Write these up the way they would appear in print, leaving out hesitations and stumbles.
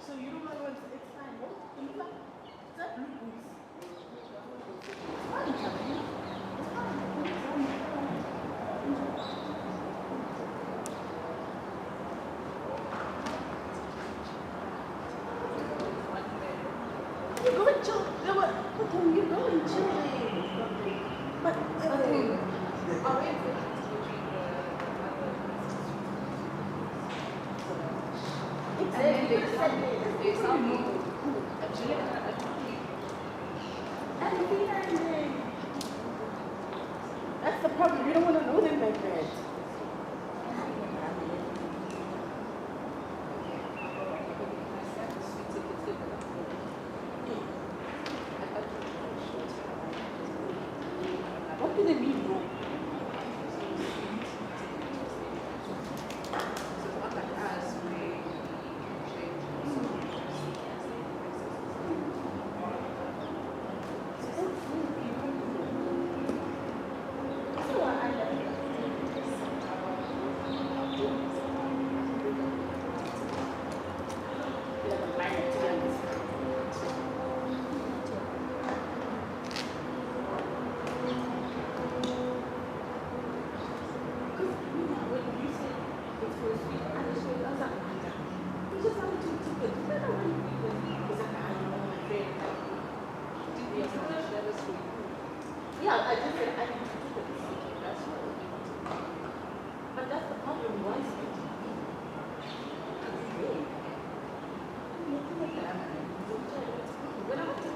So you don't want to, it's fine. What? Is that blue boots? It's fine, Charlie. It's fine. You go and chill. But when you go and chill, but that's the problem. You don't want to know them like that. What do they mean, bro? Yeah, I just said I need to do this. That's what. But that's the problem. Why is it? When I was in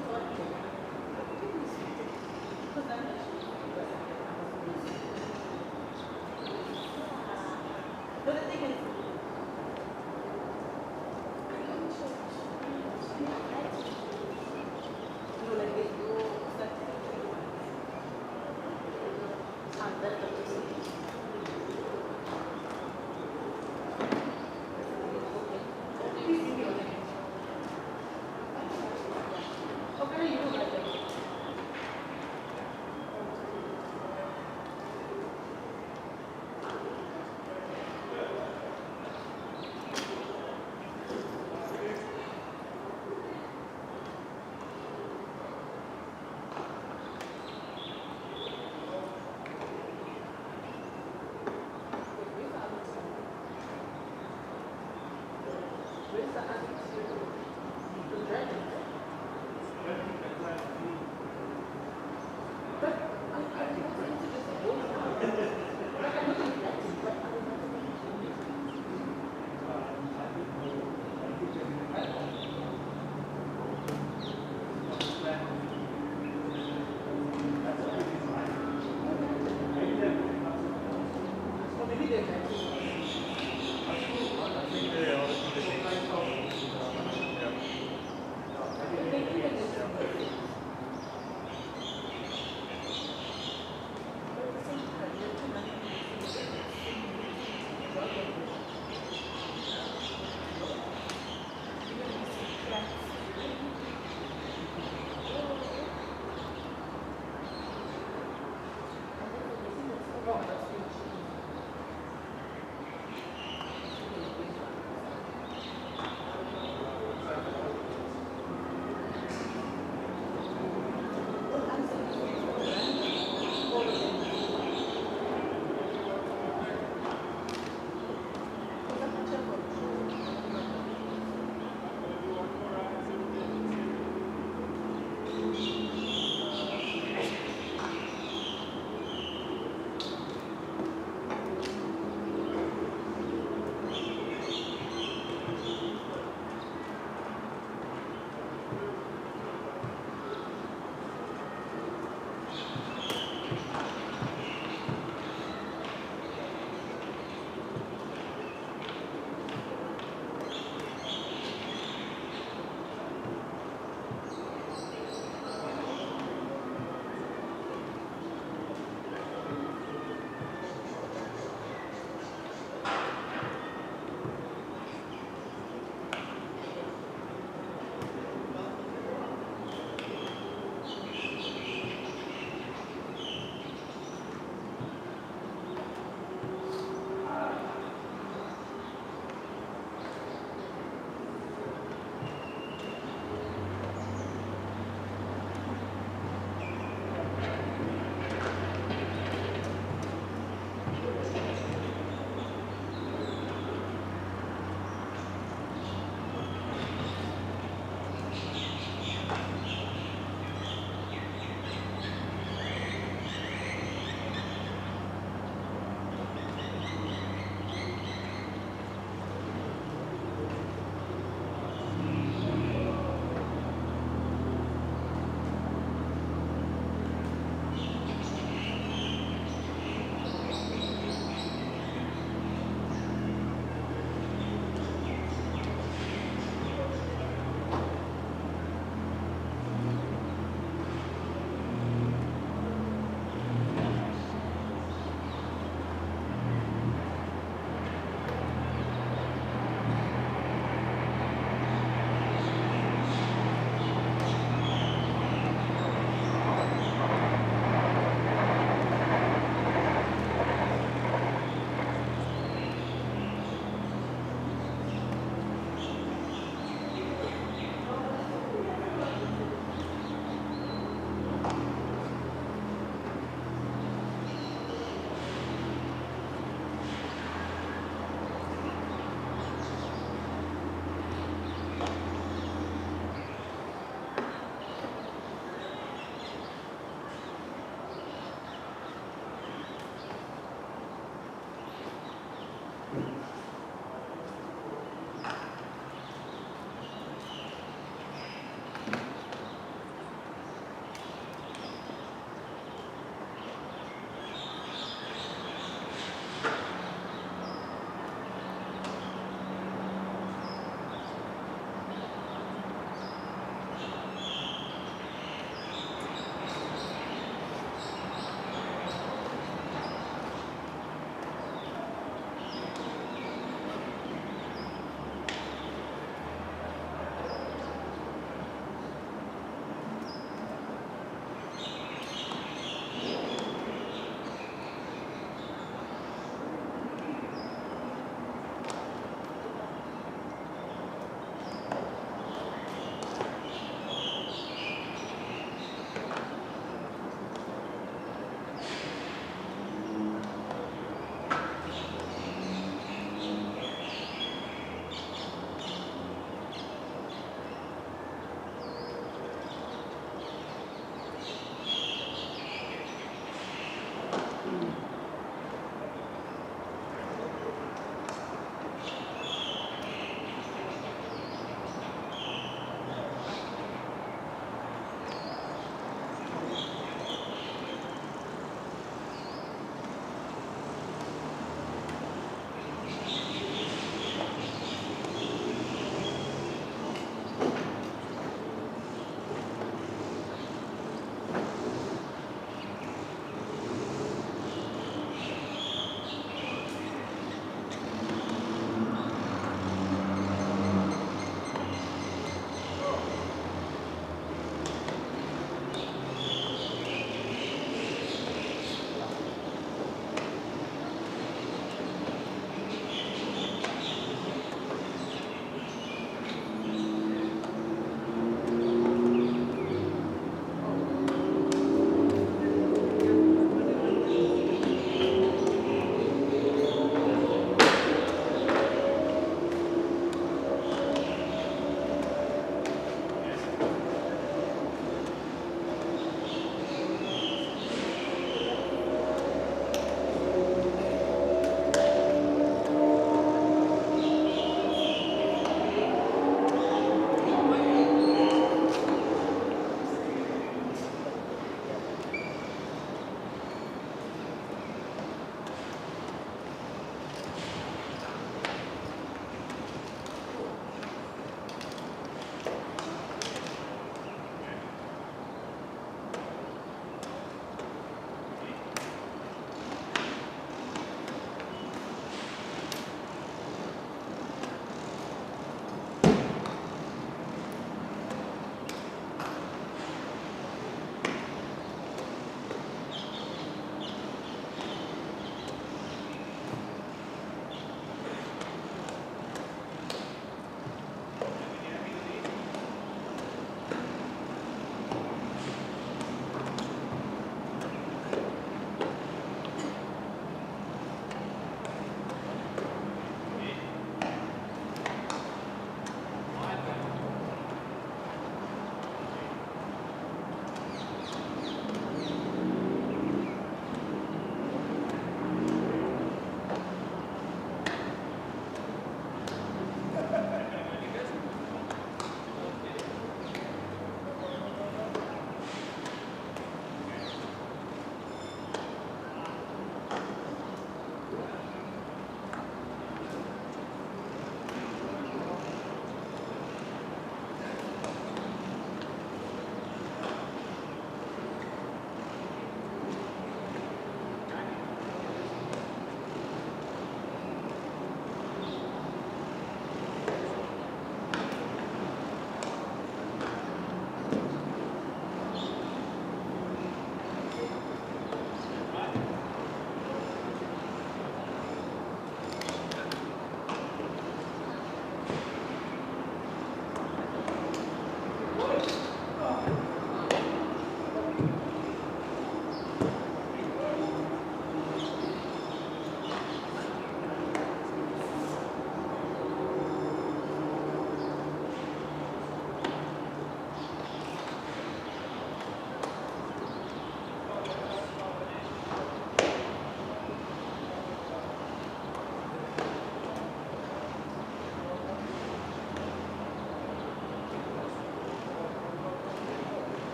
because I'm not but the thing is,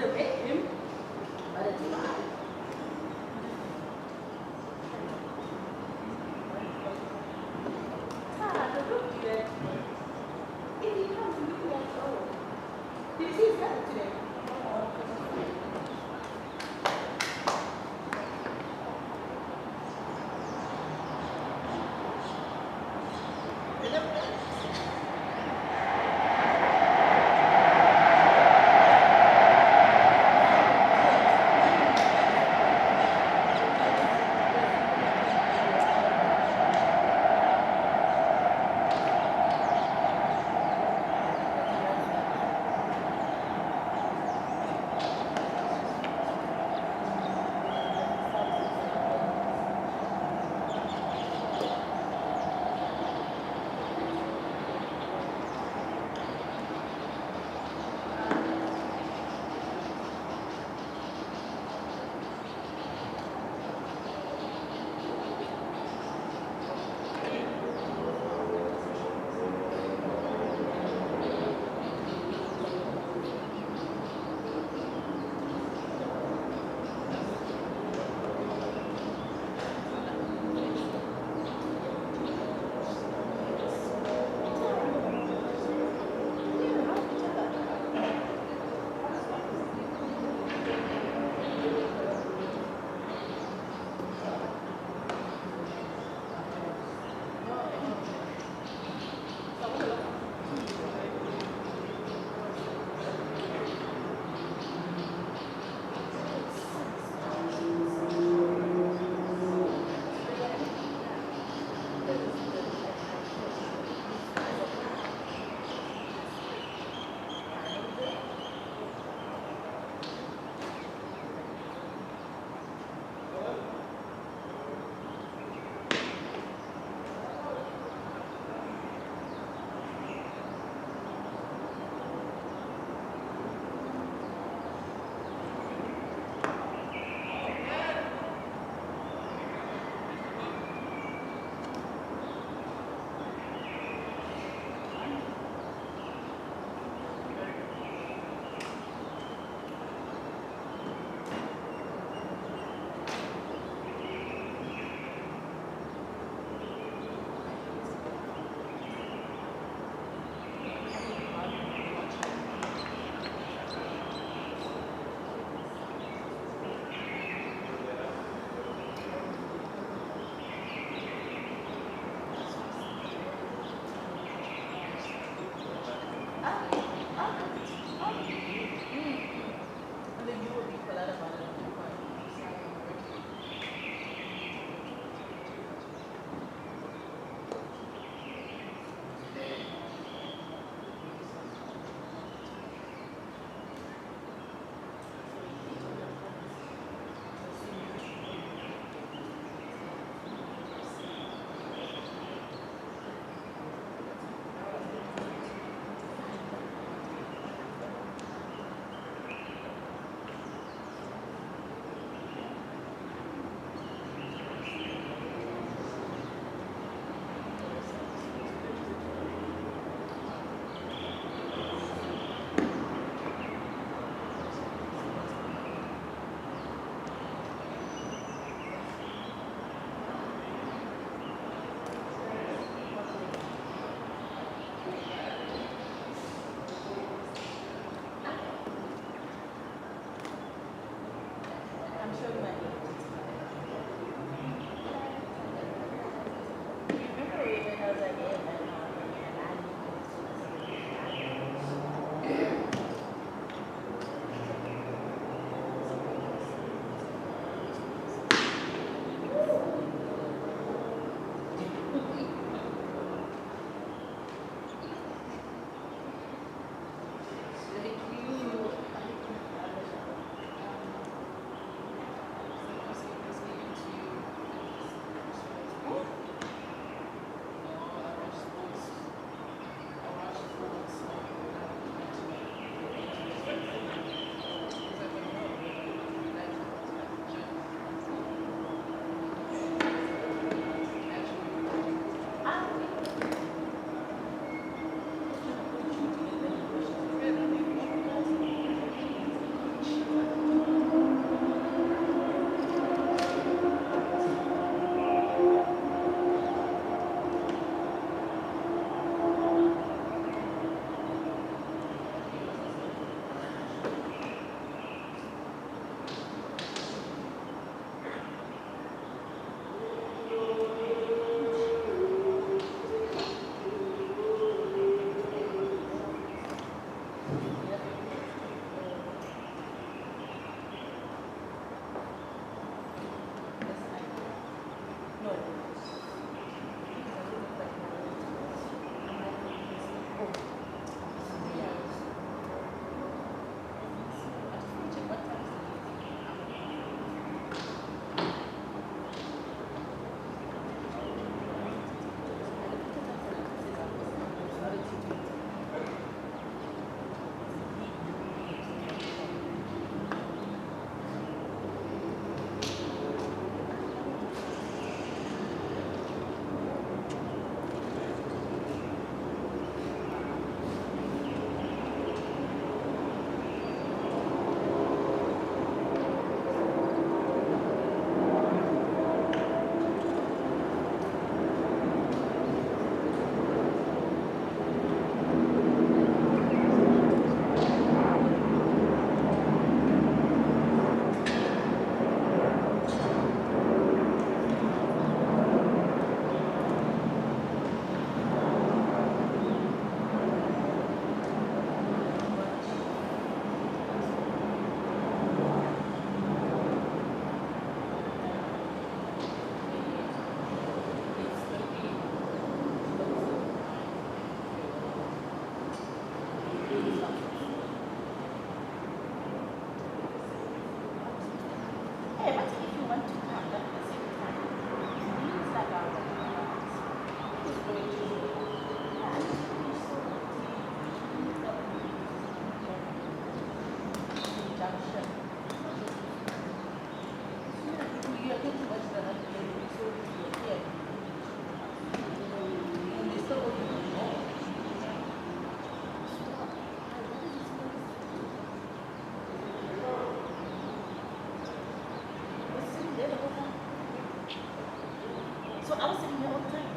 didn't make him, but it's fine. Ah, the rookie there. If he comes to me, that's all. Did you see his brother today? Yeah, but if you want to come back at the same time, it's like our it's going to yeah, it's really so junction. You are going to watch the other lady, so yeah. And they still open the door. So I was sitting here all the time.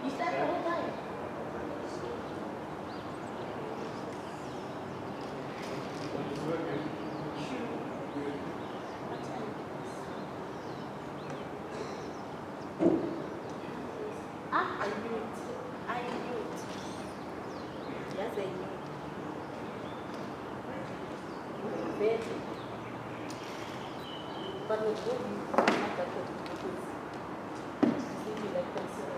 You sat the whole time. I knew it. I knew it. Yes, I knew it. Very. But with good, not that good because you see, like consider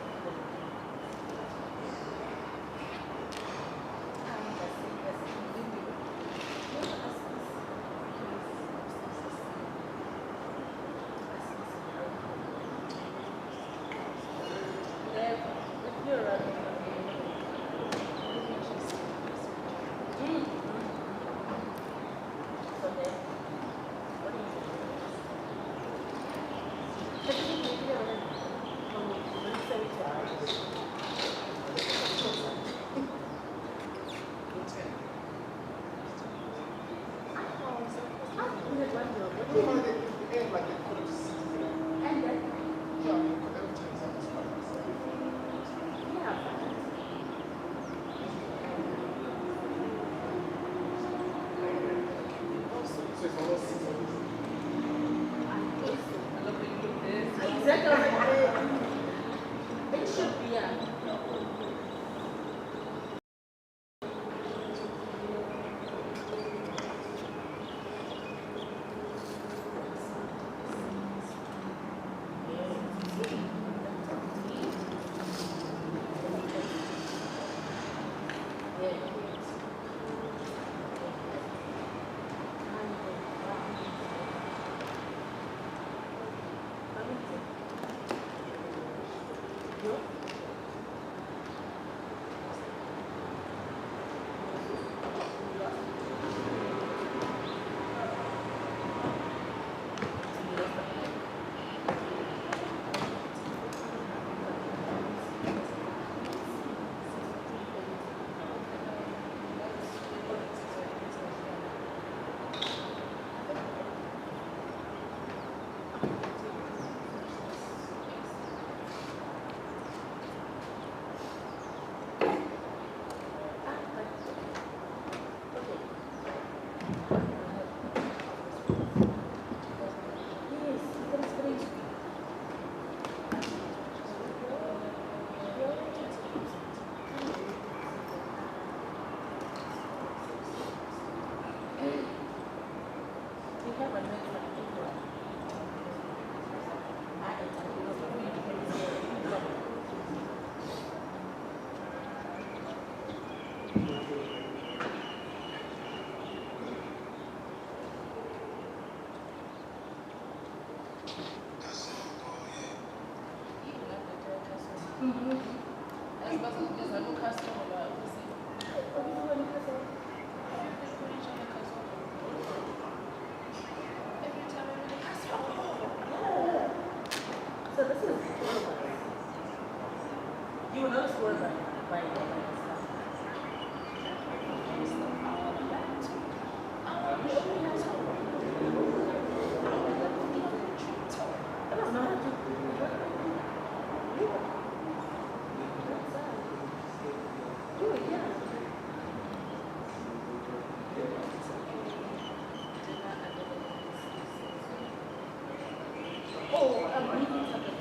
it should be, yeah. So this is you will notice where the I don't know how to do it, yeah. Oh, I'm reading something.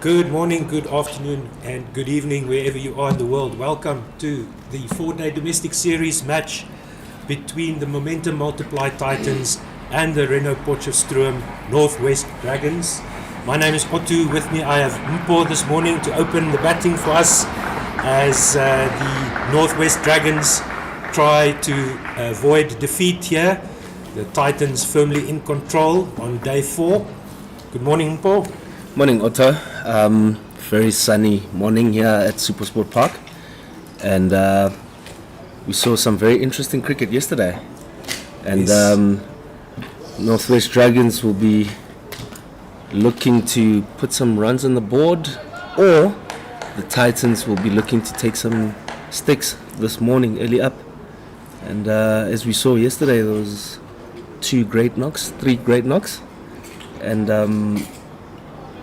Good morning, good afternoon, and good evening wherever you are in the world. Welcome to the 4-day domestic series match between the Momentum Multiply Titans and the Renault Potchefstroom Northwest Dragons. My name is Otto. With me I have Mpo this morning to open the batting for us as the Northwest Dragons try to avoid defeat here. The Titans firmly in control on day 4. Good morning, Mpo. Morning, Otto. Very sunny morning here at SuperSport Park, and we saw some very interesting cricket yesterday. And Yes. Northwest Dragons will be looking to put some runs on the board, or the Titans will be looking to take some sticks this morning early up. And as we saw yesterday, there was 3 great knocks, and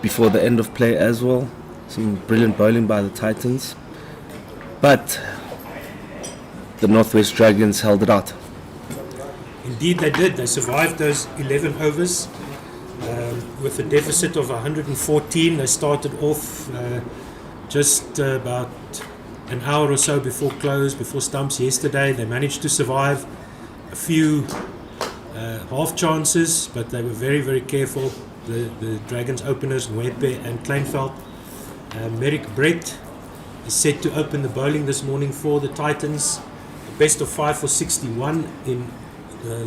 before the end of play as well, some brilliant bowling by the Titans, but the Northwest Dragons held it out. Indeed they did. They survived those 11 overs with a deficit of 114. They started off just about an hour or so before close, before stumps yesterday. They managed to survive a few half chances, but they were very, very careful. The Dragons openers, Mwepe and Kleinveld. Merrick Brett is set to open the bowling this morning for the Titans. The best of 5 for 61 in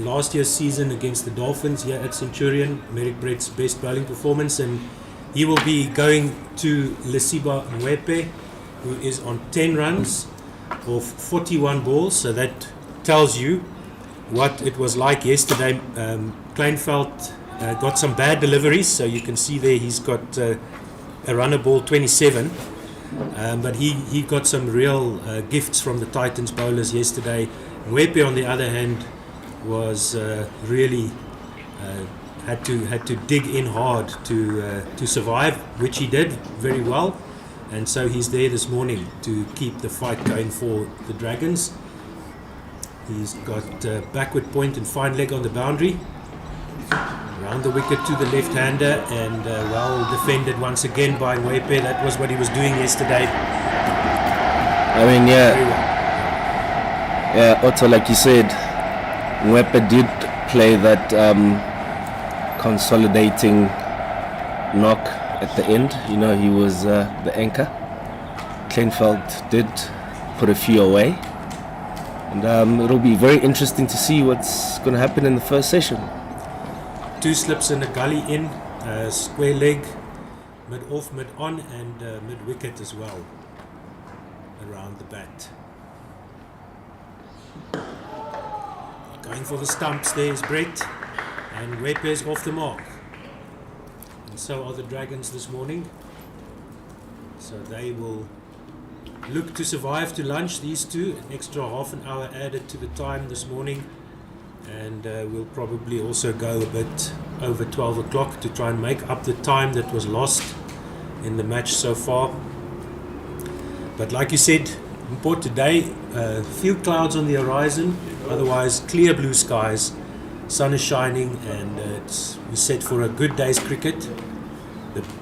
last year's season against the Dolphins here at Centurion. Merrick Brett's best bowling performance, and he will be going to Lesiba Mwepe, who is on 10 runs of 41 balls. So that tells you what it was like yesterday. Kleinveld got some bad deliveries, so you can see there he's got a runner ball 27, but he got some real gifts from the Titans bowlers yesterday. Mwepe on the other hand was really had to dig in hard to survive, which he did very well, and so he's there this morning to keep the fight going for the Dragons. He's got backward point and fine leg on the boundary, round the wicket to the left-hander, and well defended once again by Mwepe. That was what he was doing yesterday. I mean, Very well. yeah, Otto, like you said, Mwepe did play that consolidating knock at the end. You know, he was the anchor. Kleinveld did put a few away, and it'll be very interesting to see what's going to happen in the first session. 2 slips and a gully in, square leg, mid off, mid on, and mid wicket as well around the bat. Going for the stumps, there's Brett, and Mwepe is off the mark. And so are the Dragons this morning. So they will look to survive to lunch, these two. An extra half an hour added to the time this morning. And we'll probably also go a bit over 12 o'clock to try and make up the time that was lost in the match so far. But like you said, Mpo, today, a few clouds on the horizon, otherwise clear blue skies, sun is shining, and we're set for a good day's cricket.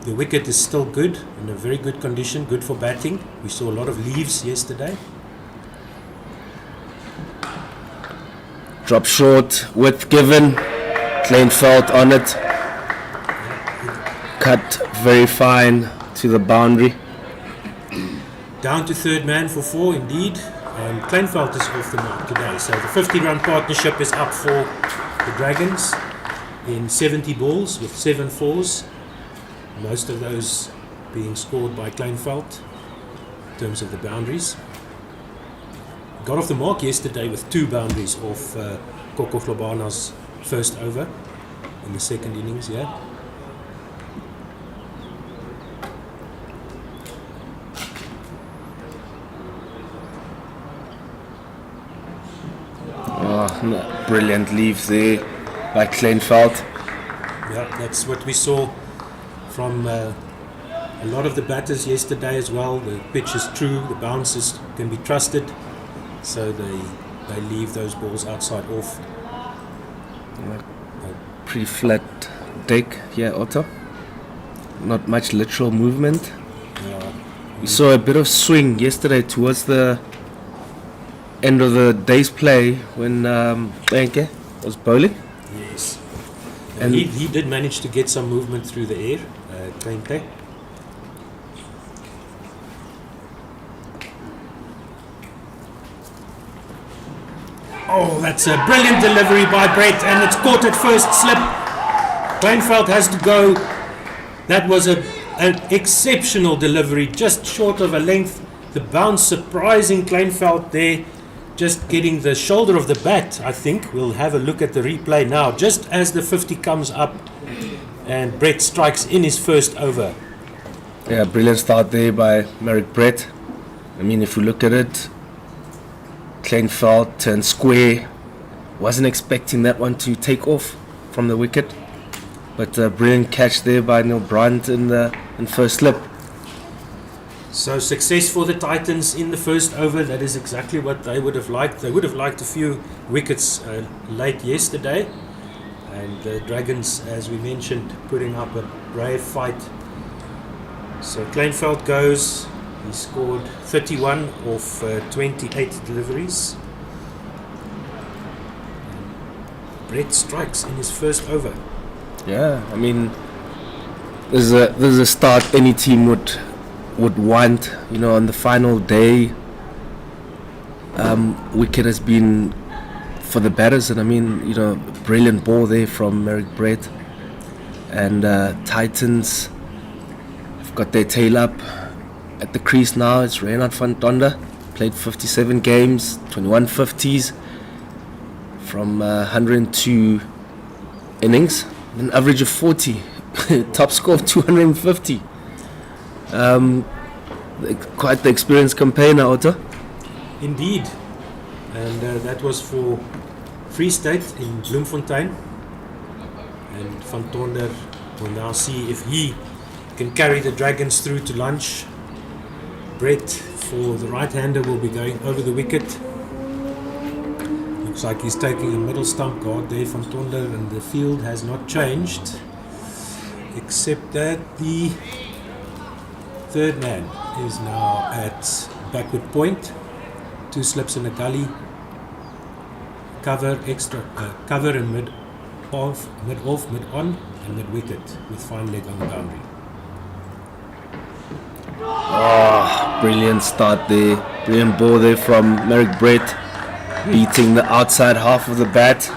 The wicket is still good, in a very good condition, good for batting. We saw a lot of leaves yesterday. Drop short, width given, Kleinveld on it, cut very fine to the boundary. Down to third man for 4 indeed, And Kleinveld is off the mark today. So the 50-run partnership is up for the Dragons in 70 balls with 7 fours. Most of those being scored by Kleinveld in terms of the boundaries. Got off the mark yesterday with 2 boundaries off Koko Globana's first over in the second innings, yeah. Oh, brilliant leave there by Kleinveld. Yeah, that's what we saw from a lot of the batters yesterday as well. The pitch is true, the bounces can be trusted, so they leave those balls outside off. Pretty flat deck here, Otto. Not much lateral movement. We saw a bit of swing yesterday towards the end of the day's play when Benke was bowling. Yes. And he did manage to get some movement through the air, Benke. Oh, that's a brilliant delivery by Brett, and it's caught at first slip. Kleinveld has to go. That was an exceptional delivery, just short of a length. The bounce surprising Kleinveld there, just getting the shoulder of the bat, I think. We'll have a look at the replay now, just as the 50 comes up and Brett strikes in his first over. yeah, brilliant start there by Merrick Brett. I mean, if you look at it, Kleinveld turned square. Wasn't expecting that one to take off from the wicket, but a brilliant catch there by Neil Bryant in first slip. So success for the Titans in the first over. That is exactly what they would have liked. They would have liked a few wickets late yesterday, and the Dragons, as we mentioned, putting up a brave fight. So Kleinveld goes. He scored 31 off 28 deliveries. Brett strikes in his first over. Yeah, I mean, there's a start any team would want. You know, on the final day, wicket has been for the batters, and I mean, you know, brilliant ball there from Merrick Brett, and Titans have got their tail up. At the crease now, it's Renault van Tonder. Played 57 games, 21 50s from 102 innings, an average of 40, top score of 250. Quite the experienced campaigner, Otto. Indeed. And that was for Free State in Bloemfontein. And van Tonder will now see if he can carry the Dragons through to lunch. Brett, for the right-hander, will be going over the wicket. Looks like he's taking a middle stump guard there from Tonder, and the field has not changed, except that the third man is now at backward point. 2 slips in a gully. Cover, extra cover and mid off, mid on, and mid wicket with fine leg on the boundary. Oh, brilliant start there. Brilliant ball there from Merrick Brett, beating the outside half of the bat.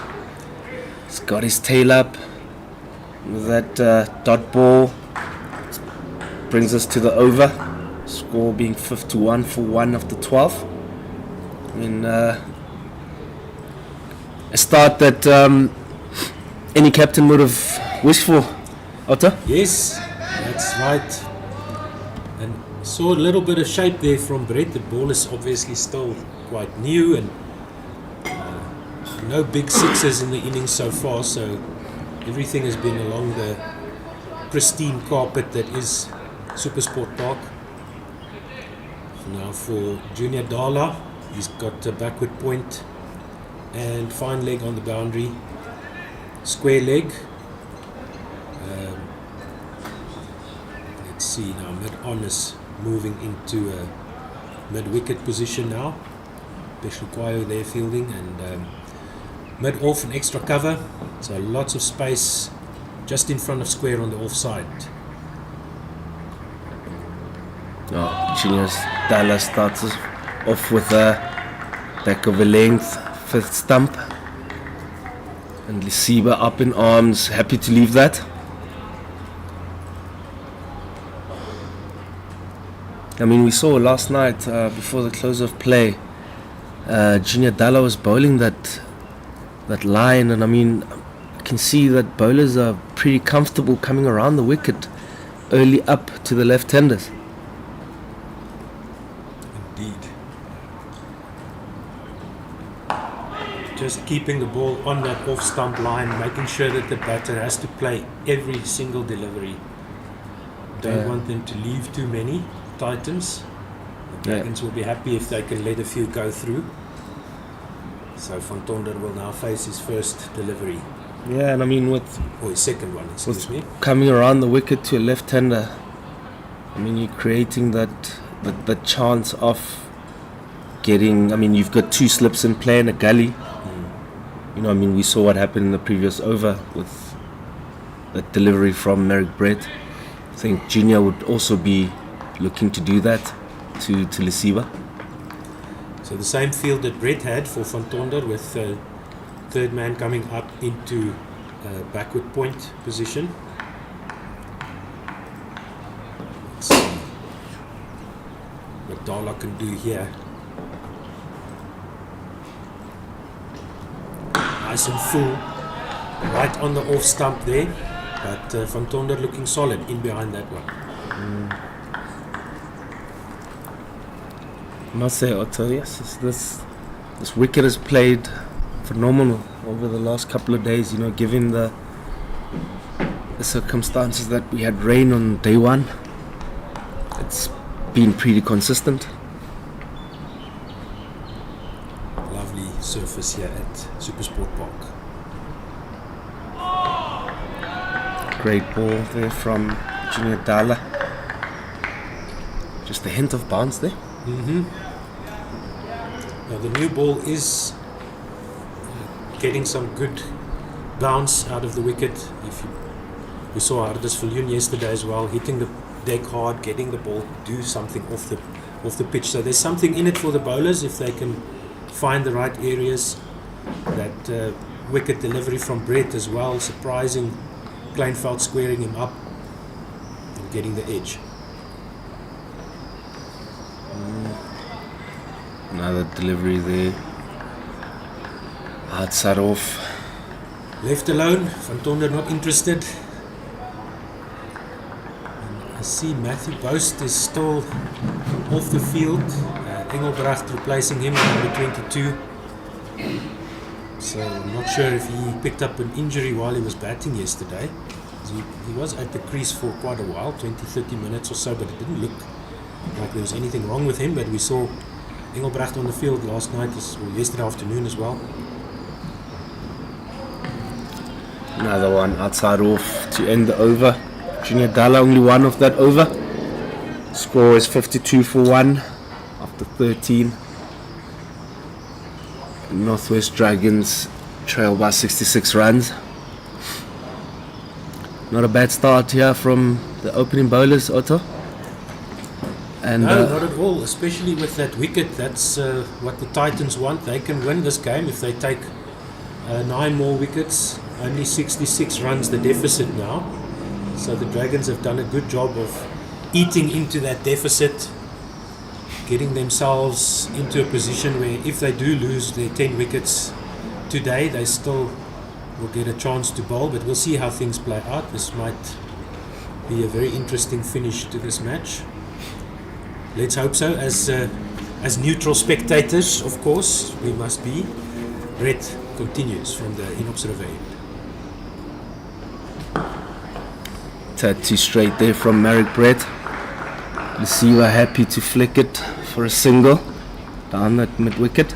He's got his tail up with that dot ball. Brings us to the over. Score being 51 for 1 of the 12. I mean, a start that any captain would have wished for. Otto? Yes, that's right. And saw a little bit of shape there from Brett. The ball is obviously still quite new, and no big sixes in the innings so far, so everything has been along the pristine carpet that is SuperSport Park. Now for Junior Dala, he's got a backward point and fine leg on the boundary, square leg. Let's see now, mid-on is moving into a mid-wicket position now. Peshukwayo there fielding, and mid-off and extra cover, so lots of space just in front of square on the offside. Oh, Junior Dala starts off with a back of a length, 5th stump. And Lisiba up in arms, happy to leave that. I mean, we saw last night before the close of play, Junior Dalla was bowling that line, and I mean, I can see that bowlers are pretty comfortable coming around the wicket early up to the left-handers. Indeed. Just keeping the ball on that off-stump line, making sure that the batter has to play every single delivery. Don't want them to leave too many Titans. The Dragons will be happy if they can let a few go through. So Van Tonder will now face his first delivery. Yeah, and I mean Or his second one, excuse me. coming around the wicket to a left-hander, I mean, you're creating that chance of getting, I mean, you've got 2 slips in play and a gully. You know, I mean, we saw what happened in the previous over with that delivery from Merrick Brett. I think Junior would also be looking to do that to Lisiba. So the same field that Brett had for Van Tonder, with third man coming up into backward point position. Let's see what Dala can do here. Nice and full, right on the off stump there, but Van Tonder looking solid in behind that one. I must say, Otto, yes, this wicket has played phenomenal over the last couple of days, you know, given the circumstances that we had rain on day one. It's been pretty consistent. Lovely surface here at SuperSport Park. Great ball there from Junior Dala. Just a hint of bounce there. Now the new ball is getting some good bounce out of the wicket. We saw Ardis Viljoen yesterday as well, hitting the deck hard, getting the ball to do something off the pitch. So there's something in it for the bowlers if they can find the right areas. That wicket delivery from Brett as well, surprising. Kleinveld squaring him up and getting the edge. Another delivery there. Outside off. Left alone, Van Tonder not interested. And I see Matthew Boast is still off the field. Engelbrecht replacing him at number 22. So I'm not sure if he picked up an injury while he was batting yesterday. He was at the crease for quite a while, 20-30 minutes or so, but it didn't look like there was anything wrong with him. But we saw Engelbrecht on the field last night, or yesterday afternoon as well. Another one outside off to end the over. Junior Dala only one of that over. Score is 52 for 1 after 13. Northwest Dragons trail by 66 runs. Not a bad start here from the opening bowlers, Otto. And no, not at all, especially with that wicket. That's what the Titans want. They can win this game if they take 9 more wickets. Only 66 runs the deficit now. So the Dragons have done a good job of eating into that deficit, getting themselves into a position where if they do lose their 10 wickets today, they still will get a chance to bowl. But we'll see how things play out. This might be a very interesting finish to this match. Let's hope so. As neutral spectators, of course, we must be. Brett continues from the in-observer end. Tattoo straight there from Merrick Brett. Lisiba happy to flick it for a single down that mid wicket.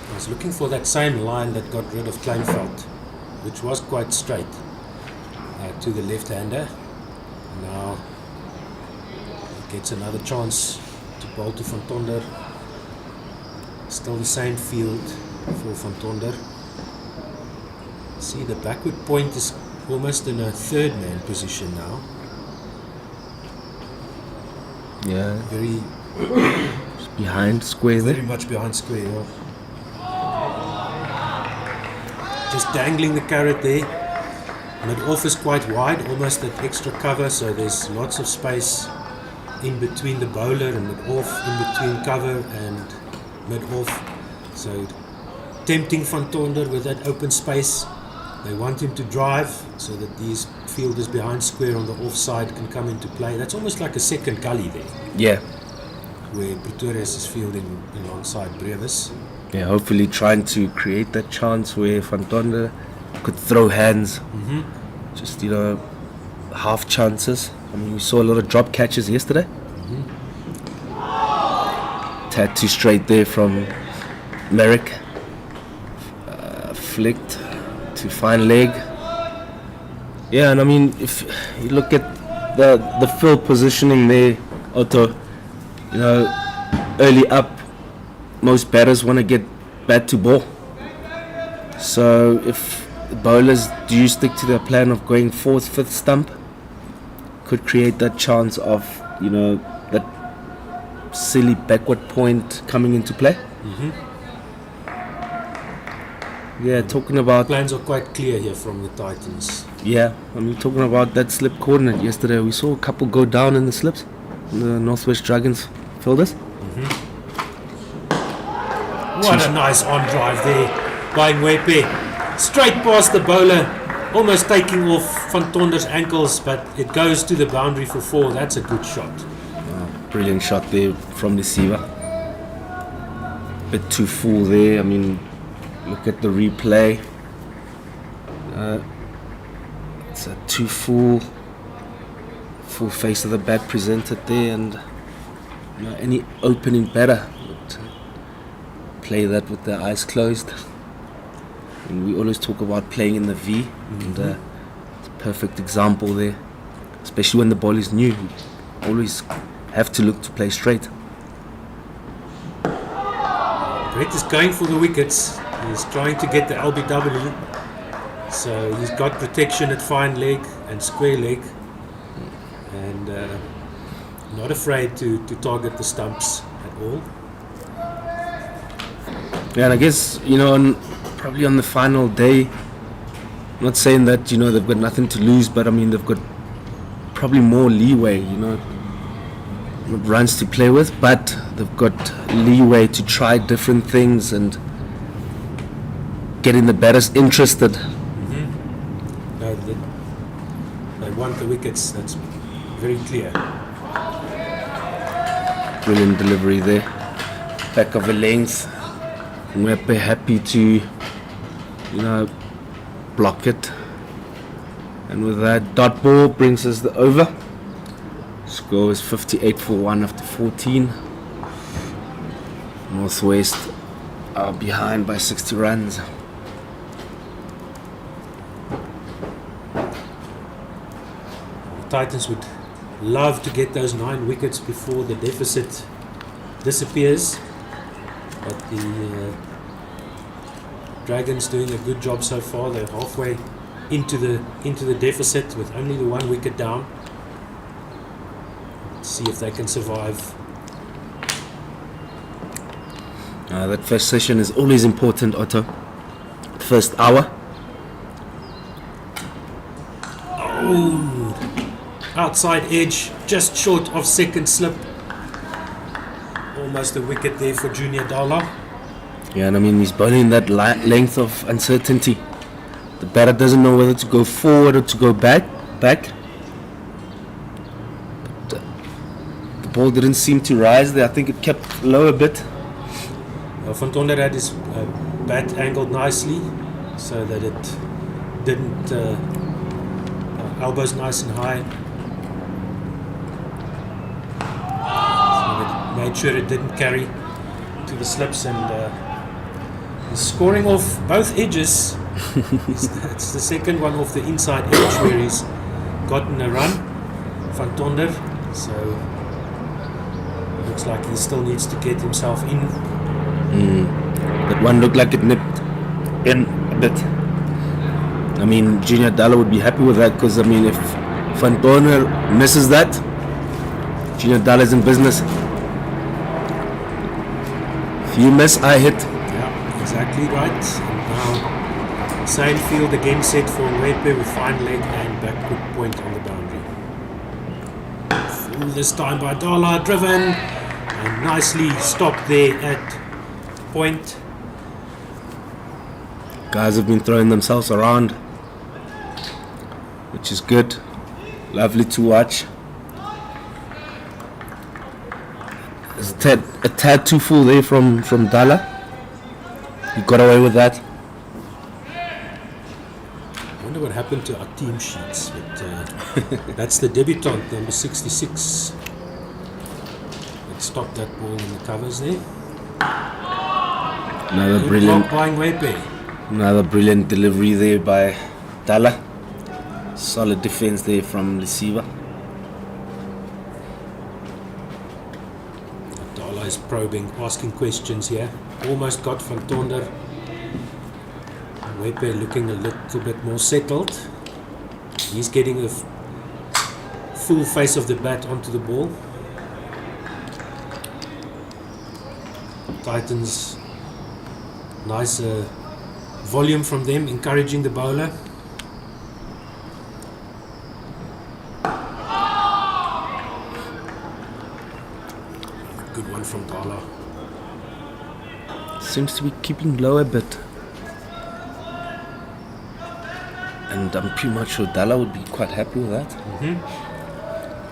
I was looking for that same line that got rid of Kleinveld, which was quite straight to the left-hander. Now he gets another chance to bowl to Van Tonder. Still the same field for Van Tonder. See, the backward point is almost in a third man position now. Yeah, Very, behind square very there. much behind square. Yeah. Just dangling the carrot there. Mid-off is quite wide, almost that extra cover, so there's lots of space in between the bowler and mid-off, in between cover and mid-off. So tempting Van Tonder with that open space. They want him to drive so that these fielders behind square on the offside can come into play. That's almost like a second gully there, Yeah, where Pretorius is fielding alongside Brevis. yeah. Hopefully, trying to create that chance where Van Tonder could throw hands. Just half chances. I mean, we saw a lot of drop catches yesterday. Tad too straight there from Merrick. Flicked to fine leg. Yeah, and I mean, if you look at the field positioning there, Otto, early up, most batters want to get bat to ball. So if bowlers do stick to their plan of going fourth, fifth stump, could create that chance of that silly backward point coming into play. Yeah, talking about Plans are quite clear here from the Titans. yeah, I mean talking about that slip coordinate yesterday, we saw a couple go down in the slips. The Northwest Dragons fielders. What a nice on drive there by Ngwepe. Straight past the bowler, almost taking off Van Tonder's ankles, but it goes to the boundary for 4. That's a good shot. Brilliant shot there from the receiver. Bit too full there. I mean, look at the replay. It's a too full face of the bat presented there, and any opening batter would play that with their eyes closed. And we always talk about playing in the V, and it's a perfect example there, especially when the ball is new. You always have to look to play straight. Brett is going for the wickets. He's trying to get the LBW. So he's got protection at fine leg and square leg. And not afraid to target the stumps at all. Yeah, and I guess, probably on the final day, I'm not saying that, they've got nothing to lose, but I mean, they've got probably more leeway, runs to play with, but they've got leeway to try different things and getting the batters interested. No, they want the wickets. That's very clear. Brilliant delivery there. Back of the length. Mwepe happy to, block it. And with that, dot ball brings us the over. Score is 58 for 1 after 14. Northwest are behind by 60 runs. The Titans would love to get those 9 wickets before the deficit disappears. But the Dragons doing a good job so far. They're halfway into the deficit with only the 1 wicket down. Let's see if they can survive. That first session is always important, Otto. First hour. Oh, outside edge, just short of second slip. Almost a wicket there for Junior Dala. Yeah, and I mean, he's bowling that length of uncertainty. The batter doesn't know whether to go forward or to go back. But, the ball didn't seem to rise there. I think it kept low a bit. Van Tonder had his bat angled nicely so that it didn't elbows nice and high. So it made sure it didn't carry to the slips, and he's scoring off both edges. It's the second one off the inside edge where he's gotten a run, Van Tonder. So looks like he still needs to get himself in. That one looked like it nipped in a bit. I mean, Junior Dalla would be happy with that, because I mean, if Van Tonder misses that, Junior Dallas in business. If you miss, I hit. Yeah, exactly right. And now, same field again set for Wepe with fine leg and backward point on the boundary. Full this time by Dala, driven and nicely stopped there at point. Guys have been throwing themselves around, which is good. Lovely to watch. It's a tad too full there from Dala. He got away with that. I wonder what happened to our team sheets. But, that's the debutant, number 66. It stopped that ball in the covers there. Another Good brilliant, block by Wepe. another brilliant delivery there by Dala. Solid defense there from Lesiva. Dala is probing, asking questions here. Almost got Van Tonder. Wepe looking a little bit more settled. He's getting a full face of the bat onto the ball. Titans, nice volume from them, encouraging the bowler. Good one from Dala. Seems to be keeping low a bit. And I'm pretty much sure Dala would be quite happy with that.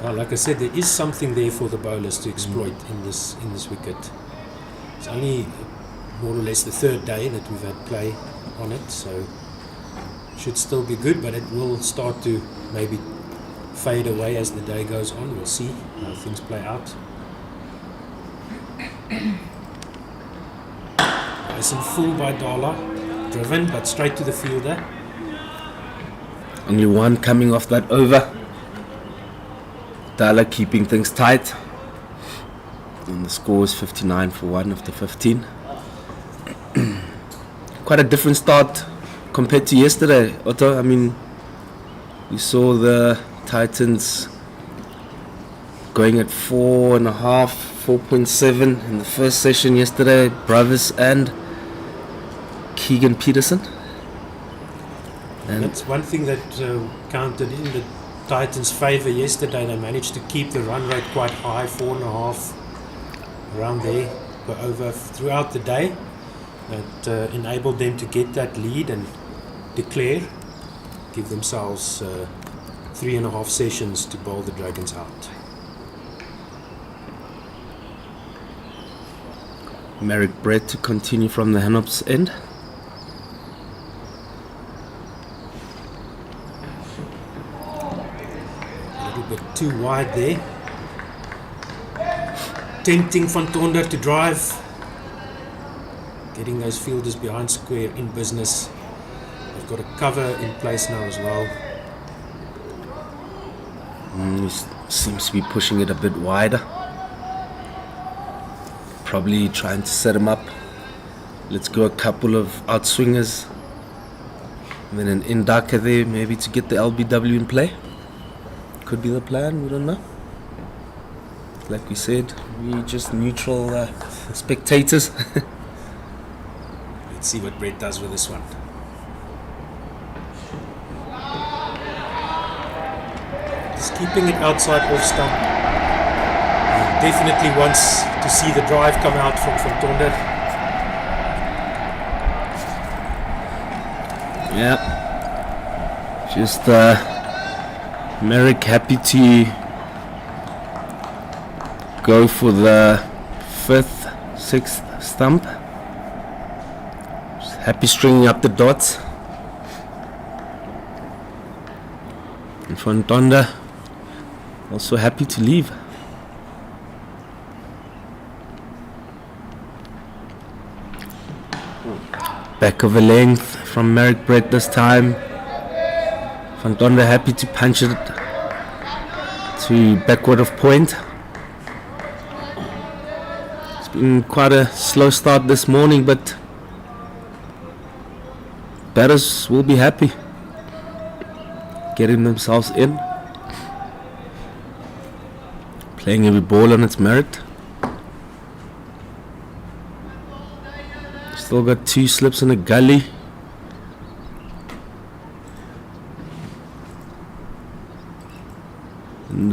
Well, like I said, there is something there for the bowlers to exploit in this wicket. It's only more or less the third day that we've had play on it, so should still be good, but it will start to maybe fade away as the day goes on. We'll see how things play out. Nice and full by Dala, driven but straight to the fielder. Only one coming off that over. Dala keeping things tight. And the score is 59 for 1 after 15. Quite a different start compared to yesterday, Otto. I mean, we saw the Titans going at 4.5, 4.7 in the first session yesterday. Brothers and Keegan Peterson. And that's one thing that counted in the Titans' favour yesterday. They managed to keep the run rate quite high, 4.5, around there, per over throughout the day. That enabled them to get that lead and declare, give themselves 3.5 sessions to bowl the Dragons out. Merrick Brett to continue from the Hanops end. A little bit too wide there. Tempting Van Tonder to drive. Getting those fielders behind square in business. They've got a cover in place now as well. He seems to be pushing it a bit wider. Probably trying to set him up. Let's go a couple of outswingers. And then an in-darker there, maybe to get the LBW in play. Could be the plan, we don't know. Like we said, we just neutral spectators. Let's see what Brett does with this one. Just keeping it outside off stump. He definitely wants to see the drive come out from Van Tonder. Yeah. Just Merrick happy to go for the 5th, 6th stump. Just happy stringing up the dots. And Van Tonder also happy to leave. Back of a length from Merrick Brett this time. Van Tonder happy to punch it to backward of point. It's been quite a slow start this morning, but batters will be happy getting themselves in. Playing every ball on its merit. Still got 2 slips in a gully. And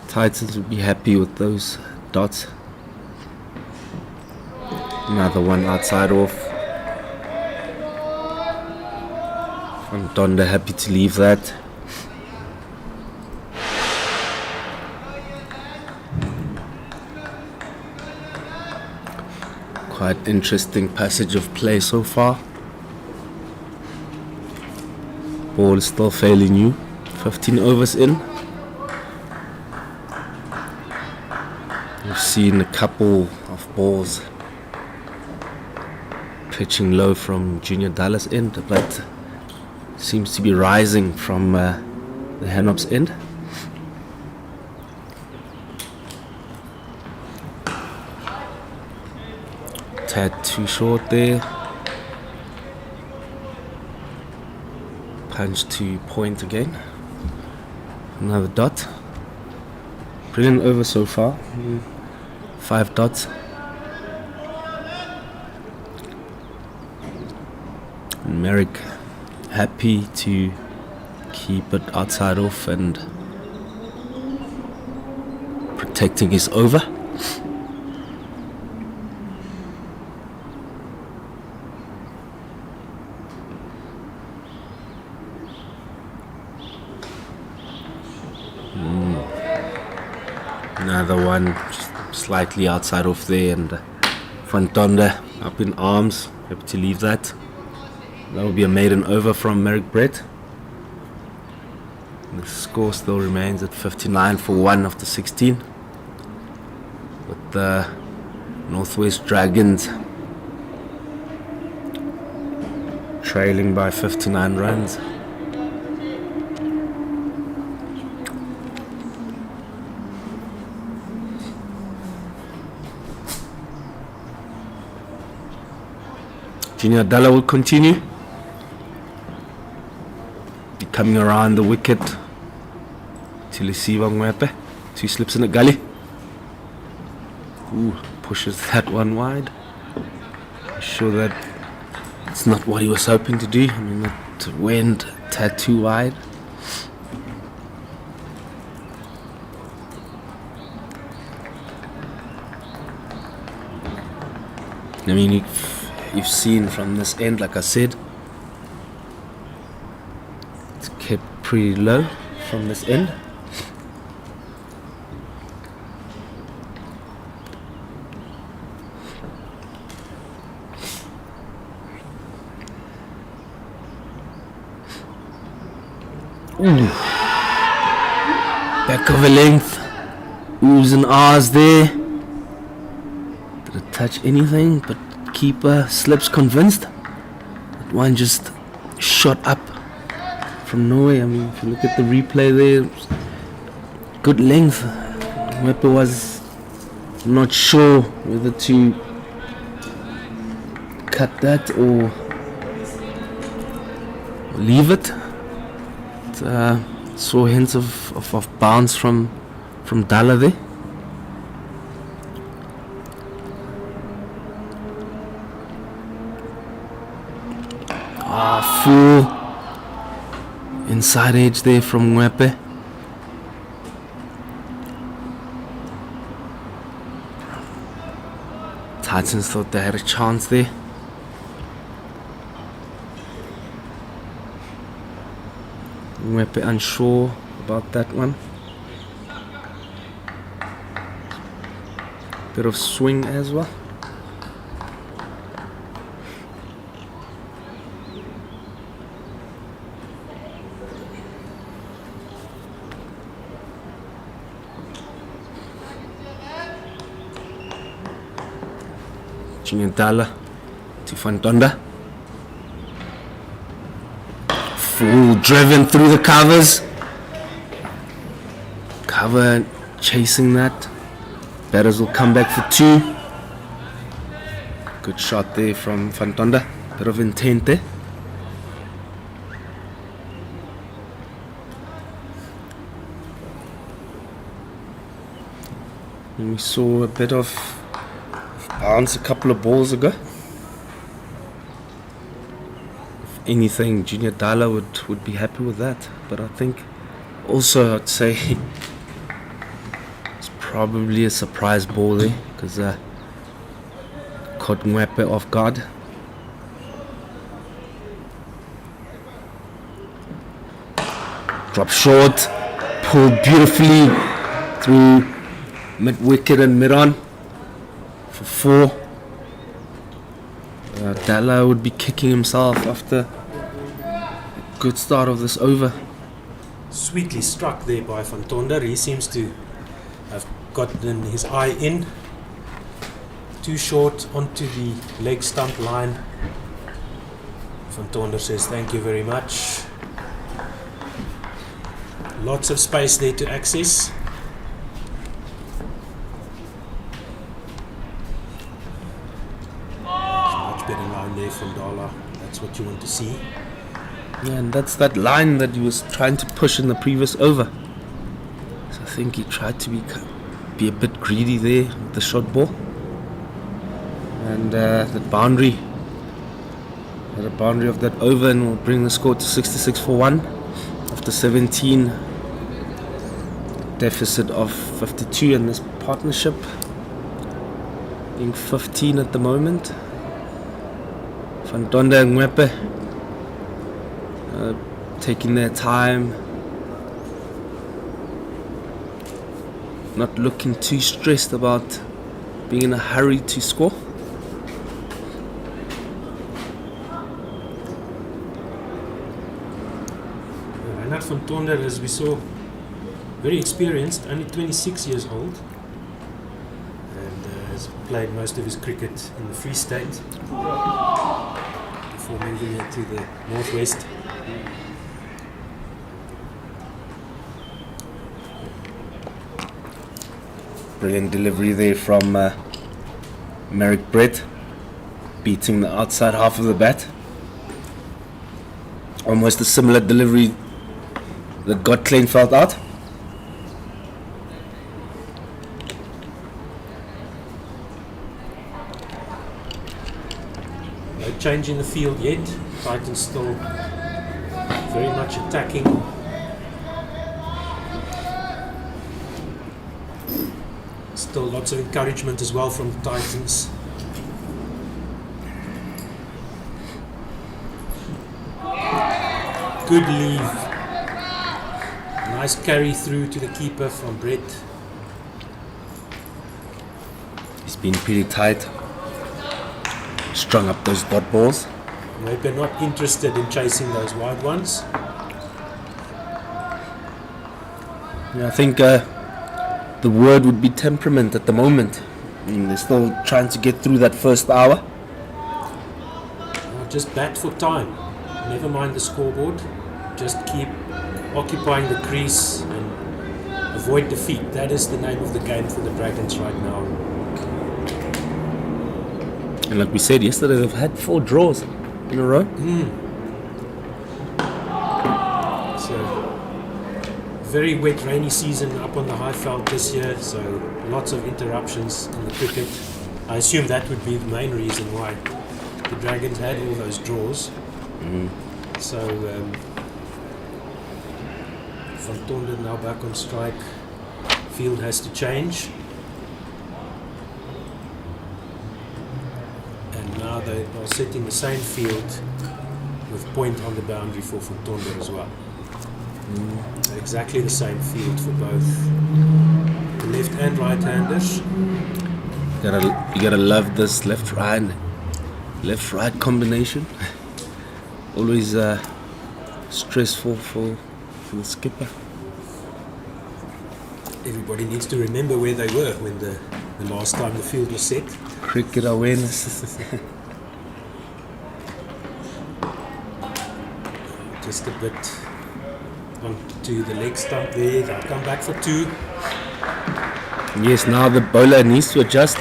Titans will be happy with those dots. Another one outside off. Van Donde happy to leave that. Quite interesting passage of play so far. Ball is still fairly new. 15 overs in. We've seen a couple of balls pitching low from Junior Dallas end, but seems to be rising from the Hanop's end. Tad too short there. Punch to point again. Another dot. Brilliant over so far. 5 dots. And Merrick happy to keep it outside off and protecting his over. Another one just slightly outside off there, and Van Donde up in arms, happy to leave that. That will be a maiden over from Merrick Brett. The score still remains at 59 for 1 after 16, with the Northwest Dragons trailing by 59 runs. Junior Dalla will continue. Be coming around the wicket to Lisiva Ngwepe. 2 slips in the gully. Ooh, pushes that one wide. I'm sure that it's not what he was hoping to do. I mean, that went a tad too wide. I mean, you've seen from this end, like I said, it's kept pretty low from this end. Ooh. Back of a length. Oohs and ahs there. Did it touch anything? But keeper slips convinced. That one just shot up from nowhere. I mean, if you look at the replay there, good length. Ngwepe was not sure whether to cut that or leave it. Saw hints of bounce from Dalla there. Full inside edge there from Ngwepe. Titans thought they had a chance there. Ngwepe unsure about that one. Bit of swing as well. Junior Dalla to Van Donde. Full driven through the covers. Cover chasing that. Batters will come back for 2. Good shot there from Van Donde. Bit of intent there. We saw a bit of bounce a couple of balls ago. If anything, Junior Dala would be happy with that. But I think also I'd say it's probably a surprise ball there because caught Mwepe off guard. Drop short, pulled beautifully through mid-wicket and mid-on for 4. Dalla would be kicking himself after a good start of this over. Sweetly struck there by Van Tonder. He seems to have gotten his eye in. Too short onto the leg stump line. Van Tonder says thank you very much. Lots of space there to access. Much better line there from Dala. That's what you want to see. Yeah, and that's that line that he was trying to push in the previous over. So I think he tried to be a bit greedy there with the short ball. And the boundary of that over, and will bring the score to 66 for 1 after 17. Deficit of 52 in this partnership, being 15 at the moment. Van Tonder and Mwepe taking their time, not looking too stressed about being in a hurry to score. Reinhard van Tonder, as we saw, very experienced, only 26 years old, and has played most of his cricket in the Free State before moving here to the Northwest. Brilliant delivery there from Merrick Brett, beating the outside half of the bat. Almost a similar delivery that got Kleinveld out. No change in the field yet. Titans still very much attacking. Still lots of encouragement as well from the Titans. Good leave. Nice carry through to the keeper from Brett. He's been pretty tight. Strung up those dot balls. Maybe not interested in chasing those wide ones. Yeah, I think the word would be temperament at the moment. I mean, they're still trying to get through that first hour. Just bat for time. Never mind the scoreboard. Just keep occupying the crease and avoid defeat. That is the name of the game for the Dragons right now. And like we said yesterday, they've had 4 draws in a row. So, very wet, rainy season up on the Highveld this year, so lots of interruptions in the cricket. I assume that would be the main reason why the Dragons had all those draws. So, Van Tonder now back on strike. Field has to change. And now they are setting the same field with point on the boundary for Van Tonder as well. Exactly the same field for both the left and right handers. You gotta love this left right combination. Always stressful for the skipper. Everybody needs to remember where they were when the last time the field was set. Cricket awareness. Just a bit onto the leg stump there. They'll come back for 2. Yes, now the bowler needs to adjust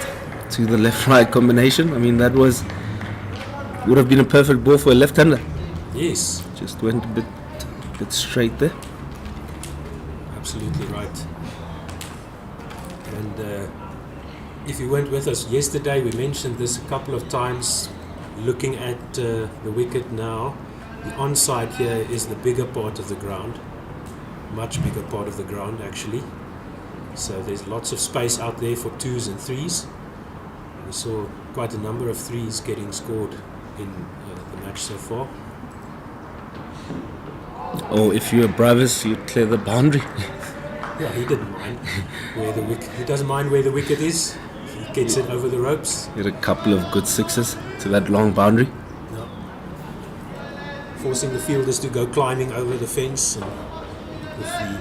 to the left-right combination. I mean, that would have been a perfect ball for a left-hander. Yes. Just went a bit straight there. Absolutely right. And if you weren't with us yesterday, we mentioned this a couple of times. Looking at the wicket now, the onside here is the bigger part of the ground, much bigger part of the ground actually. So there's lots of space out there for 2s and 3s. We saw quite a number of 3s getting scored in the match so far. Or if you're brothers, you clear the boundary. Yeah, he didn't mind where the wicket. He doesn't mind where the wicket is. He gets it over the ropes. Get a couple of good sixes to that long boundary. No. Forcing the fielders to go climbing over the fence, and with the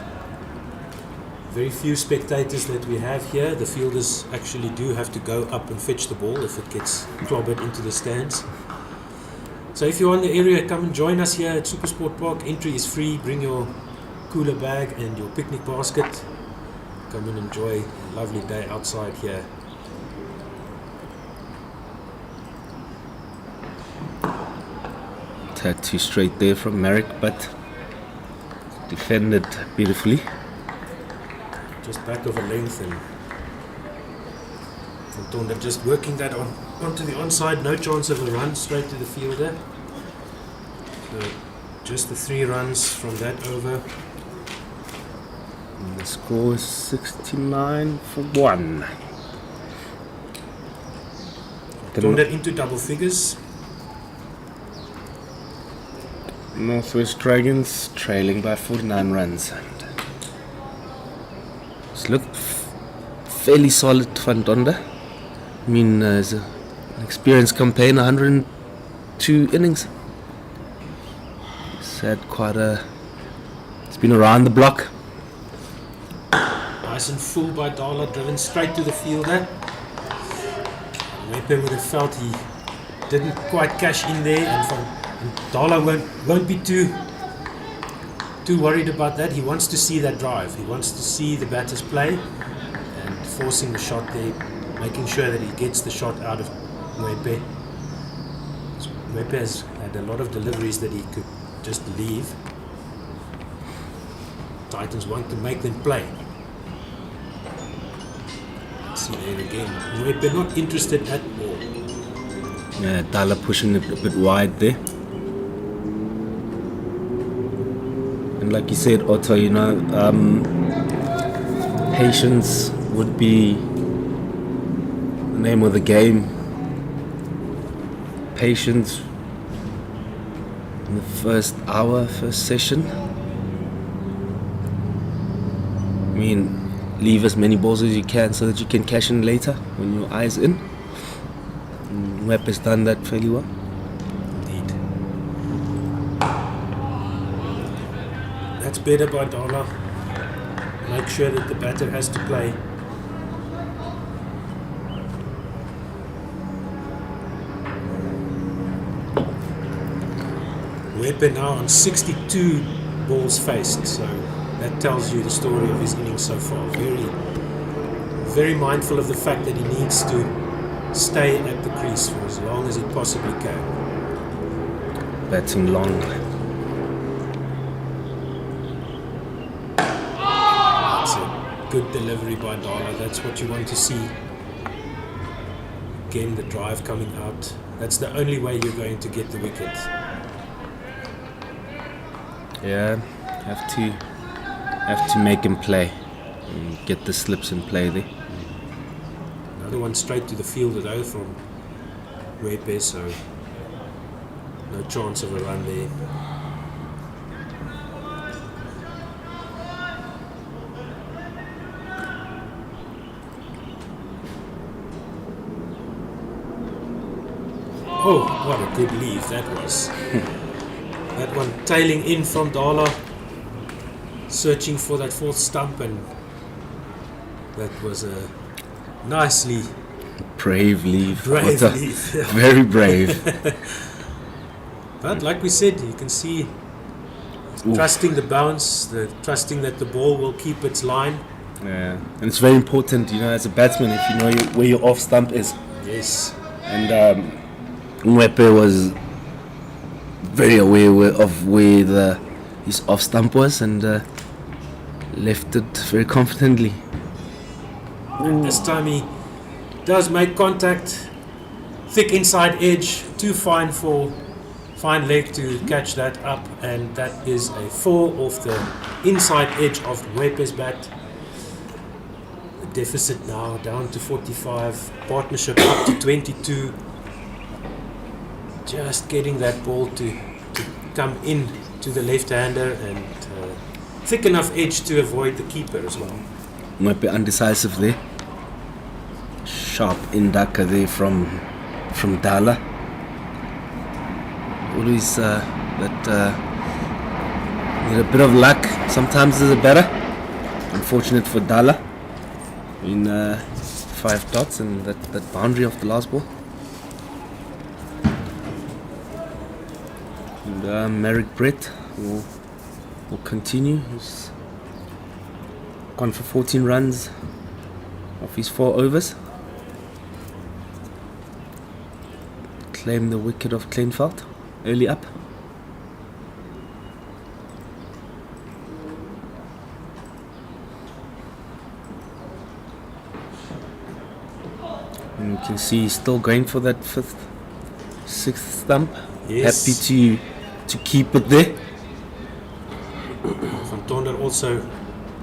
very few spectators that we have here, the fielders actually do have to go up and fetch the ball if it gets clobbered into the stands. So if you're in the area, come and join us here at SuperSport Park. Entry is free. Bring your cooler bag and your picnic basket. Come and enjoy a lovely day outside here. Had two straight there from Merrick, but defended beautifully. Just back of a length, and Fontonda just working that onto the onside. No chance of a run, straight to the fielder. So just the 3 runs from that over. And the score is 69 for 1. Fontonda into double figures. Northwest Dragons trailing by 49 runs. And it's looked fairly solid Van Donde. I mean, it's an experienced campaign, 102 innings. It's had it's been around the block. Nice and full by Dala, driven straight to the fielder. Wepe would have felt he didn't quite cash in there, and Dala won't be too worried about that. He wants to see that drive. He wants to see the batters play, and forcing the shot there, making sure that he gets the shot out of Wepe. Wepe has had a lot of deliveries that he could just leave. Titans want to make them play. Let's see there again. Wepe not interested at all. Yeah, Dala pushing it a bit wide there. And like you said, Otto, patience would be the name of the game. Patience in the first hour, first session. I mean, leave as many balls as you can so that you can cash in later when your eye's in. And Webb has done that fairly well. Indeed. That's better by Dala. Make sure that the batter has to play. Wepe now on 62 balls faced, so that tells you the story of his innings so far. Very mindful of the fact that he needs to stay at the crease for as long as he possibly can. Batting long. That's a good delivery by Dala. That's what you want to see. Again, the drive coming out. That's the only way you're going to get the wicket. Yeah, have to make him play and get the slips in play there. Another one straight to the fielder though from Wepe, so no chance of a run there. Oh, what a good leave that was. That one tailing in from Dala, searching for that fourth stump, and that was a nicely brave leave. Brave What a- leave. Very brave. But like we said, you can see Oof. trusting the bounce, trusting that the ball will keep its line. Yeah, and it's very important, as a batsman, if you know where your off stump is. Yes. And Mwepe was very aware of where his off stump was, and left it very confidently. And this time he does make contact. Thick inside edge, too fine for fine leg to catch that up, and that is a 4 off the inside edge of Wepe's bat. The deficit now down to 45, partnership up to 22. Just getting that ball to come in to the left-hander, and thick enough edge to avoid the keeper as well. Might be undecisive there. Sharp indaka there from Dala. Always need a bit of luck. Sometimes is better. Unfortunate for Dala. I mean, 5 dots and that boundary of the last ball. And Merrick Brett will continue. He's gone for 14 runs off his 4 overs. Claim the wicket of Kleinveld early up. And you can see he's still going for that 5th, 6th stump. Yes. Happy to keep it there. Van Tonder also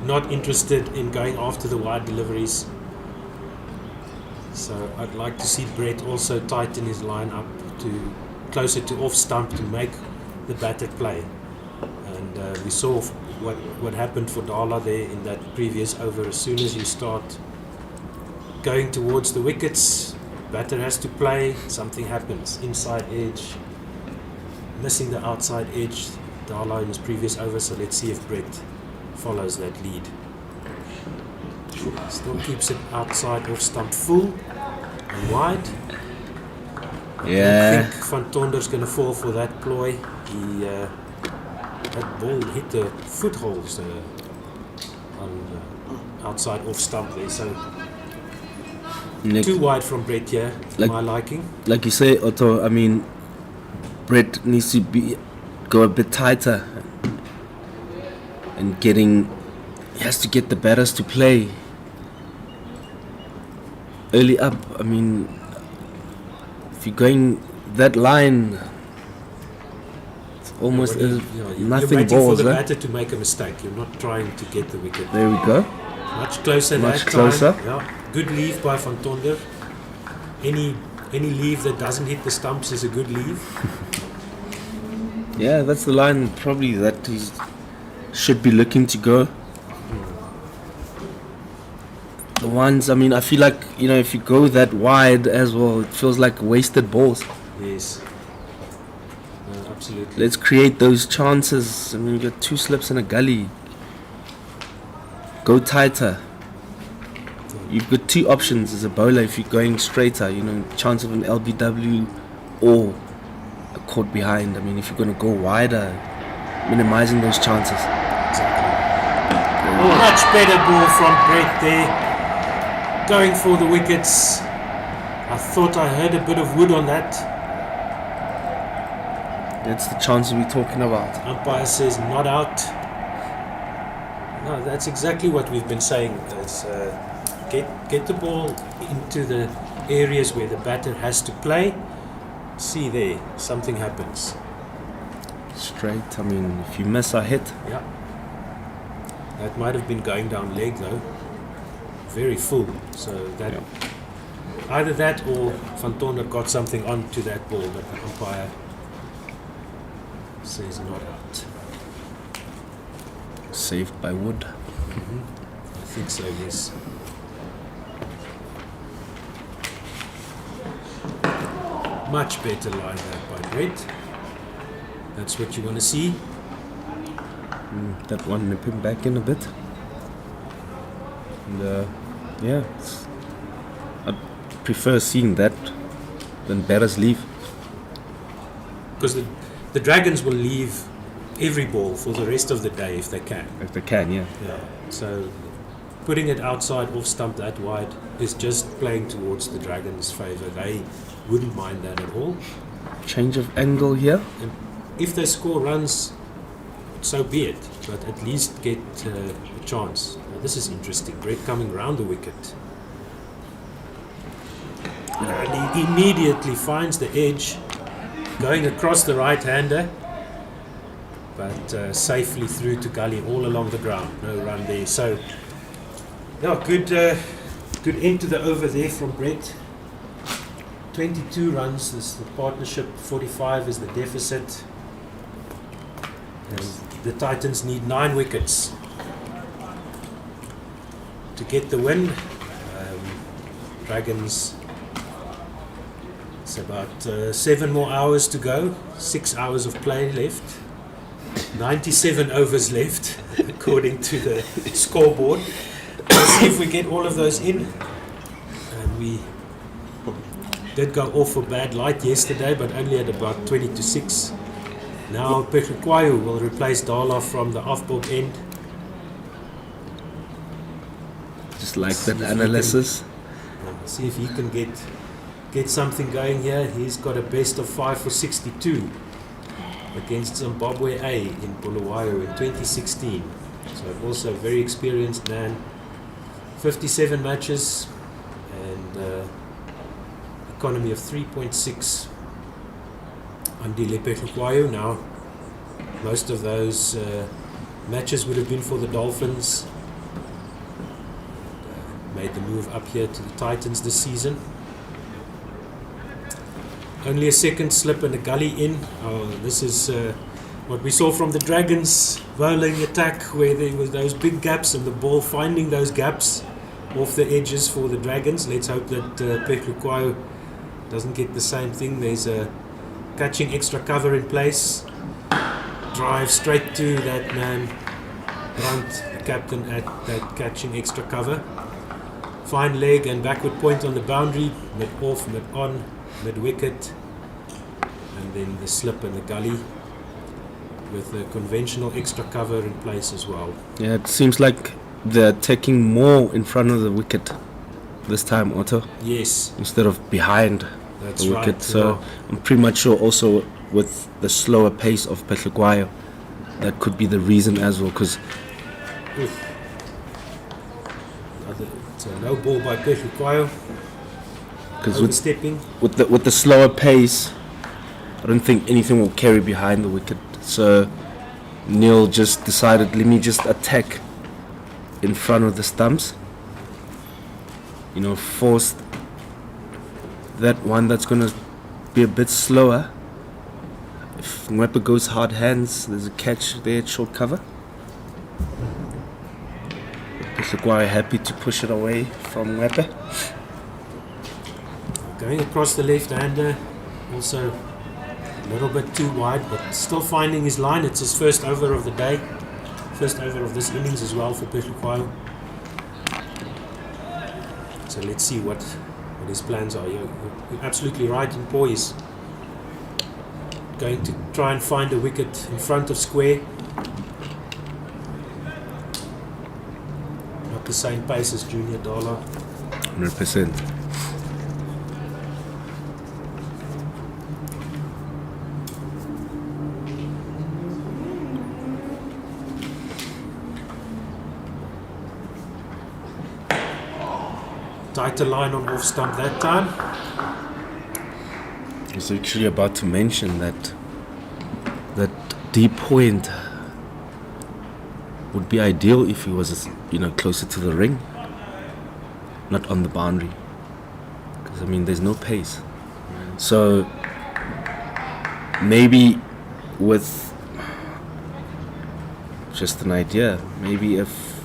not interested in going after the wide deliveries. So I'd like to see Brett also tighten his line up to closer to off stump to make the batter play. And we saw what happened for Dala there in that previous over. As soon as you start going towards the wickets, batter has to play, something happens. Inside edge, missing the outside edge, Dala in his previous over. So let's see if Brett follows that lead. Still keeps it outside off stump full and wide. Yeah. I think Van Tonder's going to fall for that ploy. That ball hit the footholds on outside off stump there. So too wide from Brett here, to my liking. Like you say, Otto, I mean, Brett needs to go a bit tighter and he has to get the batters to play early up. I mean, if you're going that line, it's almost nothing you're waiting balls. For the batter to make a mistake. You're not trying to get the wicket. There we go. Much closer Much that closer. time. Yeah. Good leave by Van Tonder. Any leave that doesn't hit the stumps is a good leave. Yeah, that's the line probably that he should be looking to go. The ones, I mean, I feel like, if you go that wide as well, it feels like wasted balls. Yes. Absolutely. Let's create those chances. I mean, you got 2 slips in a gully. Go tighter. You've got 2 options as a bowler if you're going straighter, chance of an LBW or a caught behind. I mean, if you're going to go wider, minimizing those chances. Exactly. Much better ball from Brett there. Going for the wickets. I thought I heard a bit of wood on that. That's the chances we're talking about. Umpire says not out. No, that's exactly what we've been saying. It's, get the ball into the areas where the batter has to play. See there, something happens. Straight, I mean, if you miss a hit. Yeah. That might have been going down leg though. Very full. So that either that or Van Tonder got something onto that ball, but the umpire says not out. Saved by wood. I think so, yes. Much better line that by Brett. That's what you want to see. That one nip him back in a bit. And I prefer seeing that than batters leave. Because the Dragons will leave every ball for the rest of the day if they can. If they can, yeah. So putting it outside off stump that wide is just playing towards the Dragons' favour. They wouldn't mind that at all. Change of angle here. And if they score runs, so be it. But at least get a chance. Now, this is interesting. Brett coming round the wicket. And he immediately finds the edge, going across the right-hander, but safely through to gully all along the ground. No run there. So, yeah, good end to the over there from Brett. 22 runs is the partnership, 45 is the deficit. And the Titans need 9 wickets to get the win. Dragons, it's about 7 more hours to go, 6 hours of play left, 97 overs left according to the scoreboard. Let's see if we get all of those in. And we did go off for bad light yesterday, but only at about 20 to 6. Now Potchefstroom will replace Dala from the off-board end. Just like that analysis. See if he can get something going here. He's got a best of 5 for 62 against Zimbabwe A in Bulawayo in 2016. So also a very experienced man. 57 matches and economy of 3.6 Andile Potchefstroom. Now most of those matches would have been for the Dolphins. Made the move up here to the Titans this season. Only a second slip and a gully in. Oh, this is what we saw from the Dragons bowling attack, where there was those big gaps and the ball finding those gaps off the edges for the Dragons. Let's hope that Potchefstroom doesn't get the same thing. There's a catching extra cover in place. Drive straight to that man, Brandt, the captain, at that catching extra cover. Fine leg and backward point on the boundary, mid off, mid on, mid wicket, and then the slip and the gully with the conventional extra cover in place as well. Yeah, it seems like they're taking more in front of the wicket this time, Otto. Yes. Instead of behind That's the wicket. right, So yeah. I'm pretty much sure also with the slower pace of Potchefstroom, that could be the reason as well, because So no ball by Potchefstroom. Overstepping. with the slower pace, I don't think anything will carry behind the wicket. So Neil just decided, let me just attack in front of the stumps. You know, forced that one that's going to be a bit slower. If Mwepe goes hard hands, there's a catch there at short cover. Potchefstroom happy to push it away from Mwepe. Going across the left-hander, also a little bit too wide, but still finding his line. It's his first over of the day, first over of this innings as well for Potchefstroom. So let's see what his plans are. You're absolutely right in poise. Going to try and find a wicket in front of square. Not the same pace as Junior Dala. 100%. Tighter line on off stump that time. I was actually about to mention that deep point would be ideal if he was, closer to the ring, not on the boundary. Because there's no pace. So maybe with just an idea, maybe if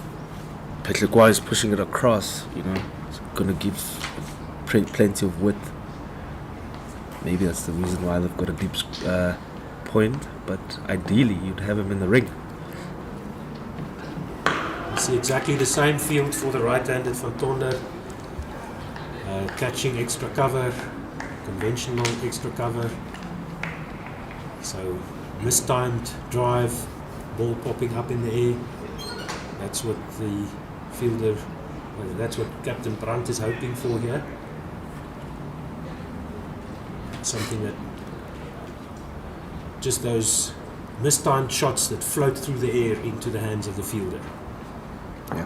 Potchefstroom is pushing it across, it's gonna give plenty of width. Maybe that's the reason why they've got a deep point, but ideally you'd have him in the ring. You see exactly the same field for the right-handed Van Tonder. Catching extra cover, conventional extra cover. So mistimed drive, ball popping up in the air. That's what the fielder, that's what Captain Brandt is hoping for here. Something that just those mistimed shots that float through the air into the hands of the fielder. Yeah.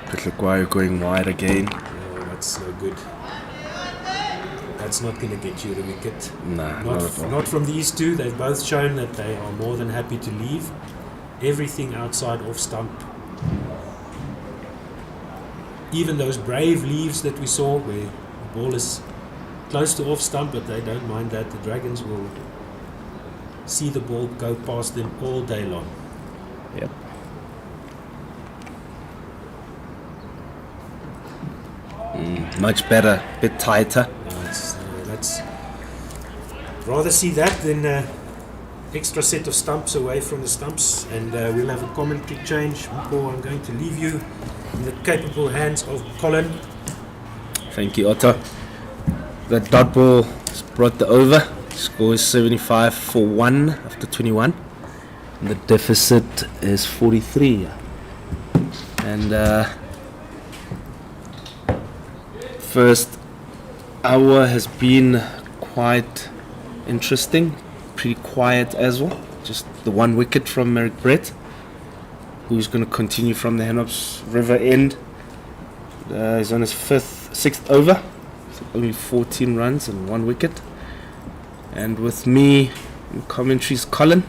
Potchefstroom going wide again. Oh, that's no good. That's not going to get you the wicket. Nah, not at all. Not from these two. They've both shown that they are more than happy to leave everything outside off stump. Even those brave leaves that we saw where the ball is close to off stump, but they don't mind that. The Dragons will see the ball go past them all day long. Yep. Much better, bit tighter. Let's rather see that than extra set of stumps away from the stumps, and we'll have a commentary change. Mpo, I'm going to leave you in the capable hands of Colin. Thank you, Otto. The dot ball has brought the over. Score is 75 for 1 after 21. And the deficit is 43. And first hour has been quite interesting, pretty quiet as well. Just the one wicket from Merrick Brett, who's going to continue from the Henops River end. He's on his sixth over, so only 14 runs and 1 wicket. And with me in commentary is Colin.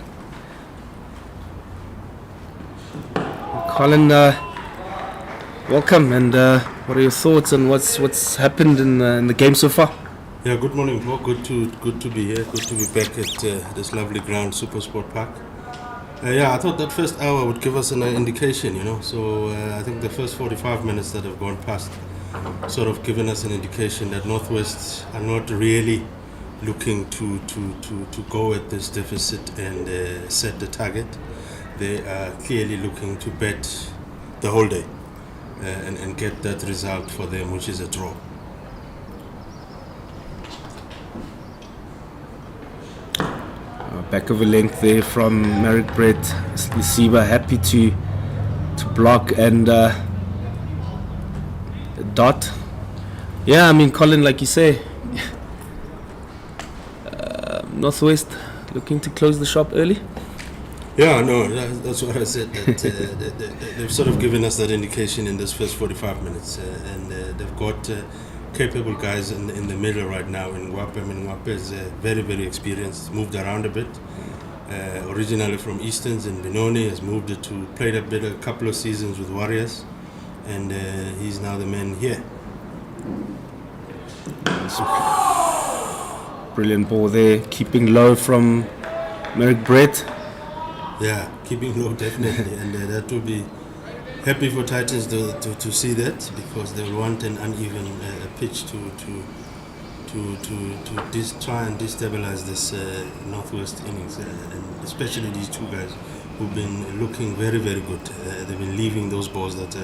Colin, welcome, and what are your thoughts on what's happened in the game so far? Yeah, good morning, Mo. Good to be here. Good to be back at this lovely ground, SuperSport Park. Yeah, I thought that first hour would give us an indication, you know. So I think the first 45 minutes that have gone past sort of given us an indication that Northwest are not really looking to go at this deficit and set the target. They are clearly looking to bet the whole day and get that result for them, which is a draw. Back of a length there from Merrick Brett. Lisiba happy to block and dot. Yeah, I mean, Colin, like you say, Northwest looking to close the shop early. Yeah, no, that's what I said. That they've sort of given us that indication in this first 45 minutes, and they've got capable guys in the middle right now in Ngwape. I mean, Ngwape is very, very experienced, moved around a bit. Originally from Easterns in Benoni, has moved to played a couple of seasons with Warriors, and he's now the man here. Brilliant ball there, keeping low from Merrick Brett. Yeah, keeping low definitely, and that will be happy for Titans to see that, because they will want an uneven pitch to try and destabilize this Northwest innings, and especially these two guys who've been looking very, very good. They've been leaving those balls that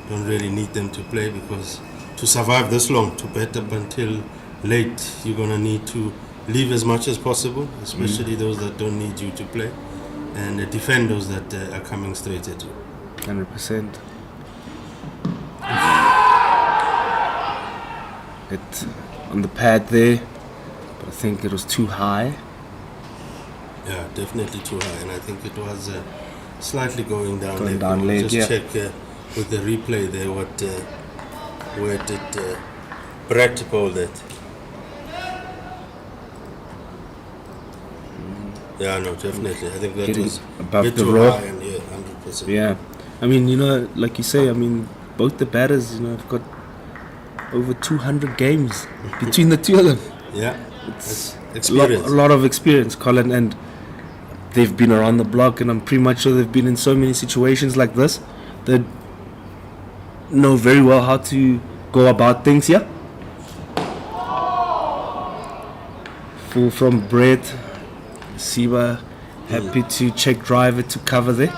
don't really need them to play, because to survive this long, to bat up until late, you're going to need to leave as much as possible, especially those that don't need you to play, and defend those that are coming straight at you. 100%. It on the pad there, but I think it was too high. Yeah, definitely too high, and I think it was slightly going down. Going there. down We'll late, just yeah. check with the replay there where did Brett bowl that. Yeah, no, definitely. I think that Getting was above bit the too row. high, and yeah, 100%. Yeah, I mean, you know, like you say, I mean, both the batters, you know, have got over 200 games between the two of them. Yeah, It's that's a experience. lot of experience, Colin, and they've been around the block, and I'm pretty much sure they've been in so many situations like this. They know very well how to go about things. Yeah. Full from Brett. Siba happy to check driver to cover there.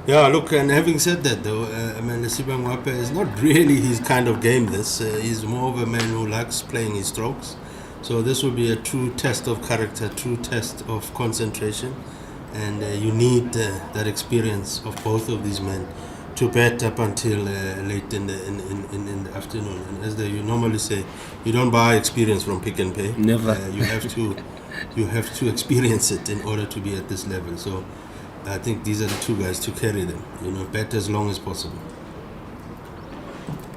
Yeah, look, and having said that though, I mean, Siba Ngwape is not really his kind of game this. He's more of a man who likes playing his strokes. So this will be a true test of character, true test of concentration. And you need that experience of both of these men to bat up until late in the afternoon. And as you normally say, you don't buy experience from pick and pay. Never. You have to experience it in order to be at this level. So I think these are the two guys to carry them. You know, bat as long as possible.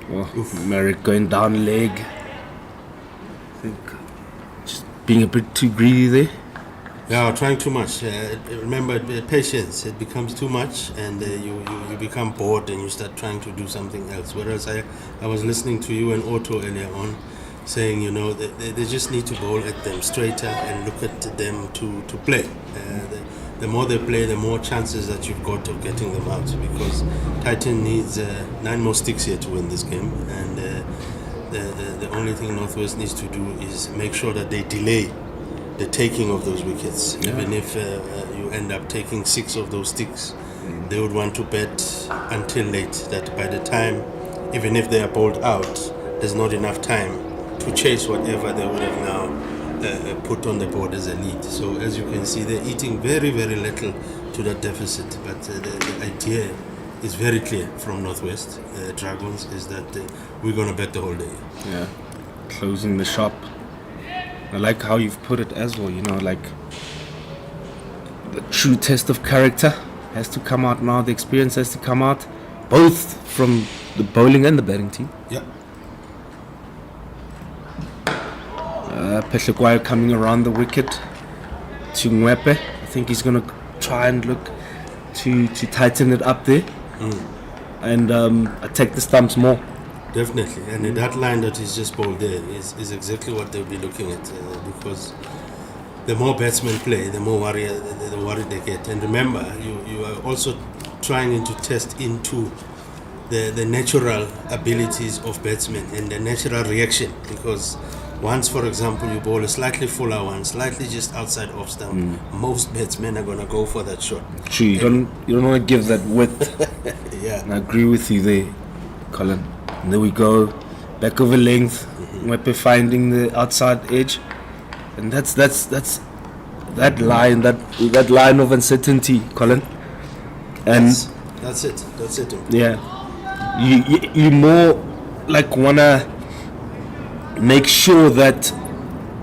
Well, Merrick going down leg. I think just being a bit too greedy there. Yeah, trying too much. Remember, patience. It becomes too much, and you become bored, and you start trying to do something else. Whereas I was listening to you and Otto earlier on, saying, you know, they just need to bowl at them straighter and look at them to play. The more they play, the more chances that you've got of getting them out. Because Titan needs 9 more sticks here to win this game, and the only thing Northwest needs to do is make sure that they delay the taking of those wickets. Yeah. Even if you end up taking 6 of those sticks, they would want to bet until late that by the time, even if they are bowled out, there's not enough time to chase whatever they would have now put on the board as a lead. So as you can see, they're eating very, very little to that deficit. But the idea is very clear from Northwest Dragons is that we're going to bet the whole day. Yeah, closing the shop. I like how you've put it as well, you know, like the true test of character has to come out now, the experience has to come out, both from the bowling and the batting team. Yeah. Potchefstroom coming around the wicket to Mwepe. I think he's going to try and look to tighten it up there and attack the stumps more. Definitely, and that line that is just bowled there is exactly what they'll be looking at because the more batsmen play, the more worried they get. And remember, you are also trying to test into the natural abilities of batsmen and the natural reaction. Because once, for example, you bowl a slightly fuller one, slightly just outside off stump, most batsmen are going to go for that shot. True, you don't want to give that width. Yeah, And I agree with you there, Colin. And there we go, back over length, Mwepe finding the outside edge, and that's that line of uncertainty, Colin. And that's it. yeah, you more like wanna make sure that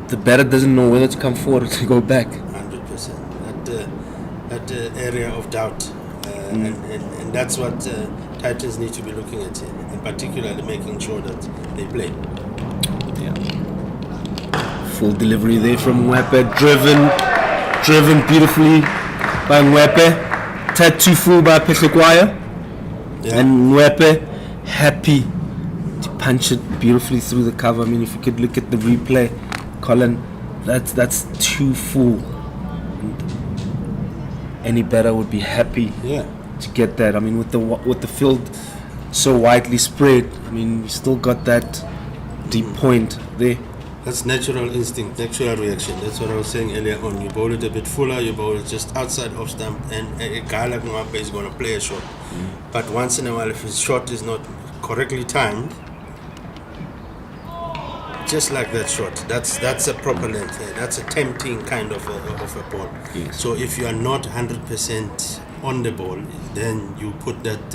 the batter doesn't know whether to come forward or to go back. 100%. That area of doubt, and that's what Titans need to be looking at here, and particularly making sure that they play. Yeah. Full delivery there from Mwepe, driven beautifully by Mwepe, tied too full by Potchefstroom, and Mwepe happy to punch it beautifully through the cover. I mean, if you could look at the replay, Colin, that's too full. Any batter would be happy. Yeah. To get that. I mean, with the field so widely spread, I mean, you still got that deep point there. That's natural instinct, natural reaction. That's what I was saying earlier on. You bowl it a bit fuller, you bowl it just outside off stump, and a guy like Mwape is going to play a shot. But once in a while, if his shot is not correctly timed, just like that shot, that's a proper length. That's a tempting kind of a ball. Yes. So if you are not 100% on the ball, then you put that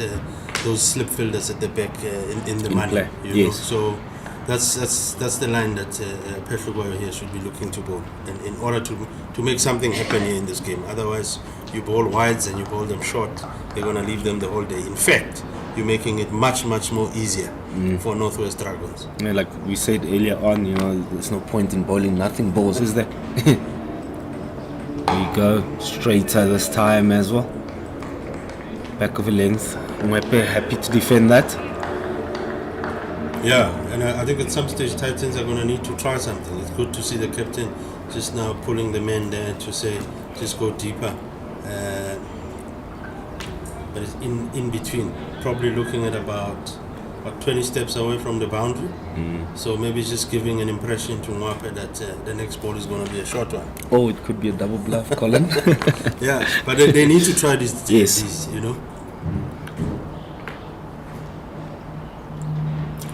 those slip fielders at the back in the money. Play. You know? Yes. So that's the line that Potchefstroom here should be looking to bowl, and in order to make something happen here in this game. Otherwise, you bowl wides and you bowl them short, they're going to leave them the whole day. In fact, you're making it much more easier for Northwest Dragons. Yeah, like we said earlier on, you know, there's no point in bowling nothing balls, is there? There you go, straighter this time as well. Back of a length. Mwepe happy to defend that. Yeah, and I think at some stage Titans are going to need to try something. It's good to see the captain just now pulling the men there to say, just go deeper. But it's in between, probably looking at about 20 steps away from the boundary. So maybe just giving an impression to Mwape that the next ball is going to be a short one. Oh, it could be a double bluff, Colin. Yeah, but they need to try this, Yes. you know.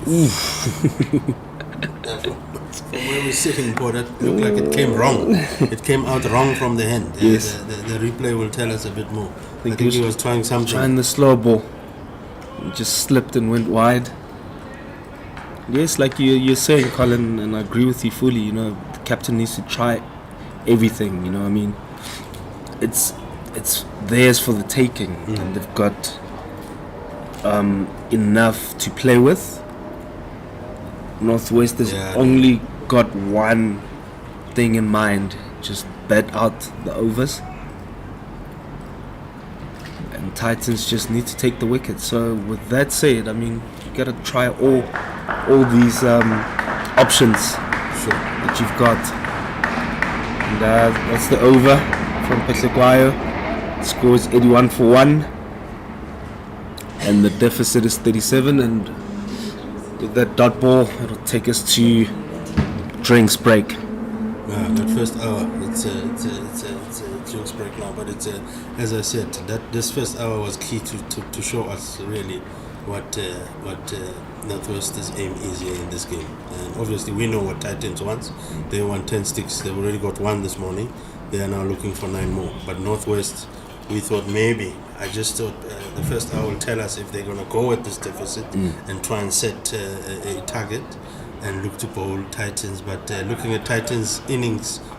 From where we're sitting, boy, that looked like it came wrong. It came out wrong from the hand. Yes. The replay will tell us a bit more. I think he he was trying something. Trying the slow ball. It just slipped and went wide. Yes, like you're saying, Colin, and I agree with you fully, you know, the captain needs to try everything, you know what I mean? It's theirs for the taking, and they've got enough to play with, Northwest has Yeah. only got one thing in mind: just bet out the overs. And Titans just need to take the wicket. So with that said, I mean, you gotta try all these options Sure. that you've got. And that's the over from Potchefstroom. Score is 81 for 1. And the deficit is 37. And with that dot ball, it'll take us to drinks break. Yeah, that first hour, it's a drinks break now. But it's as I said, that this first hour was key to show us really what Northwest's aim is here in this game. And obviously, we know what Titans wants. They want 10 sticks. They've already got 1 this morning. They are now looking for 9 more. But Northwest, we thought maybe. I just thought the first hour will tell us if they're going to go at this deficit and try and set a target and look to bowl Titans. But looking at Titans'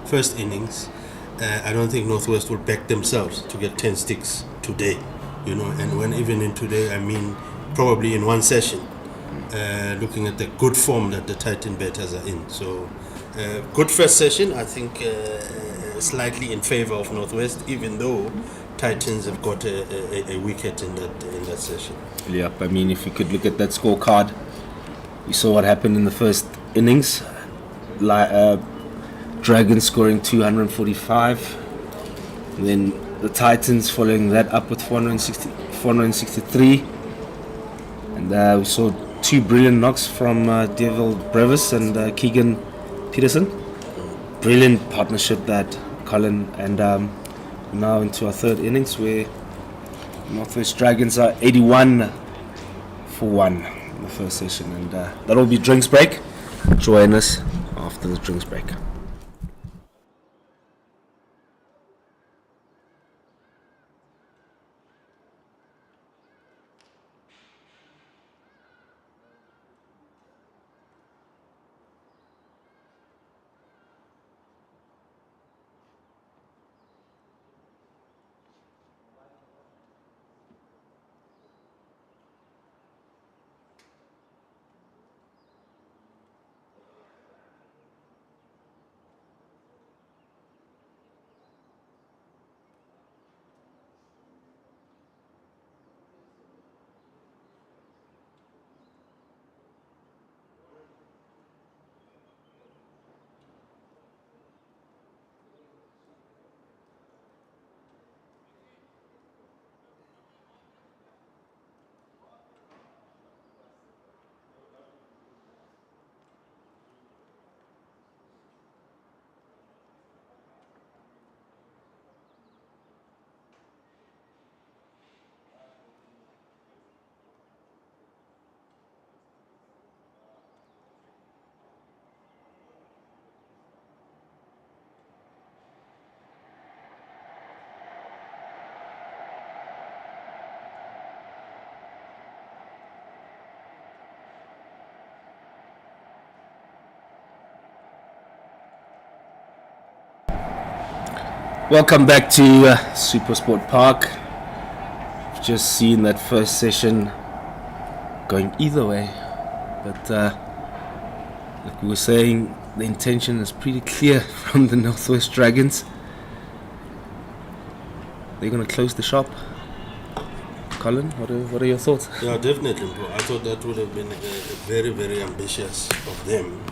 first innings, I don't think Northwest will back themselves to get 10 sticks today. And when even in today, I mean probably in one session, looking at the good form that the Titan batters are in. So good first session, I think slightly in favor of Northwest, even though Titans have got a wicket in that session. Yep, I mean, if you could look at that scorecard, you saw what happened in the first innings. Dragons scoring 245. And then the Titans following that up with 463. And we saw 2 brilliant knocks from Devil Brevis and Keegan Peterson. Brilliant partnership that, Colin. And now into our third innings where Northwest Dragons are 81 for 1 in the first session. And that'll be drinks break. Join us after the drinks break. Welcome back to SuperSport Park. I've just seen that first session going either way, but like we were saying, the intention is pretty clear from the Northwest Dragons. They're going to close the shop. Colin, what are your thoughts? Yeah, definitely, bro. I thought that would have been very, very ambitious of them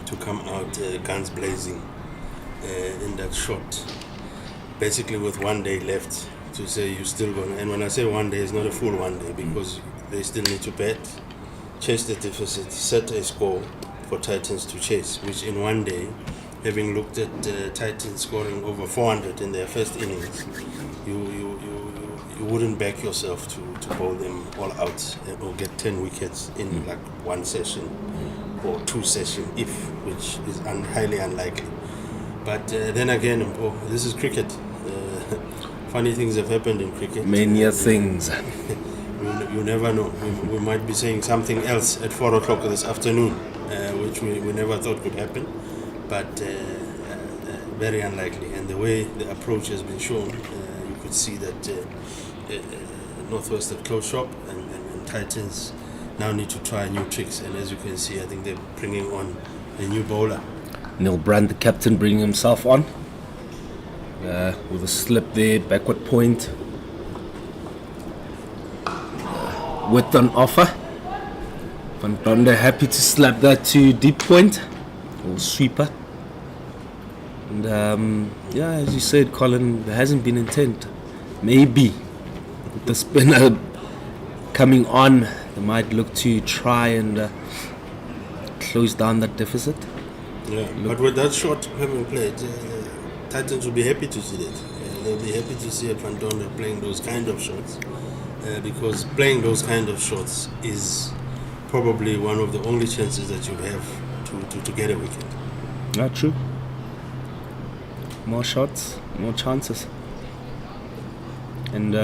to come out guns blazing in that shot. Basically with 1 day left to say you're still going to... And when I say 1 day, it's not a full 1 day because they still need to bet, chase the deficit, set a score for Titans to chase, which in 1 day, having looked at Titans scoring over 400 in their first innings, you wouldn't back yourself to bowl them all out or get 10 wickets in like one session or 2 sessions, which is highly unlikely. But then again, this is cricket. Funny things have happened in cricket. Many things. You never know. We might be saying something else at 4 o'clock this afternoon, which we never thought could happen. But very unlikely. And the way the approach has been shown, you could see that Northwest have closed shop and Titans now need to try new tricks. And as you can see, I think they're bringing on a new bowler. Neil Brand, the captain, bringing himself on. With a slip there, backward point. Width on offer. Van Donde happy to slap that to deep point or sweeper. And yeah, as you said, Colin, there hasn't been intent. Maybe with the spinner coming on, they might look to try and close down that deficit. Yeah, but with that shot having played, Titans will be happy to see that. They'll be happy to see a Van Donde playing those kind of shots, because playing those kind of shots is probably one of the only chances that you have to get a wicket. Yeah, true. More shots, more chances. And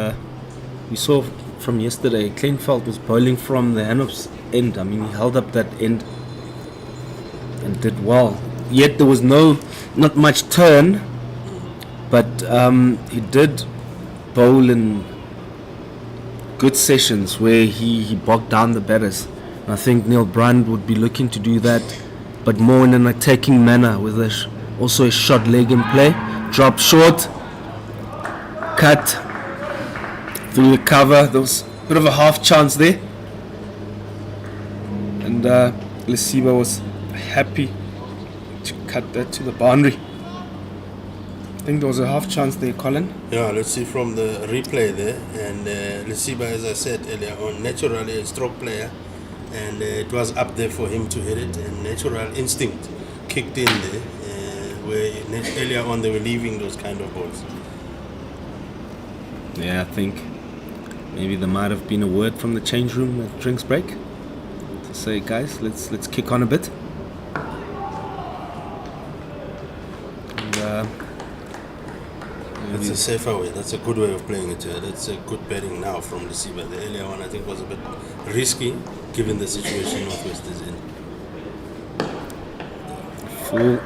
we saw from yesterday, Kleinveld was bowling from the Hanop's end. I mean, he held up that end and did well. Yet there was not much turn, but he did bowl in good sessions where he bogged down the batters. And I think Neil Brand would be looking to do that, but more in an attacking manner with also a short leg in play. Drop short, cut through the cover. There was a bit of a half chance there, and Lesiba was happy to cut that to the boundary. I think there was a half chance there, Colin. Yeah, let's see from the replay there. And Lesiba, as I said earlier on, naturally a stroke player, and it was up there for him to hit it, and natural instinct kicked in there, where earlier on they were leaving those kind of balls. Yeah, I think maybe there might have been a word from the change room at drinks break to say, guys, let's kick on a bit. And, that's a safer way. That's a good way of playing it. That's a good betting now from Lesiba. The earlier one I think was a bit risky given the situation Northwest is in. full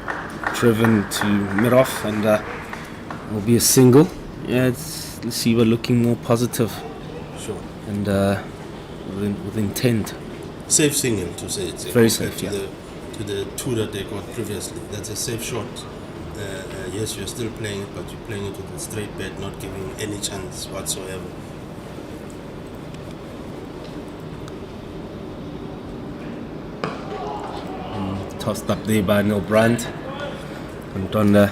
driven to mid-off, and will be a single. Yeah, it's Lesiba looking more positive Sure. and with intent. Safe single to say it's Very compared safe, to the two that they got previously. That's a safe shot. Yes, you're still playing it, but you're playing it with a straight bet, not giving any chance whatsoever. Tossed up there by Neil Brandt. And Donda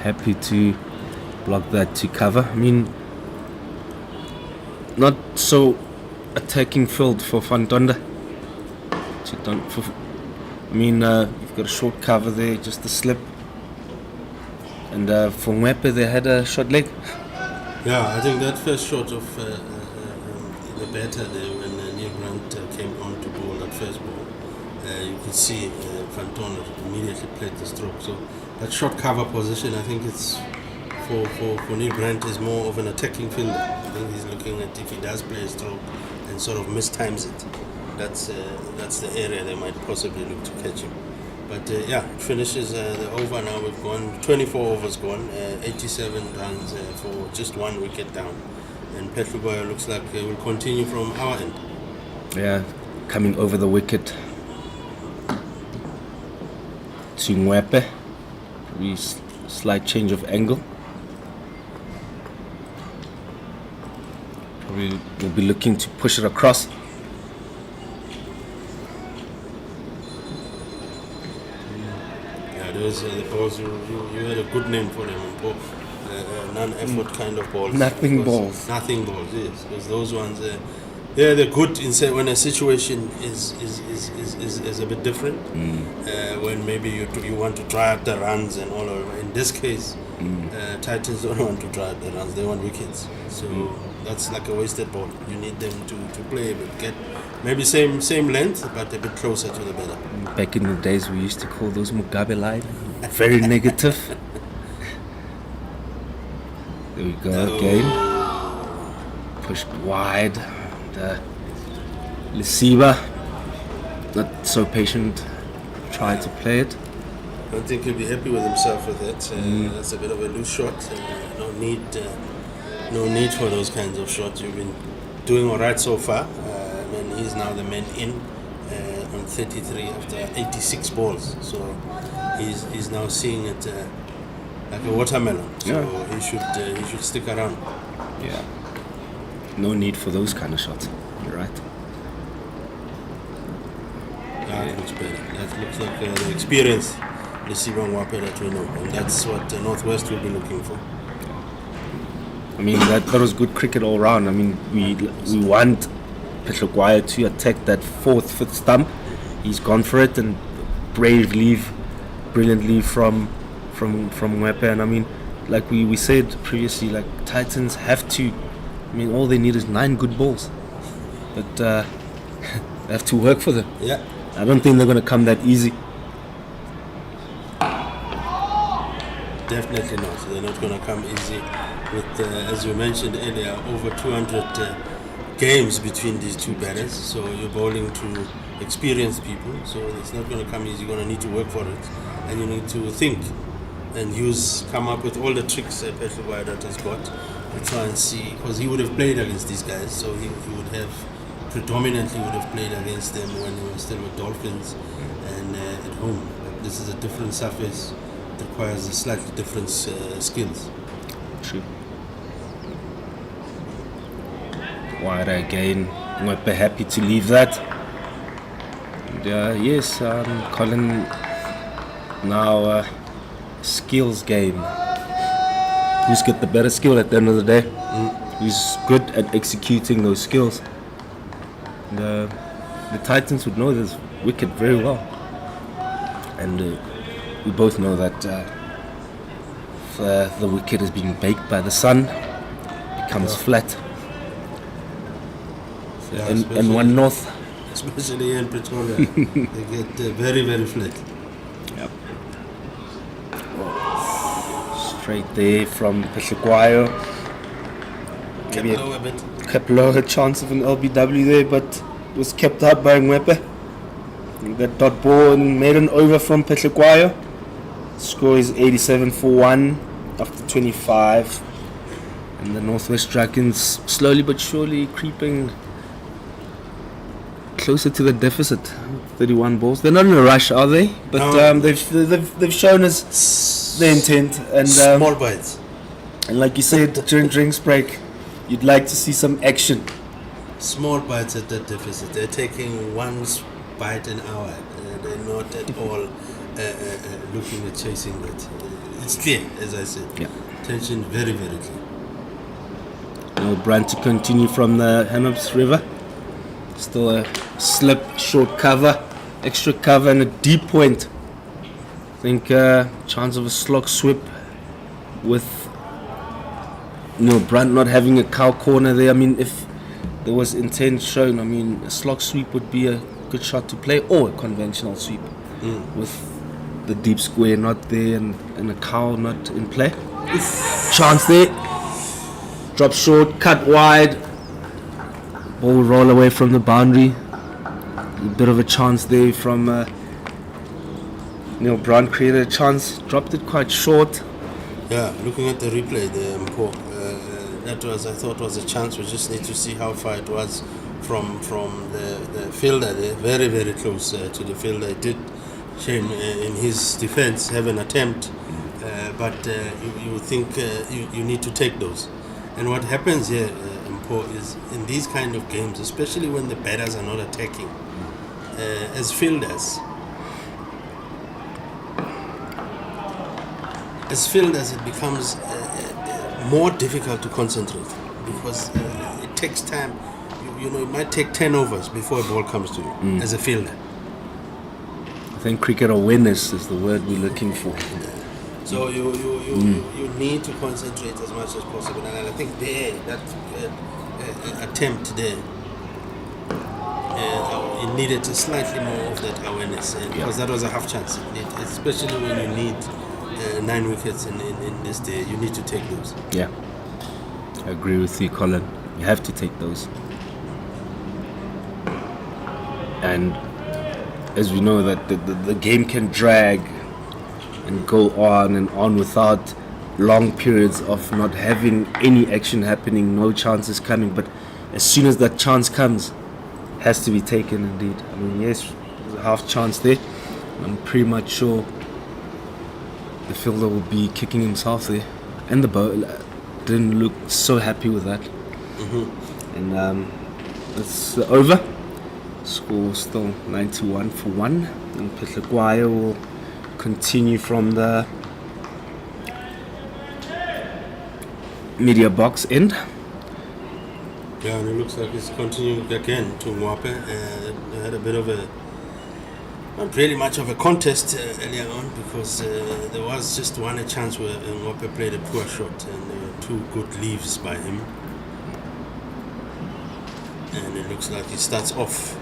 happy to block that to cover. I mean, not so attacking field for Van Donda. You've got a short cover there, just a slip. And for Mwepe, they had a short leg. Yeah, I think that first shot of the batter there when Neil Brandt came on to bowl that first ball, you could see Van Donde immediately played the stroke. So that short cover position, I think it's for Neil Brandt is more of an attacking fielder. I think he's looking at if he does play a stroke and sort of mistimes it. That's the area they might possibly look to catch him. But it finishes the over now. We've gone 24 overs gone, 87 runs for just one wicket down. And Petroboya looks like will continue from our end. Yeah, coming over the wicket to Mwepe. Probably slight change of angle. Probably will be looking to push it across. Those the balls you had a good name for them, non-effort kind of balls. Nothing balls. Nothing balls, yes. Because those ones, they're good when a situation is a bit different. When maybe you want to try out the runs and all of. In this case, Titans don't want to try out the runs; they want wickets. So that's like a wasted ball. You need them to play, but get maybe same length, but a bit closer to the batter. Back in the days, we used to call those Mugabe line. Very negative. There we go again. Pushed wide. Lesiba, not so patient, tried to play it. I don't think he'll be happy with himself with that. That's a bit of a loose shot. No need for those kinds of shots. You've been doing all right so far. And he's now the man in on 33 after 86 balls. So he's now seeing it like a watermelon. So he should stick around. Yeah. No need for those kind of shots. You're right. That looks better. That looks like the experienced receiver Wape that we know, and that's what Northwest will be looking for. I mean, that was good cricket all round. I mean, we want Potchefstroom to attack that fifth stump. He's gone for it and brilliantly from Wepe. And I mean, like we said previously, like Titans have to. I mean, all they need is 9 good balls, but they have to work for them. Yeah. I don't think they're going to come that easy. Definitely not. They're not going to come easy. With, as you mentioned earlier, over 200 games between these two batters. So you're bowling to experienced people. So it's not going to come easy. You're going to need to work for it, and you need to think and come up with all the tricks that Potchefstroom has got to try and see. Because he would have played against these guys, so he would have predominantly played against them when he was still with Dolphins and at home. But this is a different surface. It requires a slightly different skills. True. Wide again. We're happy to leave that. And, yes, Colin. Now, skills game. Who's got the better skill at the end of the day? Who's good at executing those skills? And, the Titans would know this wicket very well, and we both know that if the wicket is being baked by the sun, it becomes flat. So, Yeah, and one north. Especially in Pretoria, they get very, very flat. Yep. Straight there from Potchefstroom. Maybe A bit. kept lower chance of an LBW there, but was kept up by Mwepe. That dot ball and made an over from Potchefstroom. Score is 87 for 1 after 25. And the Northwest Dragons slowly but surely creeping closer to the deficit. 31 balls. They're not in a rush, are they? But No. they've shown us their intent. And Small bites. and like you said during drinks break, you'd like to see some action. Small bites at that deficit. They're taking one bite an hour. They're not at all looking at chasing that. It's clear, as I said. Yeah. Tension very, very clear. No brand to continue from the Hanops River. Still a slip, short cover, extra cover, and a deep point. I think chance of a slog sweep with Brandt not having a cow corner there. I mean, if there was intent shown, I mean, a slog sweep would be a good shot to play, or a conventional sweep with the deep square not there and a cow not in play. Chance there. Drop short, cut wide. Ball roll away from the boundary. A bit of a chance there from Neil Brown created a chance, dropped it quite short. Yeah, looking at the replay there, Mpo, that I thought was a chance. We just need to see how far it was from the fielder there. Very, very close to the fielder. It did Shane in his defense have an attempt, but you think you need to take those. And what happens here, Mpo, is in these kind of games, especially when the batters are not attacking, as fielders, it becomes more difficult to concentrate because it takes time. You know, it might take 10 overs before a ball comes to you as a fielder. I think cricket awareness is the word we're looking for. So you need to concentrate as much as possible, and I think that attempt there, it needed slightly more of that awareness, because that was a half chance. Especially when you need 9 wickets in this day, you need to take those. Yeah, I agree with you, Colin. You have to take those. And as we know that the game can drag and go on and on without long periods of not having any action happening, no chances coming. But as soon as that chance comes, has to be taken indeed. I mean, yes, there's a half chance there. I'm pretty much sure the fielder will be kicking himself there, and the bowler didn't look so happy with that. And it's over. Score still 91 for 1, and Potchefstroom will continue from the media box end. Yeah, and it looks like it's continuing again to Mwape. They had a bit of a, not really much of a contest earlier on, because there was just one chance where Mwape played a poor shot, and there were 2 good leaves by him. And it looks like he starts off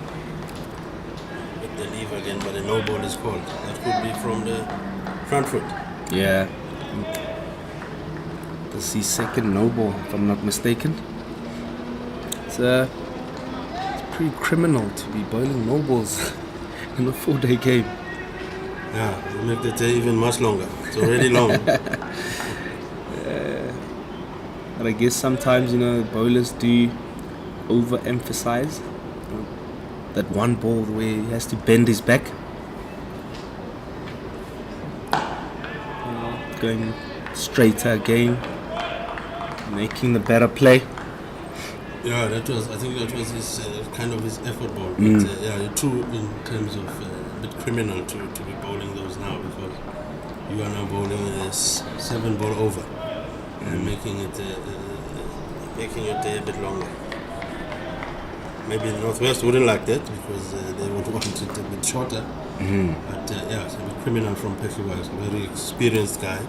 with the leave again, but a no ball is called. That could be from the front foot. Yeah. This is his second no ball, if I'm not mistaken. It's pretty criminal to be bowling no balls in a 4-day game. Yeah, it'll make the day even much longer. It's already long. But I guess sometimes, bowlers do overemphasize that one ball where he has to bend his back. Going straighter again, making the better play. Yeah, I think that was his kind of his effort ball. But yeah, too in terms of a bit criminal to be bowling those now, because you are now bowling a 7 ball over and making it a bit longer. Maybe the Northwest wouldn't like that, because they would want it a bit shorter. But yeah, it's a bit criminal from Potchefstroom. He's a very experienced guy.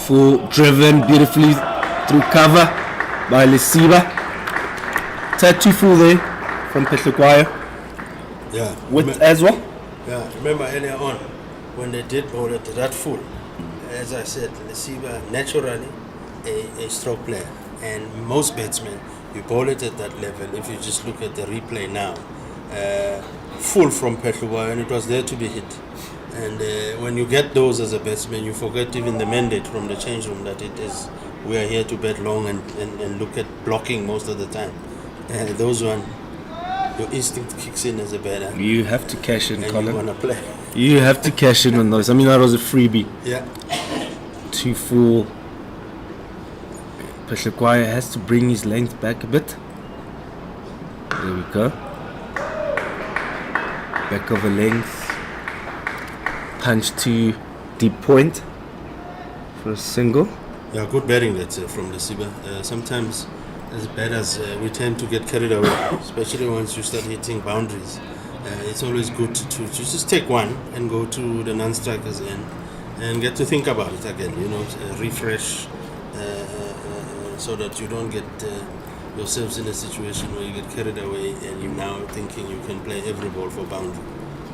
Full driven beautifully through cover by Lesiba. Tattoo full there from Potchefstroom. Yeah. With as well. Yeah, remember earlier on when they did bowl it that full, as I said, Lesiba naturally a stroke player, and most batsmen, you bowl it at that level. If you just look at the replay now, full from Potchefstroom, and it was there to be hit. And when you get those as a batsman, you forget even the mandate from the change room that it is, we are here to bat long and look at blocking most of the time. Those one, your instinct kicks in as a batter. You have to cash in, and Colin. you want to play. You have to cash in on those. I mean, that was a freebie. Yeah. 2 full. Potchefstroom has to bring his length back a bit. There we go. Back of a length. Punch to deep point for a single. Yeah, good batting that's from the Siba. Sometimes as batters we tend to get carried away, especially once you start hitting boundaries. It's always good to just take one and go to the non-strikers and get to think about it again, refresh, so that you don't get yourselves in a situation where you get carried away and you're now thinking you can play every ball for boundary.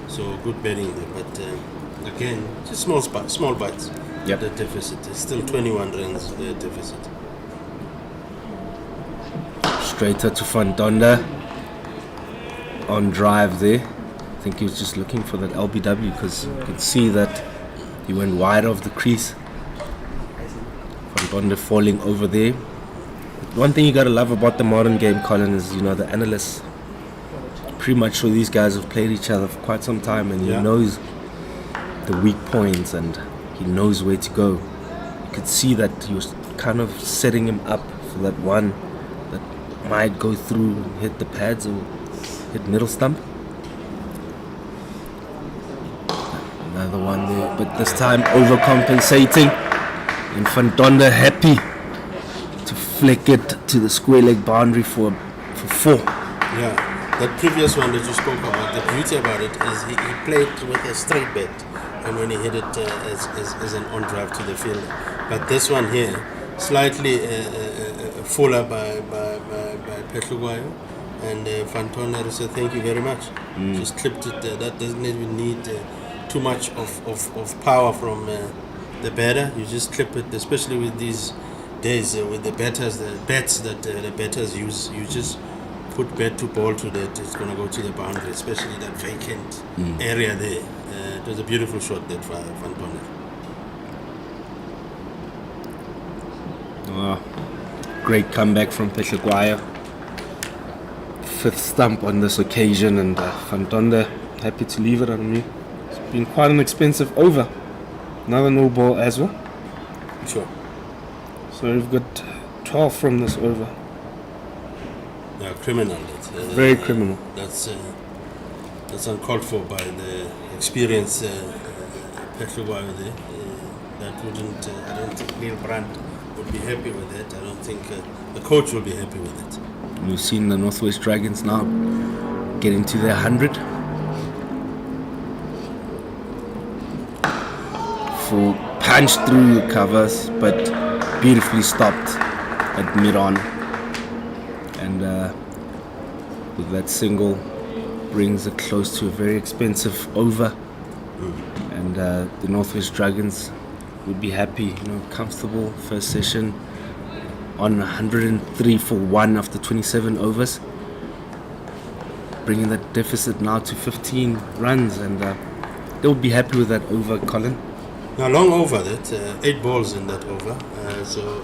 So good batting there, but again, just small bites. Yep. The deficit is still 21 runs, the deficit. Straighter to Fandonda on drive there. I think he was just looking for that LBW, because you could see that he went wide of the crease. Fandonda falling over there. One thing you gotta love about the modern game, Colin, is the analysts. Pretty much sure these guys have played each other for quite some time, and he knows the weak points and he knows where to go. You could see that he was kind of setting him up for that one that might go through and hit the pads or hit middle stump. Another one there, but this time overcompensating, and Fandonda happy to flick it to the square leg boundary for 4. Yeah, that previous one that you spoke about, the beauty about it is he played with a straight bat, and when he hit it as an on drive to the field. But this one here, slightly fuller by Potchefstroom, and Fandonda said thank you very much. Just clipped it. That doesn't even need too much of power from the batter. You just clip it, especially with these days with the bats that the batters use. You just put bat to ball to that, it's going to go to the boundary, especially that vacant area there. It was a beautiful shot that Fandonda. great comeback from Potchefstroom. 5th stump on this occasion, and Van Donde happy to leave it on me. It's been quite an expensive over. Another no ball as well. Sure. So we've got 12 from this over. Yeah, criminal. Very criminal. That's uncalled for by the experienced Potchefstroom there. That wouldn't. I don't think Neil Brandt would be happy with it. I don't think the coach will be happy with it. We've seen the Northwest Dragons now getting to their 100. Full punch through the covers, but beautifully stopped at mid-on. And with that single, brings it close to a very expensive over. And the Northwest Dragons would be happy, comfortable first session on 103 for 1 after 27 overs, bringing that deficit now to 15 runs, and they would be happy with that over, Colin. Now, long over that, 8 balls in that over, so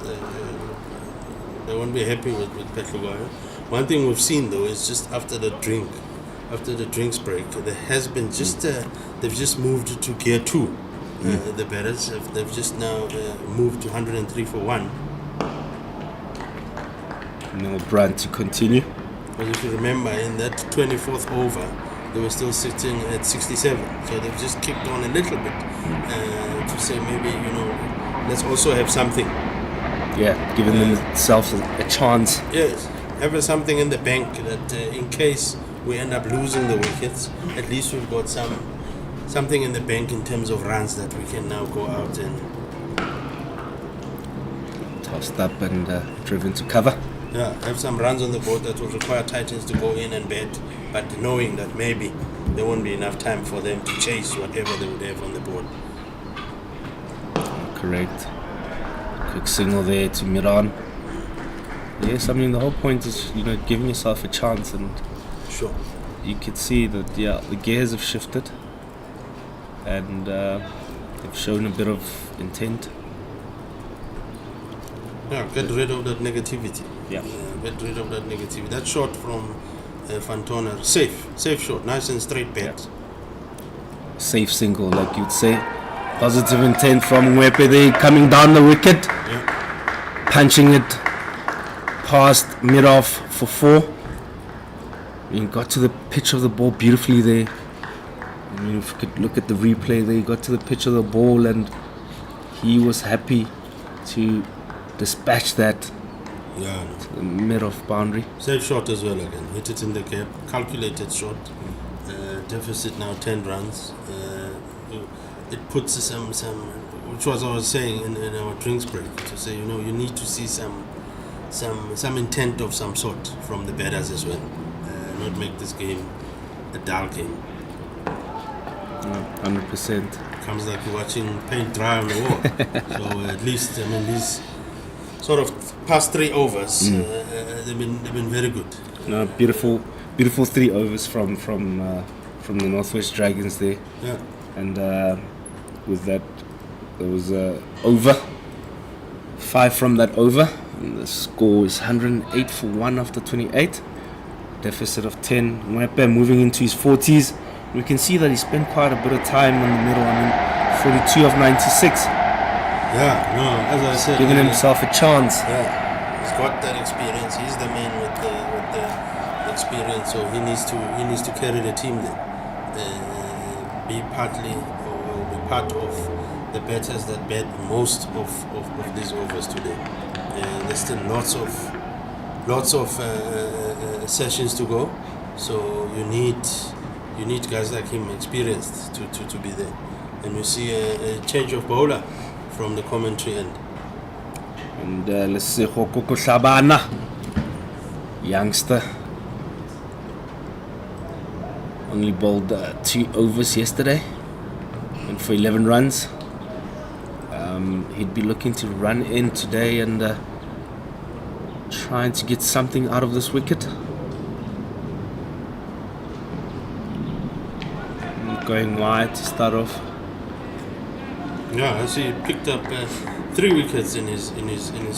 they won't be happy with Potchefstroom. One thing we've seen though is just after the drinks break, there has been just they've just moved to gear 2. The batters they've just now moved to 103 for 1. No brand to continue. But if you remember, in that 24th over, they were still sitting at 67. So they've just kicked on a little bit to say maybe, let's also have something. Yeah, giving themselves a chance. Yes, have something in the bank that in case we end up losing the wickets, at least we've got something in the bank in terms of runs that we can now go out and... Tossed up and driven to cover. Yeah, have some runs on the board that will require Titans to go in and bat, but knowing that maybe there won't be enough time for them to chase whatever they would have on the board. Correct. Quick signal there to mid-on. Yes, I mean the whole point is, giving yourself a chance, and Sure. you could see that the gears have shifted, and they've shown a bit of intent. Yeah, get rid of that negativity. Yeah. Get rid of that negativity. That shot from Van Toner, safe shot, nice and straight bat. Safe single, like you'd say. Positive intent from Mwepe there, coming down the wicket, punching it past mid-off for 4. He got to the pitch of the ball beautifully there. I mean, if you could look at the replay there, he got to the pitch of the ball and he was happy to dispatch that to the mid-off boundary. Safe shot as well again. Hit it in the gap. Calculated shot. Deficit now 10 runs. It puts some, which was I was saying in our drinks break, to say, you need to see some intent of some sort from the batters as well. Not make this game a dull game. 100%. Comes like you're watching paint dry on the wall. So at least, these sort of past 3 overs, they've been very good. Beautiful 3 overs from the Northwest Dragons there. Yeah. And with that, there was over 5 from that over, and the score is 108 for 1 after 28. Deficit of 10. Mwepe moving into his 40s. We can see that he spent quite a bit of time in the middle. 42 of 96. Yeah, no, as I said, Giving himself a chance. Yeah, he's got that experience. He's the man with the experience, so he needs to carry the team there. Be part of the batters that bat most of these overs today. There's still lots of sessions to go, so you need guys like him, experienced, to be there. And you see a change of bowler from the commentary end. And let's see Hokoko Shabana, youngster, only bowled 2 overs yesterday, went for 11 runs. He'd be looking to run in today and trying to get something out of this wicket. Going wide to start off. Yeah, I see he picked up 3 wickets in his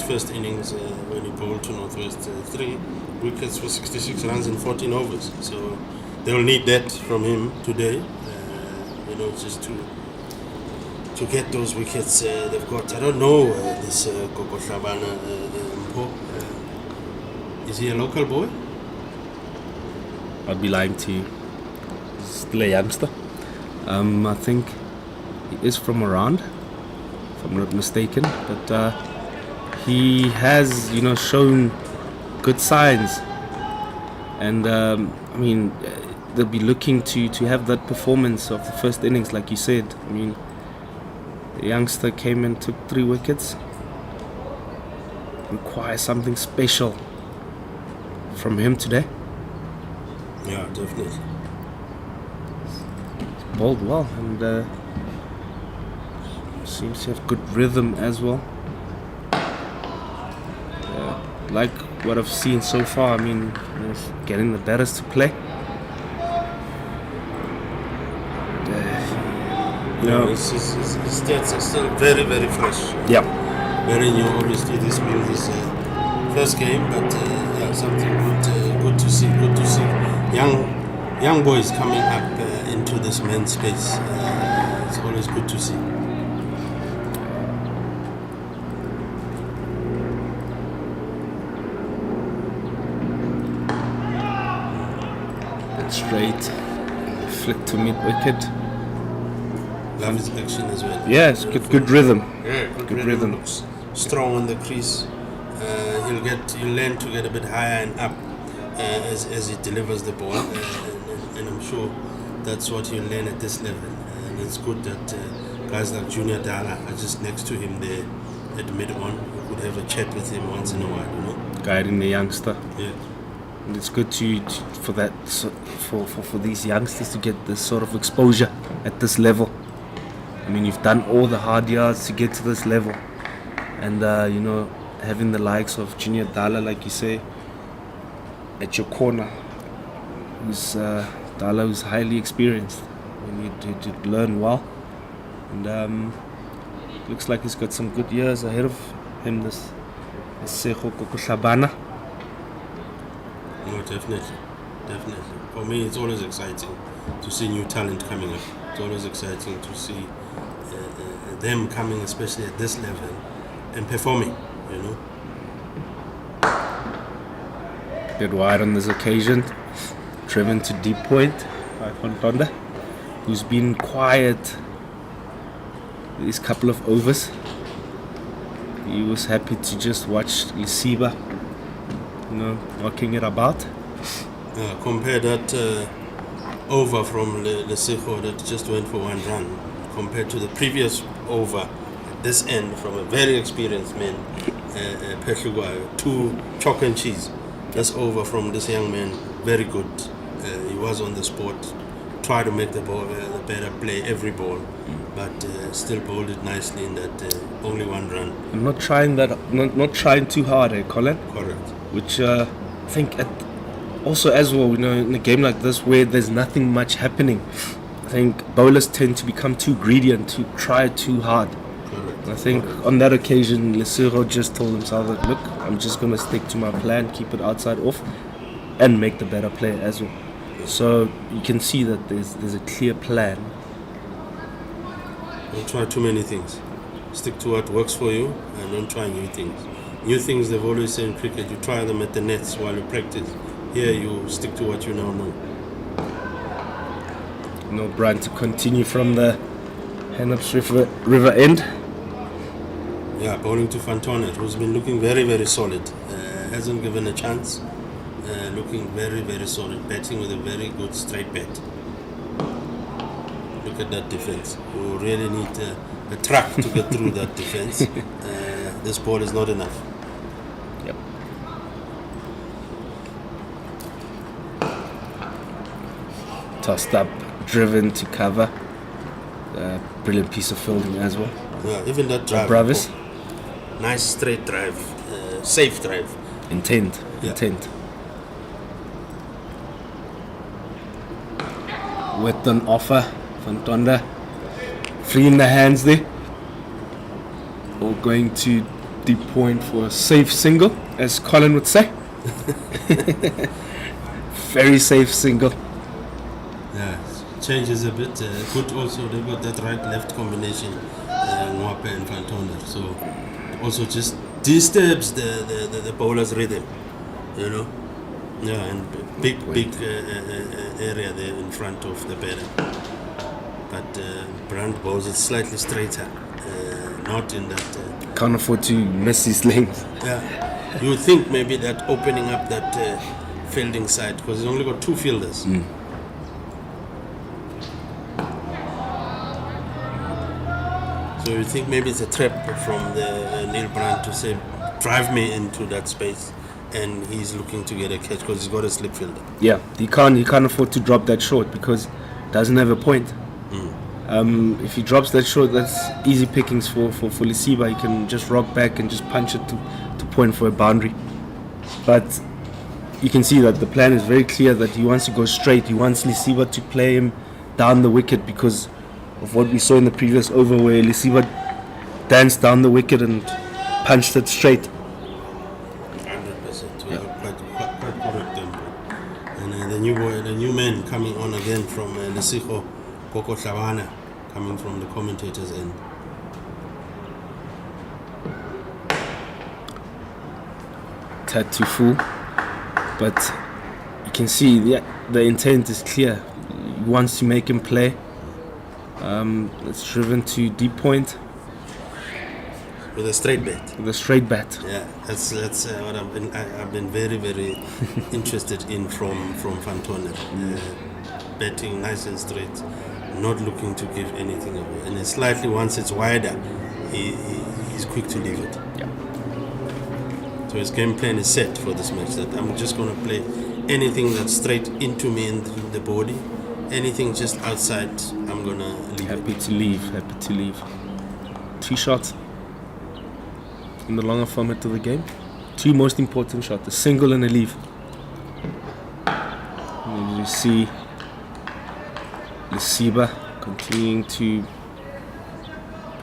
first innings when he bowled to Northwest 3 wickets for 66 runs in 14 overs. So they'll need that from him today, just to get those wickets they've got. I don't know this Potchefstroom Mpo. Is he a local boy? I'd be lying to you. He's still a youngster. I think he is from around, if I'm not mistaken. But he has, shown good signs. And they'll be looking to have that performance of the first innings, like you said. The youngster came and took 3 wickets. Requires something special from him today. Yeah, definitely. Bowled well and seems to have good rhythm as well. Like what I've seen so far, getting the batters to play. His stats are still very, very fresh. Yeah. Very new, obviously. This being his first game, but something good to see. Good to see young boys coming up into this men's space. It's always good to see. Straight flick to mid wicket. Love his action as well. Yeah, it's good rhythm. Yeah, good rhythm. Looks strong on the crease. He'll learn to get a bit higher and up as he delivers the ball, and I'm sure that's what he'll learn at this level. And it's good that guys like Junior Dala are just next to him there at mid-on. You could have a chat with him once in a while, Guiding the youngster. Yeah. And it's good for these youngsters to get this sort of exposure at this level. You've done all the hard yards to get to this level, and having the likes of Junior Dala, like you say, at your corner, who's highly experienced, you'd learn well, and looks like he's got some good years ahead of him. This Sekho Kokoshabana. No, definitely. For me, it's always exciting to see new talent coming up. It's always exciting to see them coming, especially at this level, and performing, Bit wide on this occasion. Driven to deep point by Fontonda, who's been quiet these couple of overs. He was happy to just watch Lisiba, knocking it about. Compare that over from Lesego that just went for 1 run, compared to the previous over at this end from a very experienced man, Peshugwayo, 2 chalk and cheese. That's over from this young man, very good. He was on the spot, tried to make the ball the better play every ball, but still bowled it nicely in that only 1 run. I'm not trying too hard, Colin? Correct. Which I think also as well, in a game like this where there's nothing much happening, I think bowlers tend to become too greedy and to try too hard. Correct. I think on that occasion, Lesego just told himself that, look, I'm just going to stick to my plan, keep it outside off, and make the better play as well. So you can see that there's a clear plan. Don't try too many things. Stick to what works for you and don't try new things. New things, they've always said in cricket, you try them at the nets while you practice. Here you stick to what you now know. No brand to continue from the Hennops River end. Yeah, bowling to Fantonet, who's been looking very, very solid. Hasn't given a chance. Looking very, very solid. Batting with a very good straight bat. Look at that defense. You really need a truck to get through that defense. This ball is not enough. Yep. Tossed up, driven to cover. Brilliant piece of fielding as well. Yeah, even that drive. Bravis. Nice straight drive. Safe drive. Intent. Yeah. Intent. With an offer, Fantonda. Free in the hands there. All going to deep point for a safe single. as Colin would say. Very safe single. Yeah, changes a bit. Good also, they got that right-left combination, Ngwape and Fantoner. So also just disturbs the bowler's rhythm, you know. Yeah, and big area there in front of the batter. But Brandt bowls it slightly straighter, not in that. Can't afford to miss his length. Yeah, you would think maybe that opening up that fielding side because he's only got 2 fielders. So you think maybe it's a trap from the Neil Brandt to say, drive me into that space, and he's looking to get a catch because he's got a slip fielder. Yeah, he can't afford to drop that short because he doesn't have a point. If he drops that short, that's easy pickings for Lisiba. He can just rock back and just punch it to point for a boundary. But you can see that the plan is very clear that he wants to go straight. He wants Lisiba to play him down the wicket because of what we saw in the previous over where Lisiba danced down the wicket and punched it straight. 100%. Well, quite correct tempo. And the new man coming on again from Lesego, Koko Tlhabana, coming from the commentators end. Tad too full, but you can see the intent is clear. He wants to make him play. It's driven to deep point With a straight bat. with a straight bat. Yeah, that's what I've been very, very interested in from Fantoner. Batting nice and straight, not looking to give anything away. And it's slightly, once it's wider, he's quick to leave it. Yeah. So his game plan is set for this match, that I'm just going to play anything that's straight into me in the body. Anything just outside, I'm going to leave Happy it. to leave. 2 shots in the longer format of the game. 2 most important shots, a single and a leave. And you see Lisiba continuing to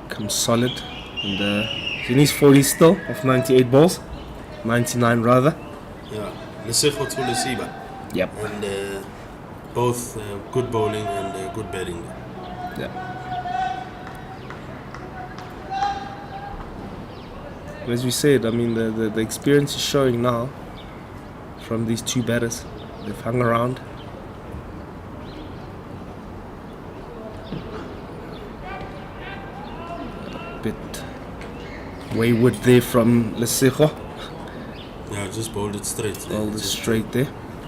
become solid. And he's in his 40s still, of 98 balls. 99 rather. Yeah, Lesego to Lisiba. Yep. And both good bowling and good batting. Yeah. As we said, I mean, the experience is showing now from these 2 batters. They've hung around. A bit wayward there from Lesego. Yeah, just bowled it straight. All the Just straight there.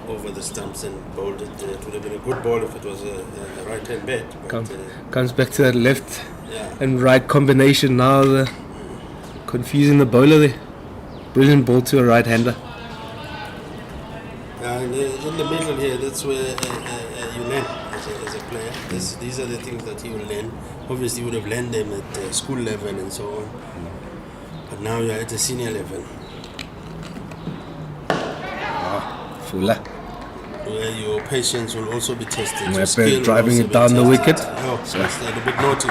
over the stumps and bowled it. It would have been a good ball if it was a right-hand bat. But, Comes back to that left yeah, and right combination now. Confusing the bowler there. Brilliant ball to a right-hander. and in the middle here, that's where you learn as a player. These are the things that he will learn. Obviously, he would have learned them at school level and so on. But now you're at a senior level, Fuller. where your patience will also be tested. We're your skill will driving also it be down the tested. wicket. Oh, that's a little bit naughty.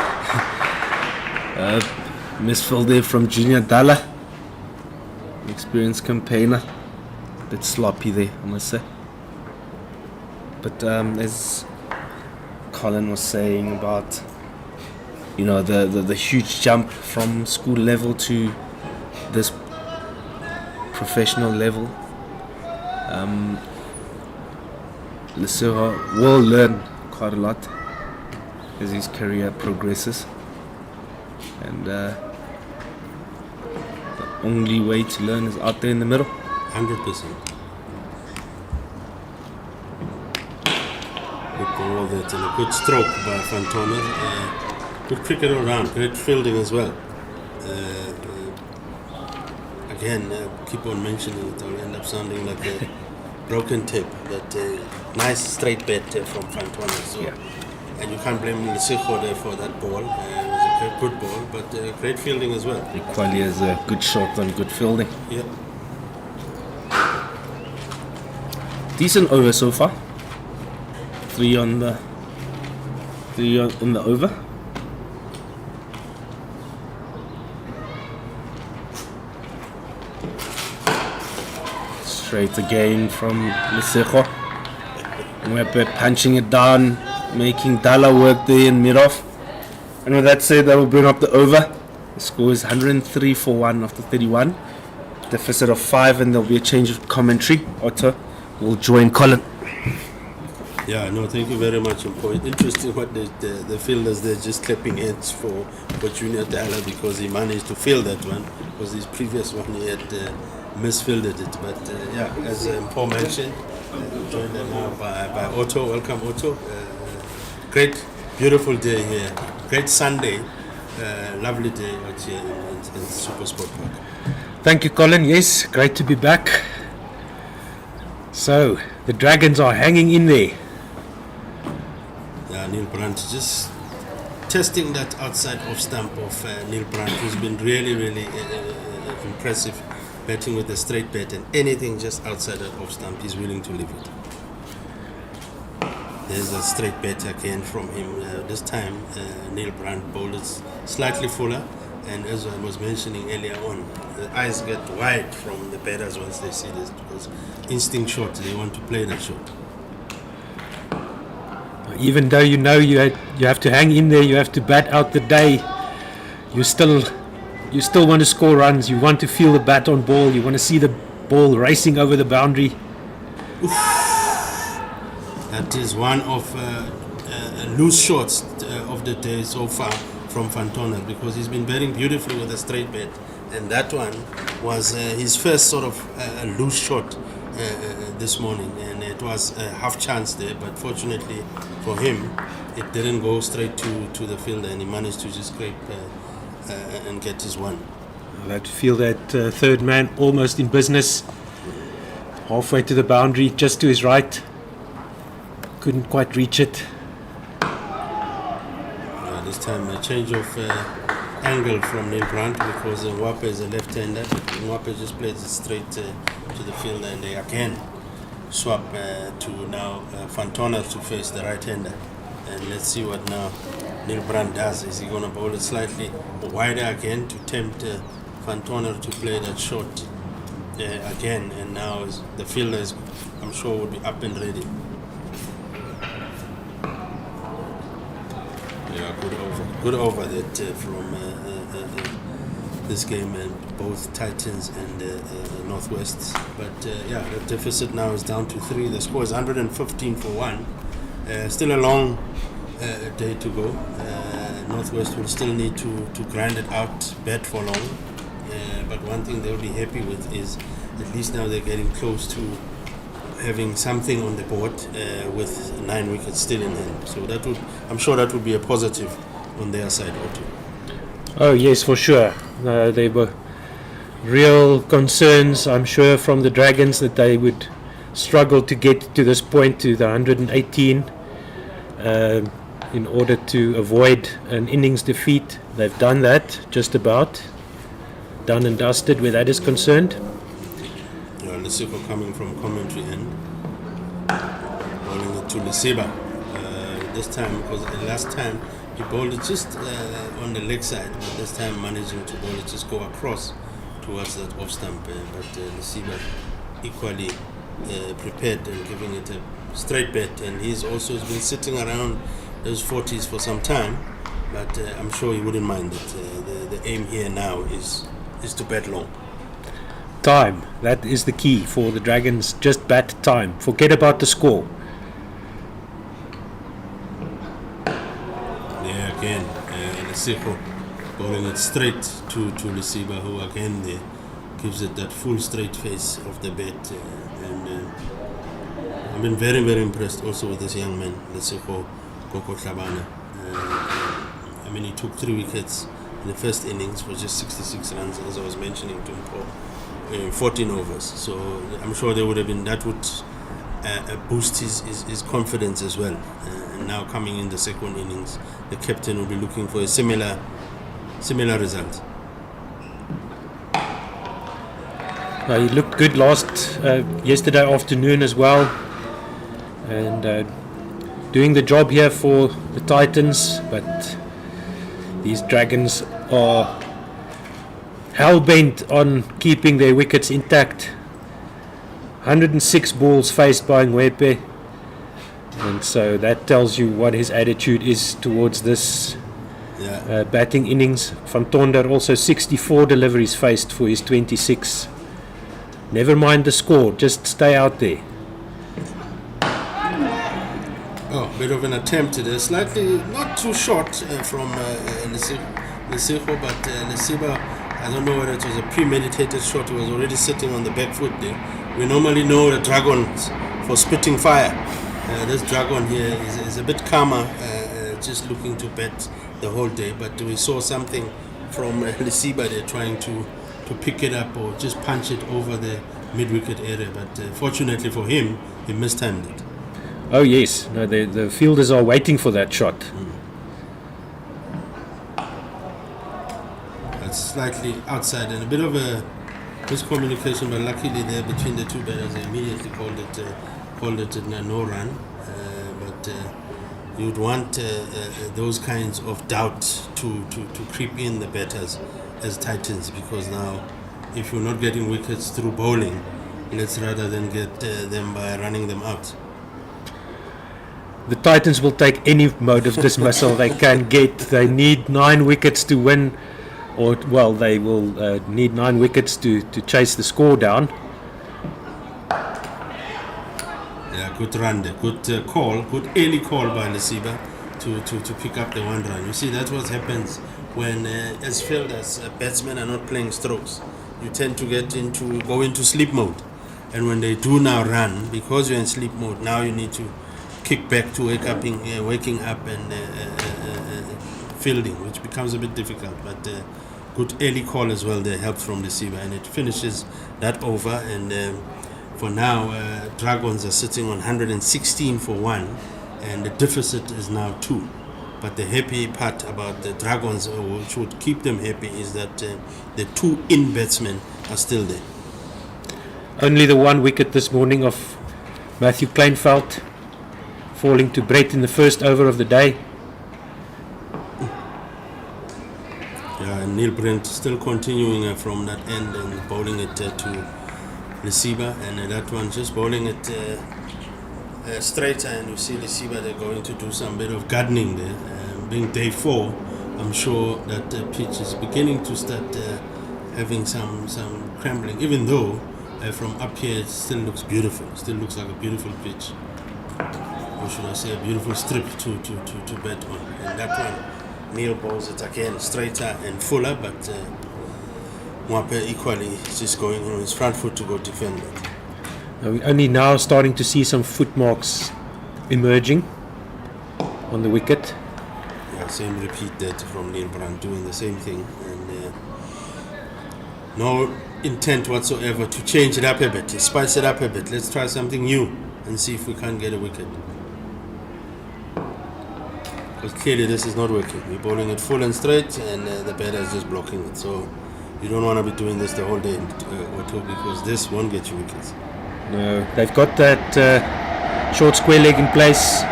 Misfield there from Junior Dalla. Experienced campaigner. Bit sloppy there, I must say. But as Colin was saying about, the huge jump from school level to this professional level, Lesego will learn quite a lot as his career progresses. And the only way to learn is out there in the middle. 100%. Good ball that and a good stroke by Fantoner. Good cricket all round, great fielding as well. Again, keep on mentioning it, I'll end up sounding like a broken tip, but nice straight bat from Fantoner. So, Yeah. and you can't blame Lesego there for that ball. It was a good ball, but great fielding as well. Equally as a good shot and good fielding. Yeah. Decent over so far. 3 in the over. Straight again from Lesego. We're punching it down, making Dala work there in mid-off. And with that said, that will bring up the over. The score is 103 for 1 after 31. Deficit of 5, and there'll be a change of commentary. Otto will join Colin. Yeah, no, thank you very much. Interesting what the fielders, they're just clapping hands for Junior Dala because he managed to field that one. Because his previous one he had misfielded it. But yeah, as Paul mentioned, joined now by Otto. Welcome, Otto. Great, beautiful day here. Great Sunday. Lovely day out here in SuperSport Park. Thank you, Colin. Yes, great to be back. So, the Dragons are hanging in there. Yeah, Neil Brandt just testing that outside off stump of Neil Brandt, who's been really impressive batting with a straight bat, and anything just outside that off stump, he's willing to leave it. There's a straight bat again from him. This time, Neil Brandt bowled it slightly fuller, and as I was mentioning earlier on, the eyes get wide from the batters once they see this because instinct shot, they want to play that shot. Even though you know you have to hang in there, you have to bat out the day, you still want to score runs, you want to feel the bat on ball, you want to see the ball racing over the boundary. That is one of loose shots of the day so far from Van Tonder, because he's been batting beautifully with a straight bat, and that one was his first sort of loose shot this morning, and it was a half chance there, but fortunately for him it didn't go straight to the fielder, and he managed to just scrape and get his one. I had to feel that third man almost in business, halfway to the boundary, just to his right, couldn't quite reach it. This time a change of angle from Neil Brandt, because Wape is a left-hander. Wape just plays it straight to the fielder, and they again swap to now Van Tonder to face the right-hander. And let's see what now Neil Brandt does. Is he going to bowl it slightly wider again to tempt Van Tonder to play that shot again? And now the fielder is, I'm sure, will be up and ready. Yeah, good over that from this game, and both Titans and Northwest. But yeah, the deficit now is down to 3. The score is 115 for 1. Still a long day to go. Northwest will still need to grind it out, bat for long. But one thing they'll be happy with is at least now they're getting close to having something on the board with 9 wickets still in hand. So I'm sure that would be a positive on their side or two. Oh yes, for sure. There were real concerns, I'm sure, from the Dragons that they would struggle to get to this point, to the 118, in order to avoid an innings defeat. They've done that, just about. Done and dusted where that is concerned. Lesego coming from commentary end, bowling it to Lesiba this time, because the last time he bowled it just on the leg side, but this time managing to bowl it just go across towards that off stump. But Lesiba equally prepared and giving it a straight bat, and he's also been sitting around those 40s for some time, but I'm sure he wouldn't mind it. The aim here now is to bat long. Time, that is the key for the Dragons. Just bat time, forget about the score. Yeah, again Lesego bowling it straight to Lesiba, who again there gives it that full straight face of the bat, and I've been very impressed also with this young man, Lesego Koko Tlhabane. I mean, he took 3 wickets in the first innings for just 66 runs, as I was mentioning to him, for 14 overs. So I'm sure that would boost his confidence as well. And now coming in the second innings, the captain will be looking for a similar result. He looked good yesterday afternoon as well, and doing the job here for the Titans. But these Dragons are hell-bent on keeping their wickets intact. 106 balls faced by Ngwepe, and so that tells you what his attitude is towards this Yeah. batting innings. Van Tonder also 64 deliveries faced for his 26. Never mind the score, just stay out there. Oh, bit of an attempt there. Slightly not too short from Lesego, but Lesiba, I don't know whether it was a premeditated shot. He was already sitting on the back foot there. We normally know the dragons for spitting fire. This dragon here is a bit calmer, just looking to bat the whole day. But we saw something from Lesiba there trying to pick it up or just punch it over the mid-wicket area. But fortunately for him, he mistimed it. Oh yes, no, the fielders are waiting for that shot. That's slightly outside and a bit of a miscommunication, but luckily there between the two batters, they immediately called it a no run. But you'd want those kinds of doubt to creep in the batters as Titans, because now if you're not getting wickets through bowling, let's rather than get them by running them out. The Titans will take any mode of dismissal they can get. They need 9 wickets to win, or well, they will need 9 wickets to chase the score down. Yeah, good run there, good call, good early call by Lesiba to pick up the 1 run. You see, that's what happens when as fielders, batsmen are not playing strokes. You tend to go into sleep mode, and when they do now run, because you're in sleep mode, now you need to kick back to waking up and fielding, which becomes a bit difficult. But good early call as well there, help from Lesiba, and it finishes that over. And for now, Dragons are sitting on 116 for 1, and the deficit is now 2. But the happy part about the Dragons, which would keep them happy, is that the 2 in batsmen are still there. Only the 1 wicket this morning of Matthew Kleinveld, falling to Brett in the first over of the day. Yeah, and Neil Brent still continuing from that end and bowling it to Lesiba, and that one just bowling it straight, and you see Lesiba, they're going to do some bit of gardening there. Being day 4, I'm sure that the pitch is beginning to start having some crumbling, even though from up here it still looks beautiful, still looks like a beautiful pitch. Or should I say a beautiful strip to bat on. And that one, Neil bowls it again straighter and fuller, but Mwape equally is just going on his front foot to go defend it. We're only now starting to see some footmarks emerging on the wicket. Yeah, same repeat that from Neil Brand, doing the same thing, and no intent whatsoever to change it up a bit, spice it up a bit. Let's try something new and see if we can't get a wicket. Because clearly this is not working. We're bowling it full and straight, and the batter is just blocking it. So you don't want to be doing this the whole day or two, because this won't get you wickets. No, they've got that short square leg in place.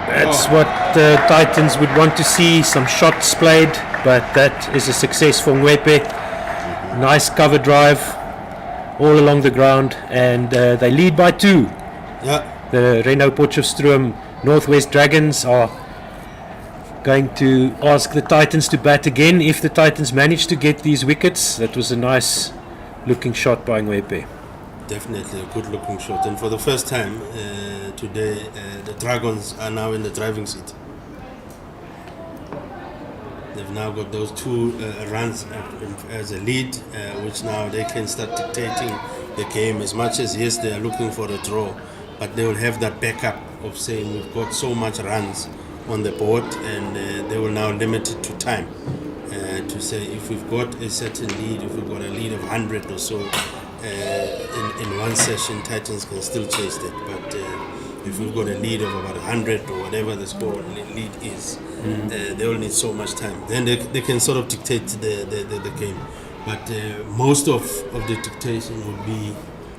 That's what the Titans would want to see, some shots played, but that is a success for Ngwepe. Nice cover drive all along the ground, and they lead by 2. Yeah. The Renault Potchefstroom Northwest Dragons are going to ask the Titans to bat again if the Titans manage to get these wickets. That was a nice looking shot by Ngwepe. Definitely a good looking shot, and for the first time today the Dragons are now in the driving seat. They've now got those 2 runs as a lead, which now they can start dictating the game, as much as yes, they are looking for a draw, but they will have that backup of saying we've got so much runs on the board, and they will now limit it to time to say if we've got a certain lead, if we've got a lead of 100 or so in one session, Titans can still chase that. But if we've got a lead of about 100 or whatever the score lead is, they will need so much time. Then they can sort of dictate the game. But most of the dictation would be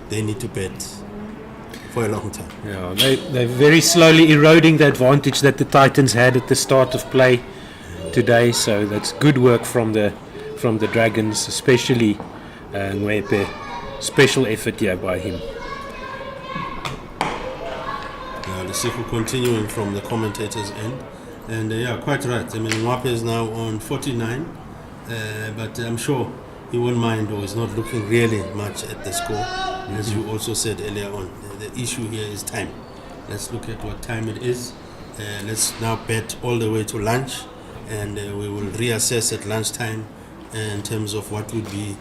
they need to bet for a long time. Yeah, they're very slowly eroding the advantage that the Titans had at the start of play today. So that's good work from the Dragons, especially Ngwepe. special effort here by him. The Sifu continuing from the commentator's end. And yeah, quite right. I mean, Mwape is now on 49, but I'm sure he won't mind or is not looking really much at the score. As you also said earlier on, the issue here is time. Let's look at what time it is. Let's now bet all the way to lunch, and we will reassess at lunchtime in terms of what would be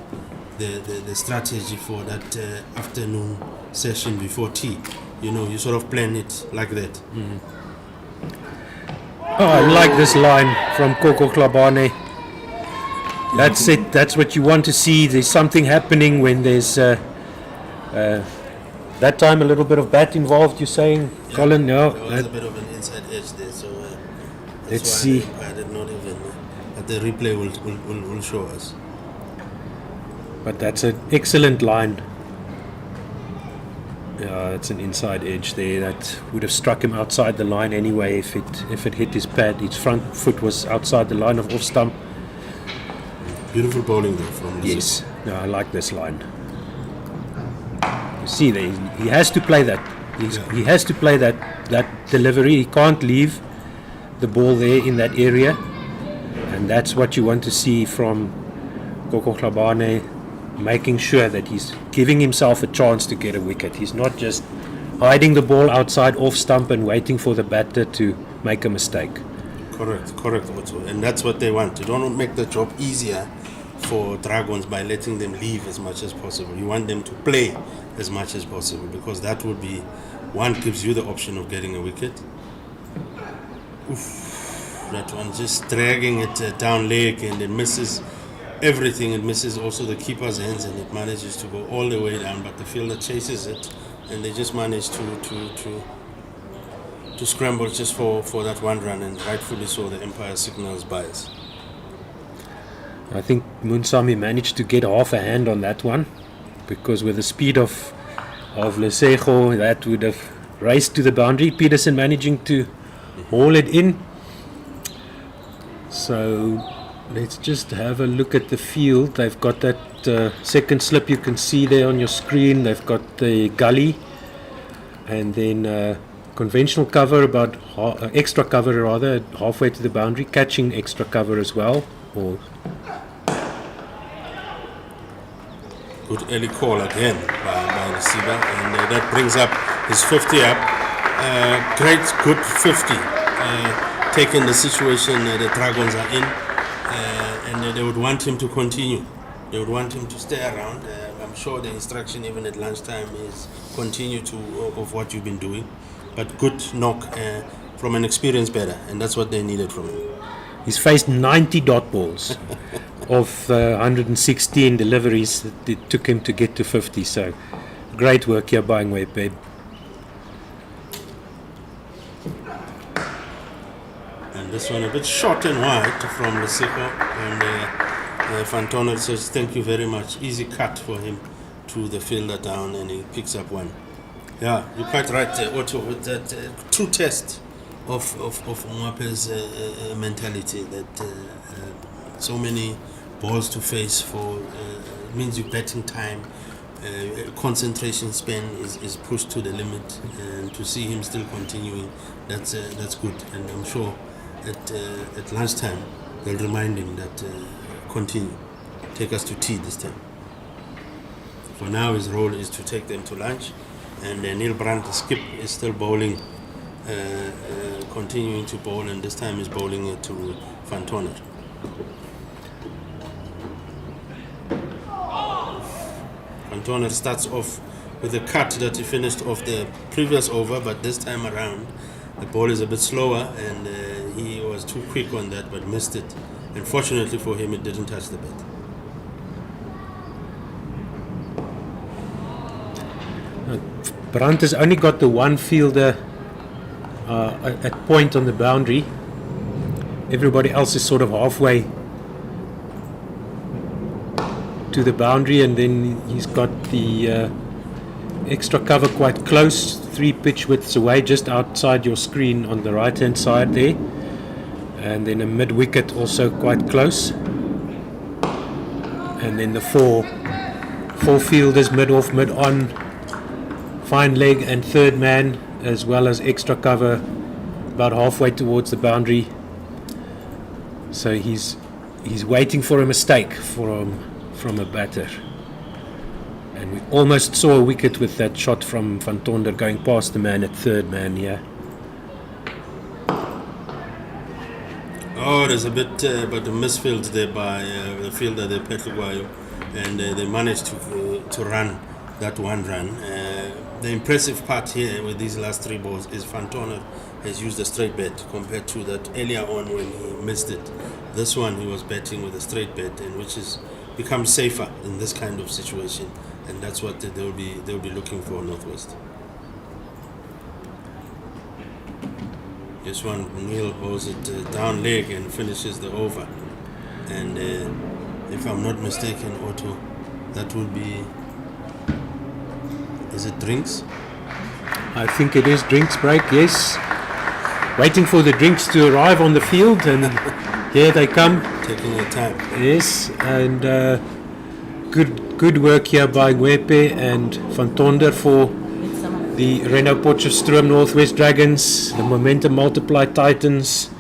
the strategy for that afternoon session before tea. You know, you sort of plan it like that. Oh, I like this line from Coco Klabane. That's it. That's what you want to see. There's something happening when there's that time a little bit of bat involved. You're saying, Yeah, Colin? No. there was a bit of an inside edge there, so that's Let's why see. I did not even. But the replay will show us. But that's an excellent line. Yeah, that's an inside edge there. That would have struck him outside the line anyway if it hit his pad. His front foot was outside the line of off stump. Beautiful bowling there from the Yes. No, I like this line. You see there, he has to play that. He has to play that delivery. He can't leave the ball there in that area. And that's what you want to see from Coco Klabane, making sure that he's giving himself a chance to get a wicket. He's not just hiding the ball outside off stump and waiting for the batter to make a mistake. Correct, Otto. And that's what they want. You don't make the job easier for Dragons by letting them leave as much as possible. You want them to play as much as possible, because that would be, one, gives you the option of getting a wicket. Oof, that one just dragging it down leg, and it misses everything. It misses also the keeper's hands, and it manages to go all the way down, but the fielder chases it, and they just manage to scramble just for that one run, and rightfully so, the umpire signals bias. I think Munsami managed to get half a hand on that one, because with the speed of Lesego, that would have raced to the boundary. Peterson managing to haul it in. So let's just have a look at the field. They've got that second slip you can see there on your screen. They've got the gully, and then conventional cover, about extra cover rather, halfway to the boundary, catching extra cover as well. Or Good early call again by receiver, and that brings up his 50 up. Great, good 50, taking the situation the Dragons are in, and they would want him to continue. They would want him to stay around. I'm sure the instruction even at lunchtime is continue of what you've been doing, but good knock from an experienced batter, and that's what they needed from him. he's faced 90 dot balls of 116 deliveries that it took him to get to 50. So great work here by Ngwepe. And this one a bit short and wide from Lesego, and Fantona says thank you very much. Easy cut for him to the fielder down, and he picks up one. Yeah, you're quite right, Otto, with that true test of Mwape's mentality, that so many balls to face for means you're betting time. Concentration span is pushed to the limit, and to see him still continuing, that's good. And I'm sure at lunchtime they'll remind him that continue, take us to tea this time. For now, his role is to take them to lunch, and Neil Brandt, the skip, is still bowling, continuing to bowl, and this time is bowling it to Fantona. Fantona starts off with a cut that he finished off the previous over, but this time around the ball is a bit slower, and he was too quick on that but missed it. And fortunately for him, it didn't touch the bat. Brandt has only got the one fielder at point on the boundary. Everybody else is sort of halfway to the boundary, and then he's got the extra cover quite close, 3 pitch widths away, just outside your screen on the right hand side there, and then a mid wicket also quite close, and then the 4 4 fielders, mid-off, mid-on, fine leg and third man, as well as extra cover about halfway towards the boundary. So he's waiting for a mistake from a batter. And we almost saw a wicket with that shot from Van Tonder going past the man at third man here. Oh, there's a bit but the misfield there by the fielder there, Petluguayo, and they managed to run that one run. The impressive part here with these last 3 balls is Van Tonder has used a straight bat compared to that earlier on when he missed it. This one he was batting with a straight bat, and which is becomes safer in this kind of situation, and that's what they'll be looking for, Northwest. This one, Neil holds it down leg and finishes the over. And if I'm not mistaken, Otto, that would be, is it drinks? I think it is drinks break, yes. Waiting for the drinks to arrive on the field, and here they come. Taking their time. Yes, and good work here by Ngwepe and Van Tonder for the Renault Potchefstroom Northwest Dragons. The momentum multiply Titans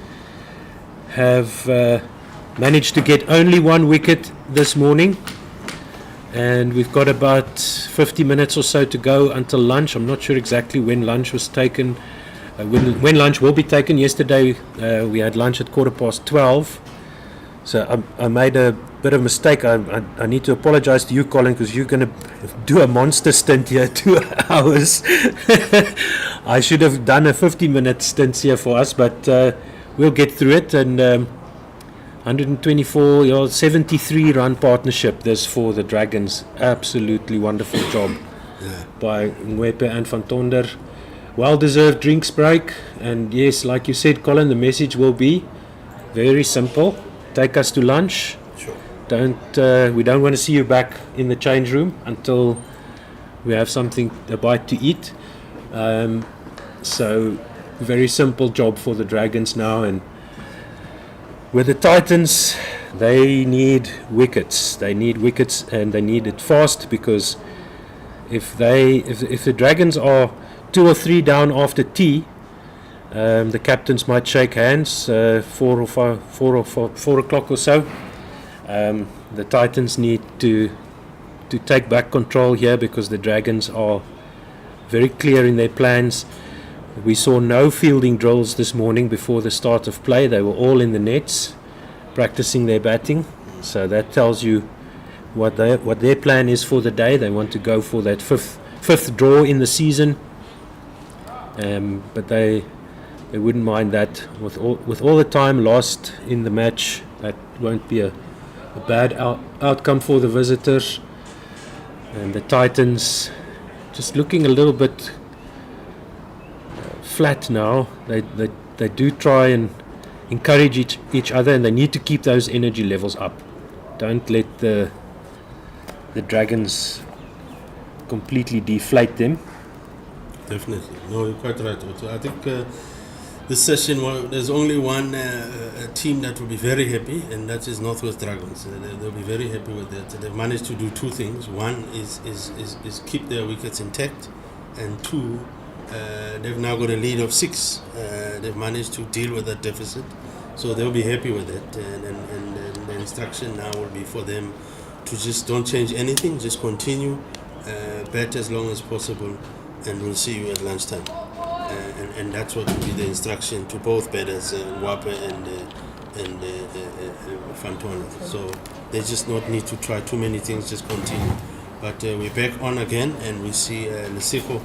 have managed to get only 1 wicket this morning, and we've got about 50 minutes or so to go until lunch. I'm not sure exactly when lunch was taken, when lunch will be taken. Yesterday we had lunch at 12:15, so I made a bit of mistake. I need to apologize to you, Colin, because you're going to do a monster stint here, 2 hours. I should have done a 50-minute stint here for us, but we'll get through it. And 124, 73 run partnership this for the Dragons. Absolutely wonderful job by Ngwepe and Van Tonder. Well-deserved drinks break. And yes, like you said, Colin, the message will be very simple. Take us to lunch. We don't want to see you back in the change room until we have a bite to eat. So very simple job for the Dragons now, and with the Titans, they need wickets. They need wickets, and they need it fast, because if the Dragons are 2 or 3 down after tea, the captains might shake hands 4 o'clock or so. The Titans need to take back control here, because the Dragons are very clear in their plans. We saw no fielding drills this morning before the start of play. They were all in the nets practicing their batting, so that tells you what their plan is for the day. They want to go for that fifth draw in the season, but they wouldn't mind that. With all the time lost in the match, that won't be a bad outcome for the visitors. And the Titans just looking a little bit flat now. They do try and encourage each other, and they need to keep those energy levels up. Don't let the Dragons completely deflate them. Definitely. No, you're quite right, Otto. I think this session, there's only one team that will be very happy, and that is Northwest Dragons. They'll be very happy with that. They've managed to do 2 things. One is keep their wickets intact, and 2, they've now got a lead of 6. They've managed to deal with that deficit, so they'll be happy with it. And the instruction now will be for them to just don't change anything, just continue, bat as long as possible, and we'll see you at lunchtime. And that's what will be the instruction to both batters, Wape and Van Tonder. So they just not need to try too many things, just continue. But we're back on again, and we see Lesego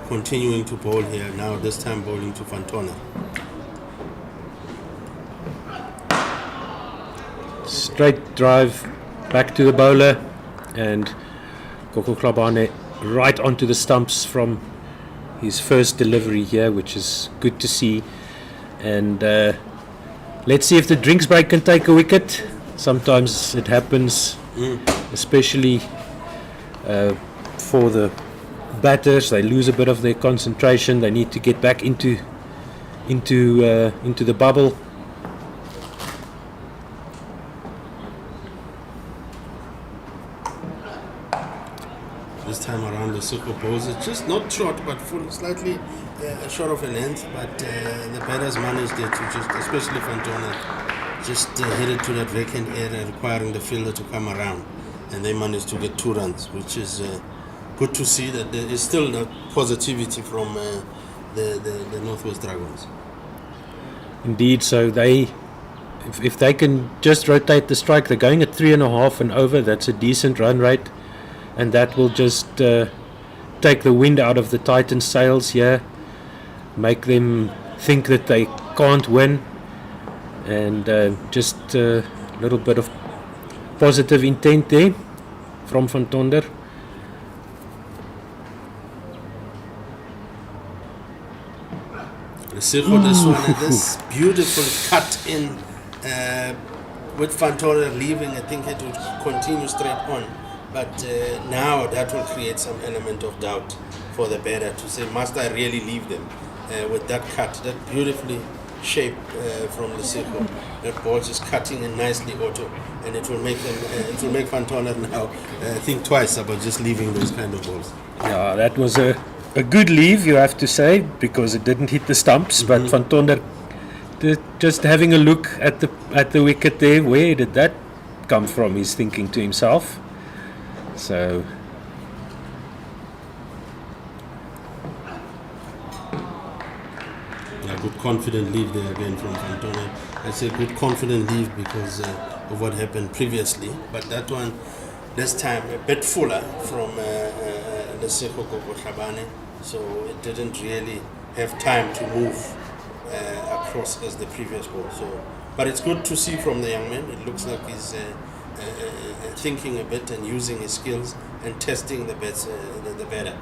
continuing to bowl here, now this time bowling to Van Tonder. Straight drive back to the bowler, and Koko Klabane right onto the stumps from his first delivery here, which is good to see. And let's see if the drinks break can take a wicket. Sometimes it happens, especially for the batters. They lose a bit of their concentration. They need to get back into the bubble. Lesotho bowls. It's just not short, but full, slightly short of a length. But the batters managed it to just, especially Fantona, just hit it to that vacant area, requiring the fielder to come around, and they managed to get 2 runs, which is good to see that there is still that positivity from the Northwest Dragons. Indeed, so if they can just rotate the strike, they're going at 3.5 and over. That's a decent run rate, and that will just take the wind out of the Titans' sails here, make them think that they can't win, and just a little bit of positive intent there from Van Tonder. Lesotho, this one, this beautiful cut in with Van Tonder leaving. I think it would continue straight on, but now that will create some element of doubt for the batter to say, must I really leave them with that cut, that beautifully shaped from Lesotho. That ball just cutting in nicely, Otto, and it will make them, it will make Van Tonder now think twice about just leaving those kind of balls. Yeah, that was a good leave, you have to say, because it didn't hit the stumps. But Van Tonder, just having a look at the wicket there, where did that come from? He's thinking to himself. So yeah, good confident leave there again from Van Tonder. I say good confident leave because of what happened previously, but that one this time a bit fuller from Lesotho Kokotlhabane, so it didn't really have time to move across as the previous ball. So, but it's good to see from the young man. It looks like he's thinking a bit and using his skills and testing the batter.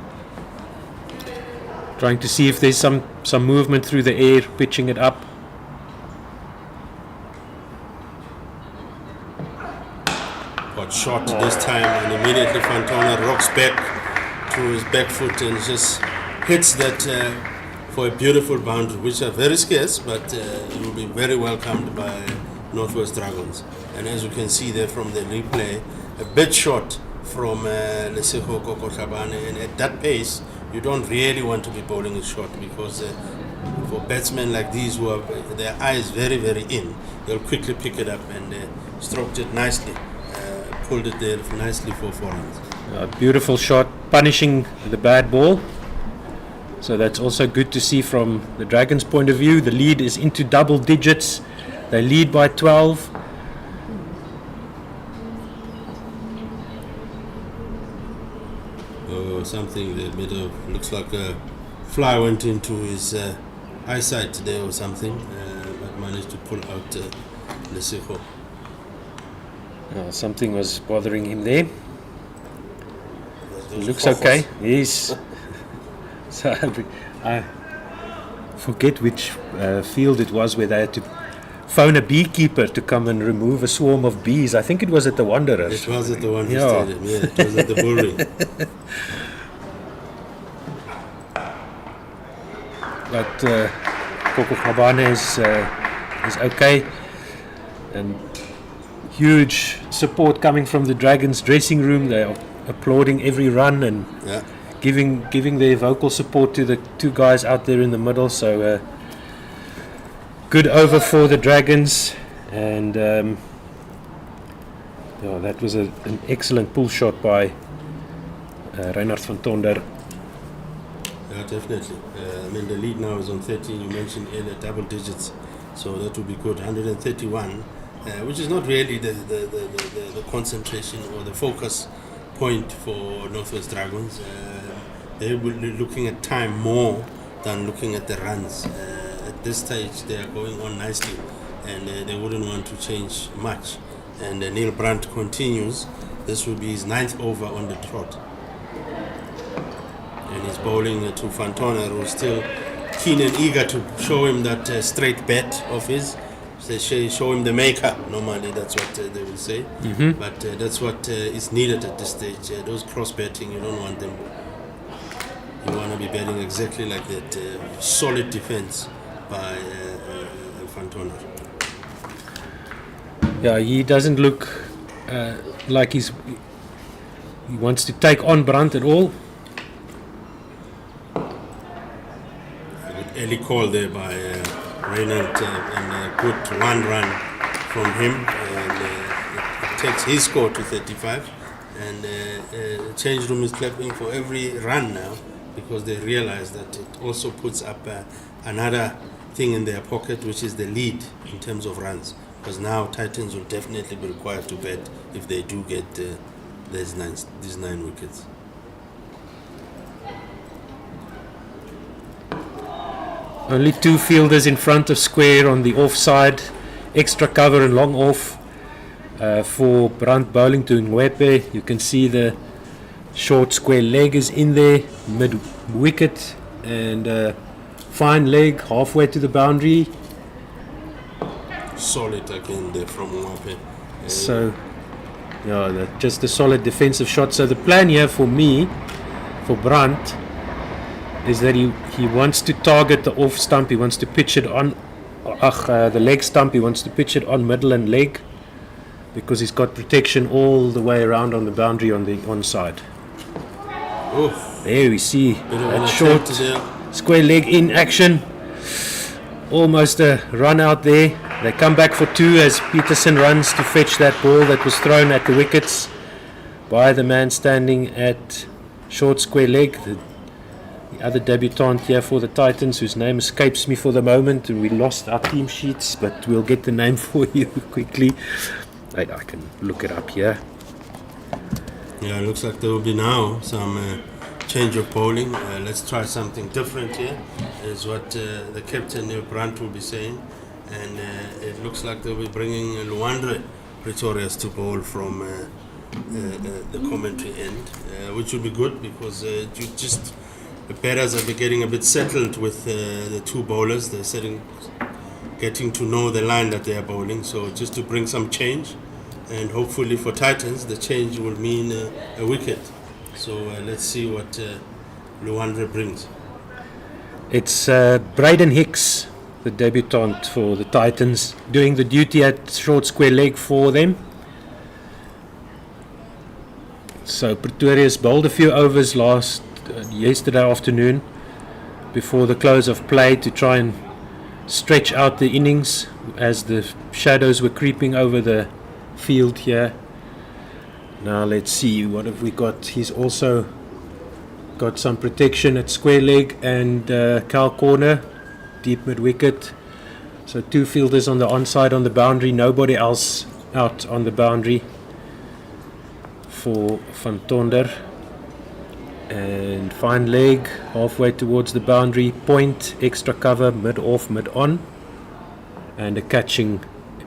trying to see if there's some movement through the air, pitching it up. Got shot this time, and immediately Van Tonder rocks back to his back foot and just hits that for a beautiful boundary, which are very scarce, but it will be very welcomed by Northwest Dragons. And as you can see there from the replay, a bit short from Lesotho Kokotlhabane, and at that pace, you don't really want to be bowling it short, because for batsmen like these who have their eyes very, very in, they'll quickly pick it up, and stroked it nicely. Pulled it there nicely for 4 runs. A beautiful shot, punishing the bad ball. So that's also good to see from the Dragons' point of view. The lead is into double digits. They lead by 12. Oh, something there, bit of, looks like a fly went into his eyesight there or something, but managed to pull out Lesotho. Something was bothering him there. Those Looks fofos. okay. Yes. So I forget which field it was where they had to phone a beekeeper to come and remove a swarm of bees. I think it was at the Wanderers. It was at the one Yeah. stadium, yeah, it was at the Bull Ring. But Kokotlhabane is okay, and huge support coming from the Dragons dressing room. They are applauding every run and Yeah. giving their vocal support to the 2 guys out there in the middle. So good over for the Dragons, and that was an excellent pull shot by Reinhard van Tonder. Yeah, definitely. I mean, the lead now is on 13. You mentioned earlier double digits, so that would be good. 131, which is not really the concentration or the focus point for Northwest Dragons. They will be looking at time more than looking at the runs. At this stage, they are going on nicely, and they wouldn't want to change much. And Neil Brandt continues. This will be his 9th over on the trot. And he's bowling to Van Tonder, who's still keen and eager to show him that straight bat of his. They show him the maker. Normally, that's what they will say. But that's what is needed at this stage. Those cross batting, you don't want them. You want to be batting exactly like that. Solid defense by Van Tonder. Yeah, he doesn't look like he wants to take on Brandt at all. early call there by Renault and a good one run from him, and it takes his score to 35. And change room is clapping for every run now, because they realize that it also puts up another thing in their pocket, which is the lead in terms of runs. Because now Titans will definitely be required to bet if they do get these nine wickets. Only 2 fielders in front of square on the offside. Extra cover and long off for Brandt bowling to Ngwepe. You can see the short square leg is in there, mid wicket, and fine leg halfway to the boundary. Solid again there from Ngwepe. So, yeah, just a solid defensive shot. So the plan here for me, for Brandt, is that he wants to target the off stump. He wants to pitch it on the leg stump. He wants to pitch it on middle and leg, because he's got protection all the way around on the boundary on the onside. Oh, There we see that short there. square leg in action. Almost a run out there. They come back for 2 as Peterson runs to fetch that ball that was thrown at the wickets by the man standing at short square leg. The other debutant here for the Titans, whose name escapes me for the moment, and we lost our team sheets, but we'll get the name for you quickly. I can look it up here. Yeah, it looks like there will be now some change of bowling. Let's try something different here, is what the captain Brandt will be saying. And it looks like they'll be bringing Luandre Pretorius to bowl from the commentary end, which will be good, because the batters are getting a bit settled with the 2 bowlers. They're getting to know the line that they are bowling. So just to bring some change, and hopefully for Titans, the change will mean a wicket. So let's see what Luandre brings. It's Braden Hicks, the debutant for the Titans, doing the duty at short square leg for them. So Pretorius bowled a few overs yesterday afternoon before the close of play to try and stretch out the innings as the shadows were creeping over the field here. Now let's see, what have we got? He's also got some protection at square leg and cow corner, deep mid wicket. So 2 fielders on the onside on the boundary, nobody else out on the boundary for Van Tonder. And fine leg halfway towards the boundary, point, extra cover, mid off, mid on, and a catching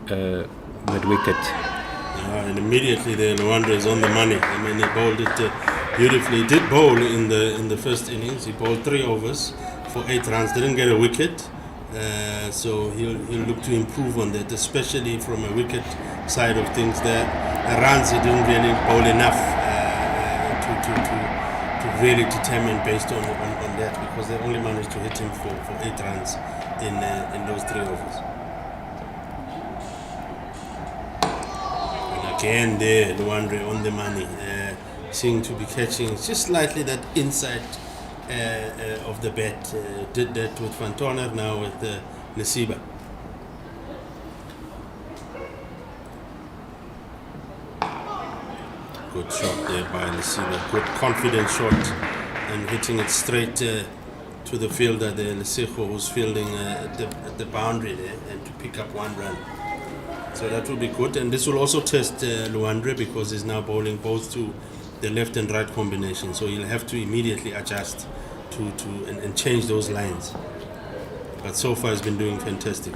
mid wicket. And immediately there, Luandre is on the money. I mean, he bowled it beautifully. He did bowl in the first innings. He bowled 3 overs for 8 runs. Didn't get a wicket, so he'll look to improve on that, especially from a wicket side of things. The runs, he didn't really bowl enough to really determine based on that, because they only managed to hit him for 8 runs in those 3 overs. Again there, Luandre on the money, seeming to be catching just slightly that inside of the bat. Did that with Van Tonder, now with Nasiba. Good shot there by Nasiba, good confident shot, and hitting it straight to the fielder there, Lesego, who's fielding at the boundary there, and to pick up 1 run. So that will be good, and this will also test Luandre, because he's now bowling both to the left and right combination. So he'll have to immediately adjust and change those lines. But so far he's been doing fantastic.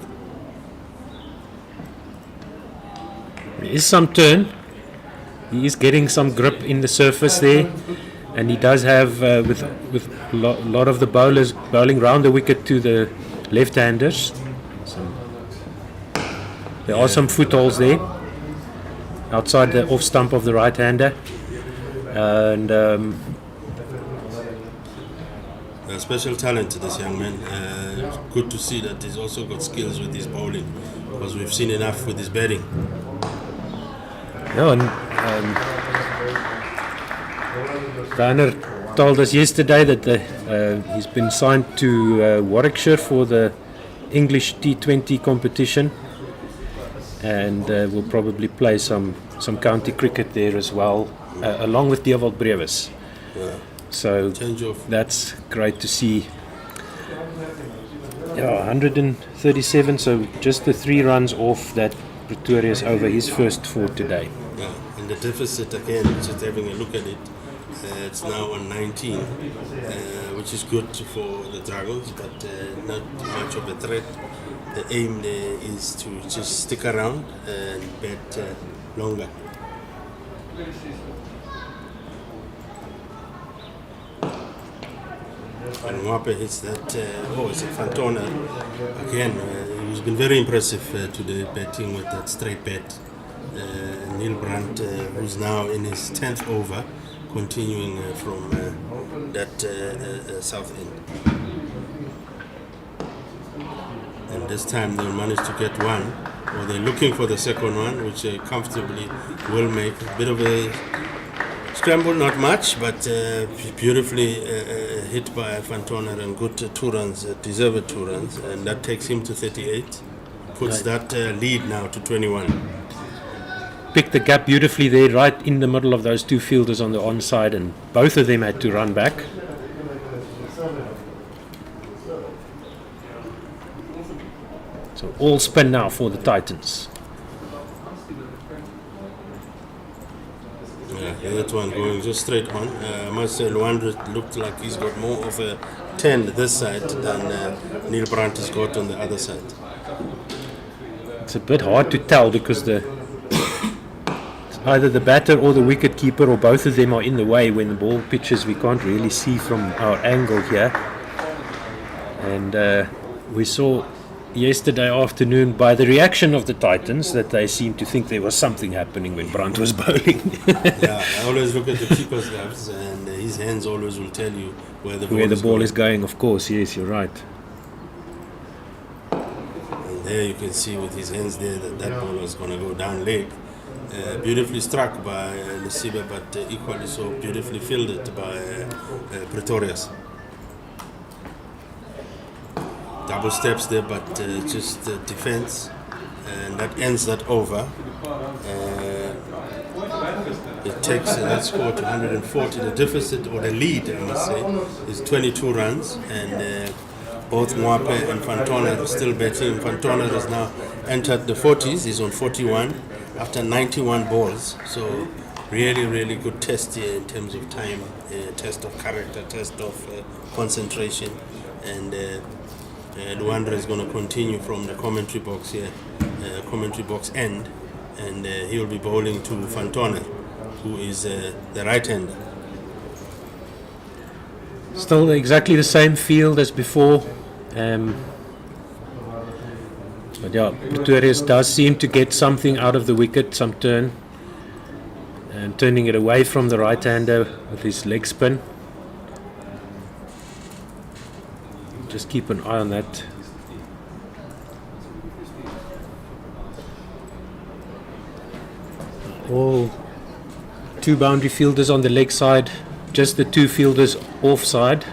There is some turn. He is getting some grip in the surface there, and he does have with a lot of the bowlers bowling round the wicket to the left-handers. There are some footholds there outside the off stump of the right-hander, and a special talent to this young man. Good to see that he's also got skills with his bowling, because we've seen enough with his batting. no, and Rainer told us yesterday that he's been signed to Warwickshire for the English T20 competition, and will probably play some county cricket there as well, along with Dewald Brevis. Yeah. So Change of that's great to see. Yeah, 137, so just the 3 runs off that Pretorius over his first 4 today. yeah, and the deficit again. Just having a look at it, it's now on 19, which is good for the Dragons, but not much of a threat. The aim there is to just stick around and bet longer. And Mwape hits that, it's a Fantona. Again, he's been very impressive today, betting with that straight bet. Neil Brandt, who's now in his 10th over, continuing from that south end. And this time they'll manage to get one, or they're looking for the second one, which comfortably will make a bit of a scramble, not much, but beautifully hit by Fantona and good 2 runs, deserved 2 runs, and that takes him to 38, puts that lead now to 21. Picked the gap beautifully there, right in the middle of those 2 fielders on the onside, and both of them had to run back. So all spin now for the Titans. Yeah, that one going just straight on. I must say, Luandre looked like he's got more of a 10 this side than Neil Brandt has got on the other side. It's a bit hard to tell because it's either the batter or the wicket keeper, or both of them are in the way when the ball pitches. We can't really see from our angle here. And we saw yesterday afternoon by the reaction of the Titans that they seemed to think there was something happening when Brandt was bowling. Yeah, I always look at the keeper's gloves, and his hands always will tell you where the ball is going. Of course, yes, you're right. And there you can see with his hands there that ball was going to go down leg. Beautifully struck by Lesiba, but equally so beautifully fielded by Pretorius. Double steps there, but just defense, and that ends that over. It takes that score to 140. The deficit, or the lead, I must say, is 22 runs, and both Mwape and Fantona are still betting. Fantona has now entered the 40s. He's on 41 after 91 balls. So really, really good test here in terms of time, test of character, test of concentration, and Luandre is going to continue from the commentary box here, commentary box end, and he will be bowling to Fantona, who is the right-hander. Still exactly the same field as before. But yeah, Pretorius does seem to get something out of the wicket, some turn, and turning it away from the right-hander with his leg spin. Just keep an eye on that. All 2 boundary fielders on the leg side, just the 2 fielders offside.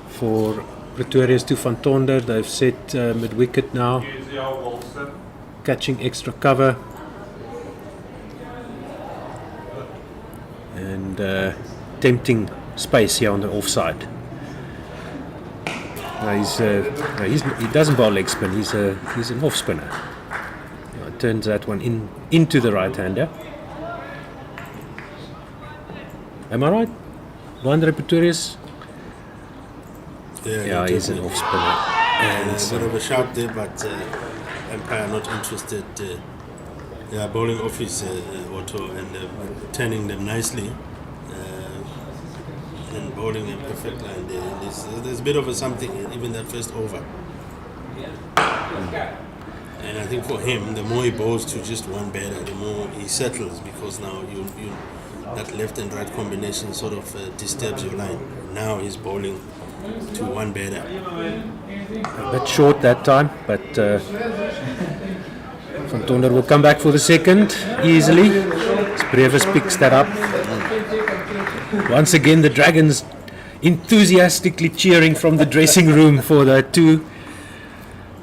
For Pretorius to Fantona, they've set mid-wicket now, catching extra cover. And tempting space here on the offside. He doesn't bowl leg spin. He's an off spinner. Turns that one into the right hander. Am I right? Luandre Pretorius. Yeah, he's an off spinner. And a bit of a shout there, but Empire not interested. Bowling off his auto and turning them nicely. And bowling a perfect line there. There's a bit of a something, even that first over. And I think for him, the more he bowls to just one batter, the more he settles, because now you that left and right combination sort of disturbs your line. Now he's bowling to one batter. A bit short that time, but Fantona will come back for the second easily. Brevis picks that up. Once again, the Dragons enthusiastically cheering from the dressing room for that too.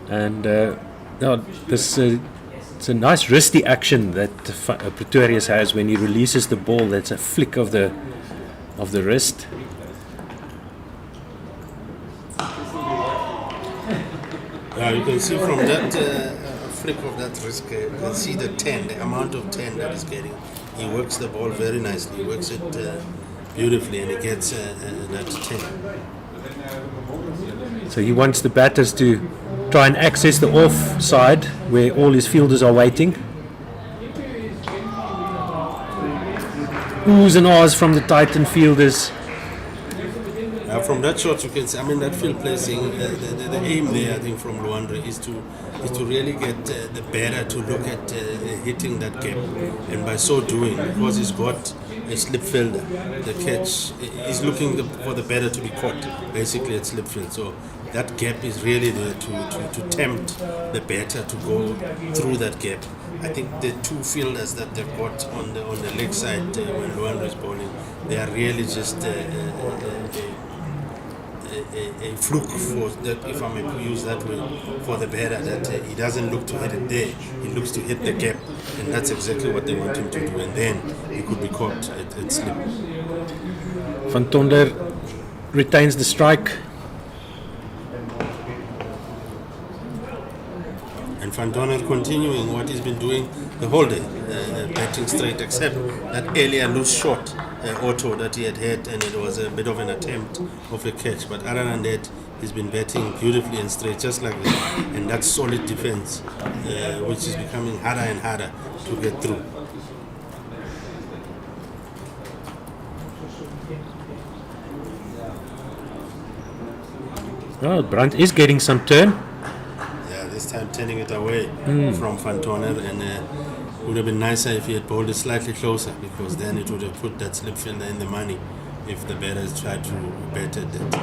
And it's a nice wristy action that Pretorius has when he releases the ball. That's a flick of the wrist. You can see from that flick of that wrist, you can see the amount of 10 that he's getting. He works the ball very nicely. He works it beautifully, and he gets that 10. So he wants the batters to try and access the off side where all his fielders are waiting. Oohs and ahs from the Titan fielders. From that shot, you can see. That field placing. The aim there, I think, from Luandre is to really get the batter to look at hitting that gap, and by so doing, because he's got a slip fielder, the catch is looking for the batter to be caught, basically at slip field. So that gap is really there to tempt the batter to go through that gap. I think the two fielders that they've got on the leg side when Luandre is bowling, they are really just a fluke for that, if I may use that way, for the batter, that he doesn't look to hit it there, he looks to hit the gap, and that's exactly what they want him to do, and then he could be caught at slip. Van Tonder retains the strike. And Van Tonder continuing what he's been doing the whole day, batting straight, except that earlier loose shot auto that he had, and it was a bit of an attempt of a catch. But other than that, he's been batting beautifully and straight, just like that. And that's solid defense, which is becoming harder and harder to get through. Oh, Brandt is getting some turn. This time turning it away from Van Tonder, and it would have been nicer if he had bowled it slightly closer, because then it would have put that slip fielder in the money if the batters tried to bat at that.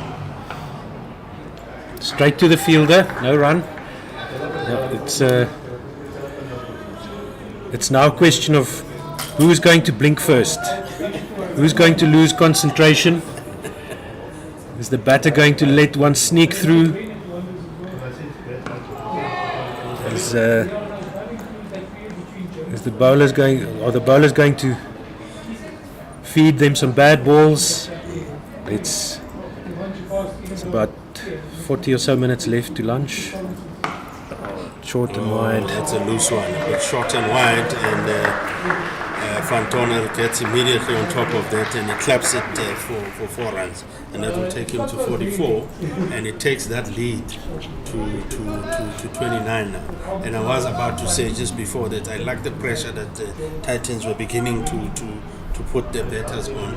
Straight to the fielder, no run. It's now a question of who's going to blink first, who's going to lose concentration. Is the batter going to let one sneak through? Is the bowlers going? Are the bowlers going to feed them some bad balls? It's about 40 or so minutes left to lunch. Short and wide. That's a loose one. It's short and wide, and Van Tonder gets immediately on top of that, and he claps it for 4 runs, and that will take him to 44, and it takes that lead to 29 now. And I was about to say just before that, I like the pressure that the Titans were beginning to put their batters on.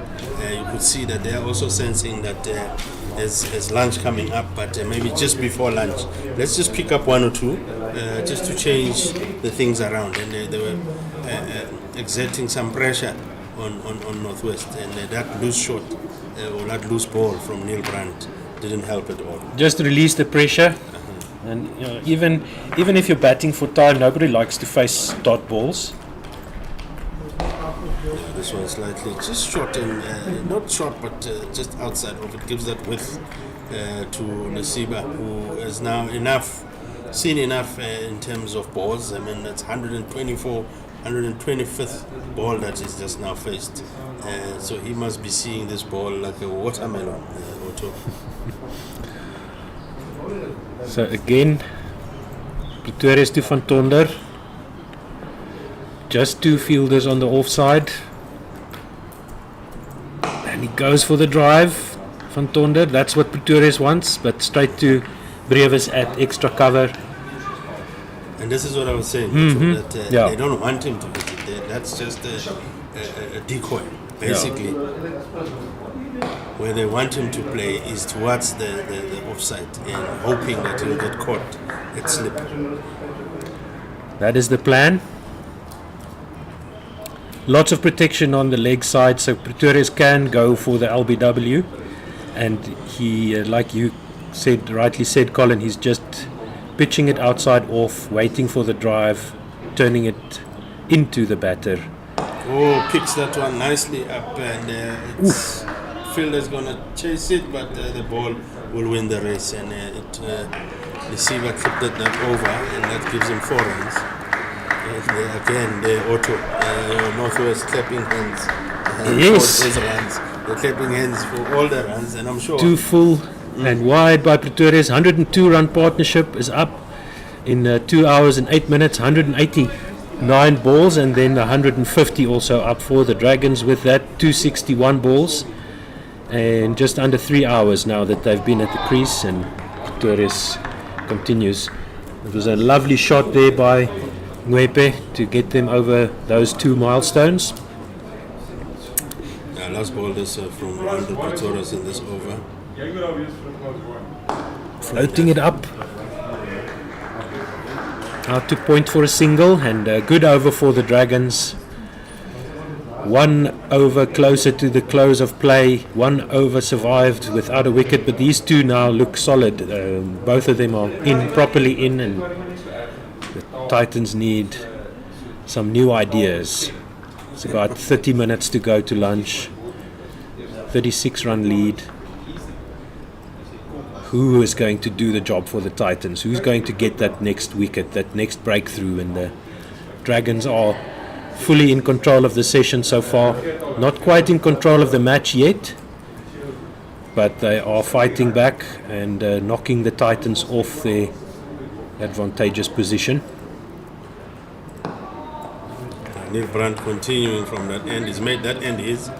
You could see that they are also sensing that there's lunch coming up, but maybe just before lunch, let's just pick up 1 or 2 just to change the things around. And they were exerting some pressure on Northwest, and that loose shot or that loose ball from Neil Brandt didn't help at all. Just release the pressure. And even if you're batting for time, nobody likes to face dot balls. This one slightly just short, and not short, but just outside of it. Gives that width to Nasiba, who is now seen enough in terms of balls. I mean, that's 125th ball that is just now faced. So he must be seeing this ball like a watermelon. So again, Pretorius to Van Tonder. Just 2 fielders on the offside. And he goes for the drive, Van Tonder. That's what Pretorius wants, but straight to Brevis at extra cover. And this is what I was saying, that they don't want him to hit it there. That's just a decoy, basically. Where they want him to play is towards the offside and hoping that he'll get caught at slip. That is the plan. Lots of protection on the leg side, so Pretorius can go for the LBW. And he, like you rightly said, Colin, he's just pitching it outside off, waiting for the drive, turning it into the batter. Oh, picks that one nicely up, and it's fielder's gonna chase it, but the ball will win the race, and receiver clipped that over, and that gives him 4 runs. And again, the auto Northwest clapping hands. Yes. For those runs. They're clapping hands for all the runs, and I'm sure. 2 full and wide by Pretorius. 102 run partnership is up in 2 hours and 8 minutes. 189 balls, and then 150 also up for the Dragons with that. 261 balls, and just under 3 hours now that they've been at the crease, and Pretorius continues. It was a lovely shot there by Ngwepe to get them over those 2 milestones. Last ball is from 100 Pretorius in this over. Floating it up. Out to point for a single, and a good over for the Dragons. 1 over closer to the close of play. 1 over survived without a wicket, but these 2 now look solid. Both of them are properly in, and the Titans need some new ideas. It's about 30 minutes to go to lunch. 36 run lead. Who is going to do the job for the Titans? Who's going to get that next wicket, that next breakthrough? And the Dragons are fully in control of the session so far. Not quite in control of the match yet, but they are fighting back and knocking the Titans off their advantageous position. Neil Brandt continuing from that end. He's made that end his.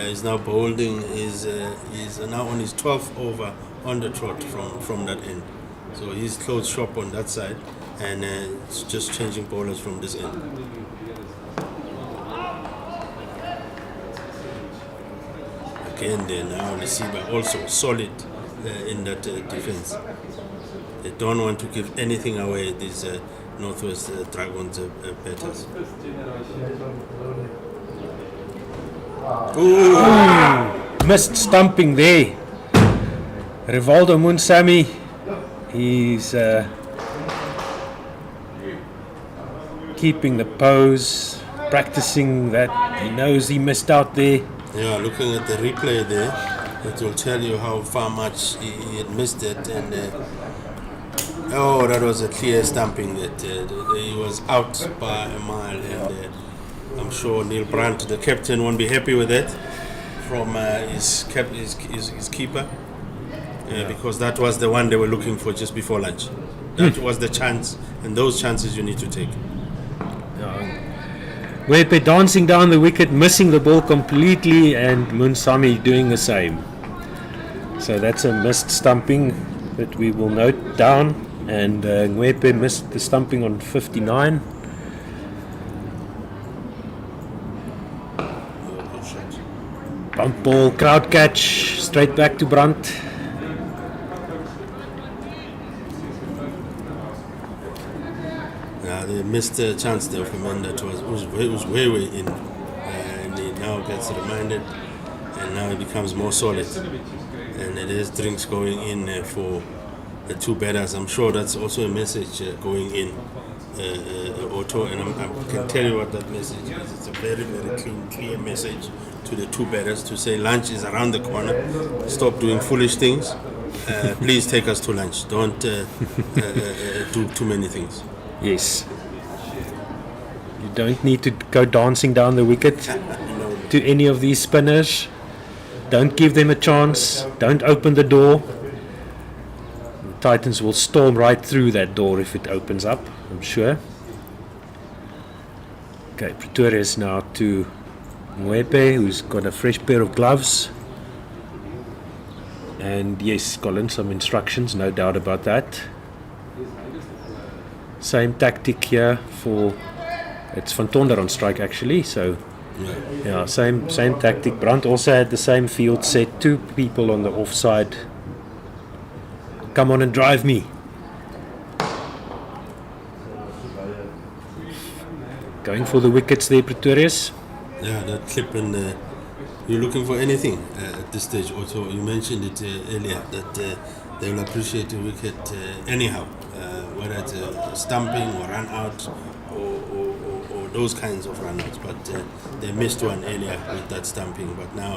He's now bowling. He's now on his 12th over on the trot from that end. So he's closed shop on that side, and it's just changing bowlers from this end. Again, they now receiver also solid in that defense. They don't want to give anything away, these Northwest Dragons batters. Missed stumping there. Rivaldo Munsami, he's keeping the pose, practicing that. He knows he missed out there. Yeah, looking at the replay there, it will tell you how far much he had missed it, and that was a clear stumping that he was out by a mile, and I'm sure Neil Brandt, the captain, won't be happy with that from his keeper, because that was the one they were looking for just before lunch. That was the chance, and those chances you need to take. Wepe dancing down the wicket, missing the ball completely, and Munsami doing the same. So that's a missed stumping that we will note down, and Ngwepe missed the stumping on 59. Bump ball, crowd catch, straight back to Brandt. Yeah, they missed a chance there from him that was way in, and he now gets reminded, and now it becomes more solid, and it is drinks going in for the 2 batters. I'm sure that's also a message going in, Otto, and I can tell you what that message is. It's a very, very clear message to the 2 batters to say lunch is around the corner. Stop doing foolish things. Please take us to lunch. Don't do too many things. Yes. You don't need to go dancing down the wicket to any of these spinners. Don't give them a chance. Don't open the door. The Titans will storm right through that door if it opens up, I'm sure. Okay, Pretorius now to Ngwepe, who's got a fresh pair of gloves. And yes, Colin, some instructions, no doubt about that. Same tactic here for, it's Van Tonder on strike actually, so yeah, same tactic. Brandt also had the same field set, 2 people on the offside. Come on and drive me. Going for the wickets there, Pretorius. Yeah, that clip, and you're looking for anything at this stage. Also, you mentioned it earlier that they will appreciate the wicket anyhow, whether it's stumping or run out or those kinds of runouts. But they missed one earlier with that stumping. But now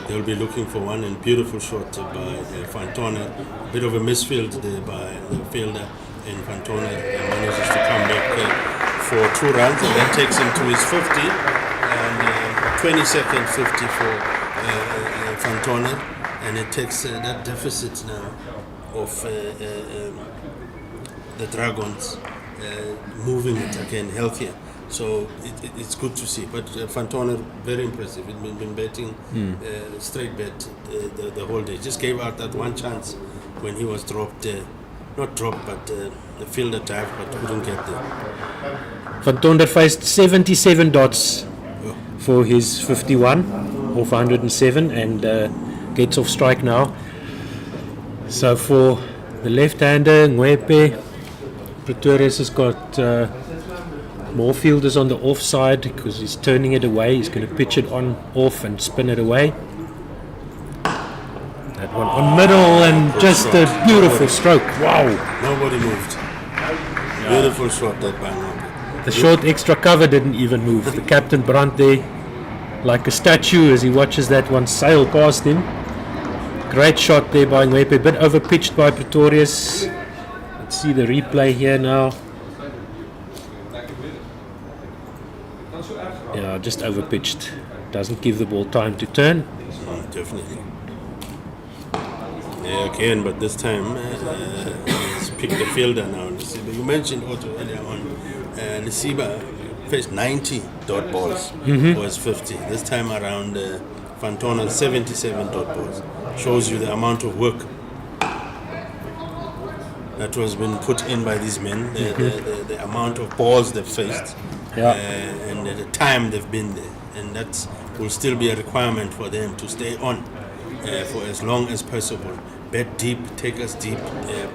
they'll be looking for one, and beautiful shot by Fantone. A bit of a misfield there by the fielder, and Fantone manages to come back for 2 runs, and that takes him to his 50, and 22nd 50 for Fantone, and it takes that deficit now of the Dragons moving it again healthier. So it's good to see. But Fantone, very impressive. He'd been betting straight bet the whole day. Just gave out that one chance when he was dropped, not dropped, but the fielder dived, but couldn't get there. Van Tonder faced 77 dots for his 51 of 107 and gets off strike now. So for the left-hander, Ngwepe, Pretorius has got more fielders on the offside because he's turning it away. He's going to pitch it on, off and spin it away. That one on middle and just a beautiful stroke. Wow. Nobody moved. Beautiful shot that by Ngwepe. The short extra cover didn't even move. The captain Brandt there like a statue as he watches that one sail past him. Great shot there by Ngwepe, a bit overpitched by Pretorius. Let's see the replay here now. Yeah, just overpitched. Doesn't give the ball time to turn. Definitely. Yeah, again, but this time he's picked the fielder now. You mentioned Otto earlier on. Lesiba faced 90 dot balls for his 50. This time around, Fantona 77 dot balls. Shows you the amount of work that was been put in by these men, the amount of balls they've faced, and the time they've been there. And that will still be a requirement for them to stay on for as long as possible. Bet deep, take us deep,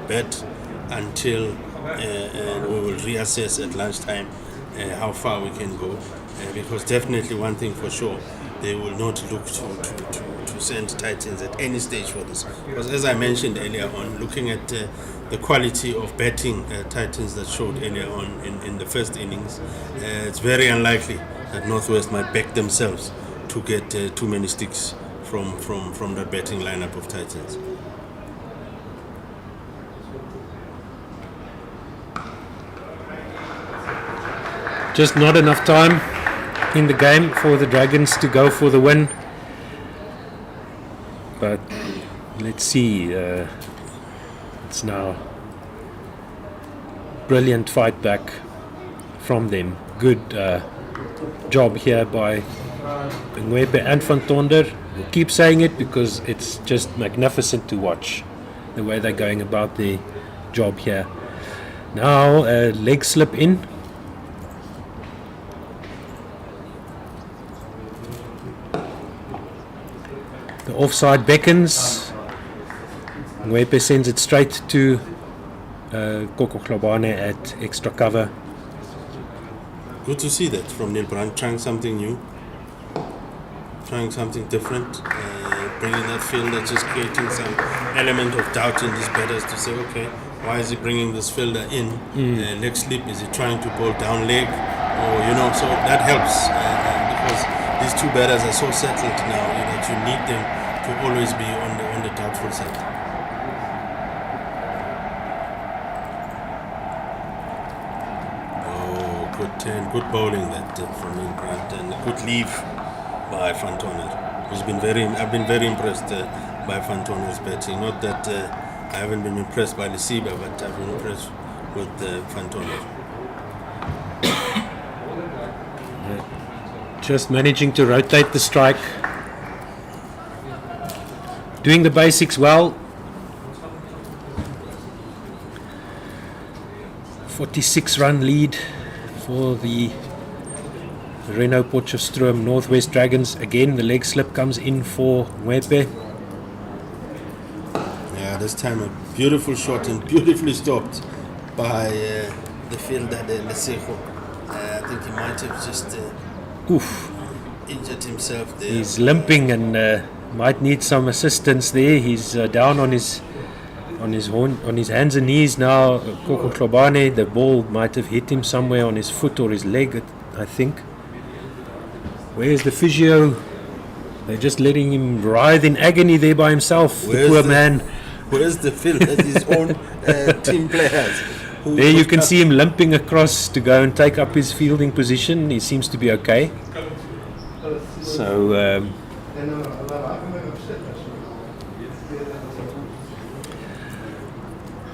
bet until we will reassess at lunchtime how far we can go. Because definitely one thing for sure, they will not look to send Titans at any stage for this. Because as I mentioned earlier on, looking at the quality of betting Titans that showed earlier on in the first innings, it's very unlikely that Northwest might back themselves to get too many sticks from that betting lineup of Titans. Just not enough time in the game for the Dragons to go for the win. But let's see. It's now brilliant fight back from them. Good job here by Ngwepe and Van Tonder. We'll keep saying it because it's just magnificent to watch the way they're going about their job here. Now leg slip in. The offside beckons. Ngwepe sends it straight to Koko Klobane at extra cover. Good to see that from Neil Brandt, trying something new, trying something different, bringing that fielder, just creating some element of doubt in these batters to say, okay, why is he bringing this fielder in? Leg slip, is he trying to bowl down leg? Or, so that helps because these two batters are so settled now that you need them to always be on the doubtful side. Good turn, good bowling that from Neil Brandt, and a good leave by Van Tonder. I've been very impressed by Van Tonder's batting. Not that I haven't been impressed by Lesiba, but I've been impressed with Van Tonder. Just managing to rotate the strike. Doing the basics well. 46-run lead for the Renault Potchefstroom Northwest Dragons. Again, the leg slip comes in for Ngwepe. Yeah, this time a beautiful shot and beautifully stopped by the fielder, Lesego. I think he might have just injured himself there. He's limping and might need some assistance there. He's down on his hands and knees now. Koko Klobane, the ball might have hit him somewhere on his foot or his leg. I think. Where's the physio? They're just letting him writhe in agony there by himself, the poor man. Where's the Phil as his own team players? There you can see him limping across to go and take up his fielding position. He seems to be okay. So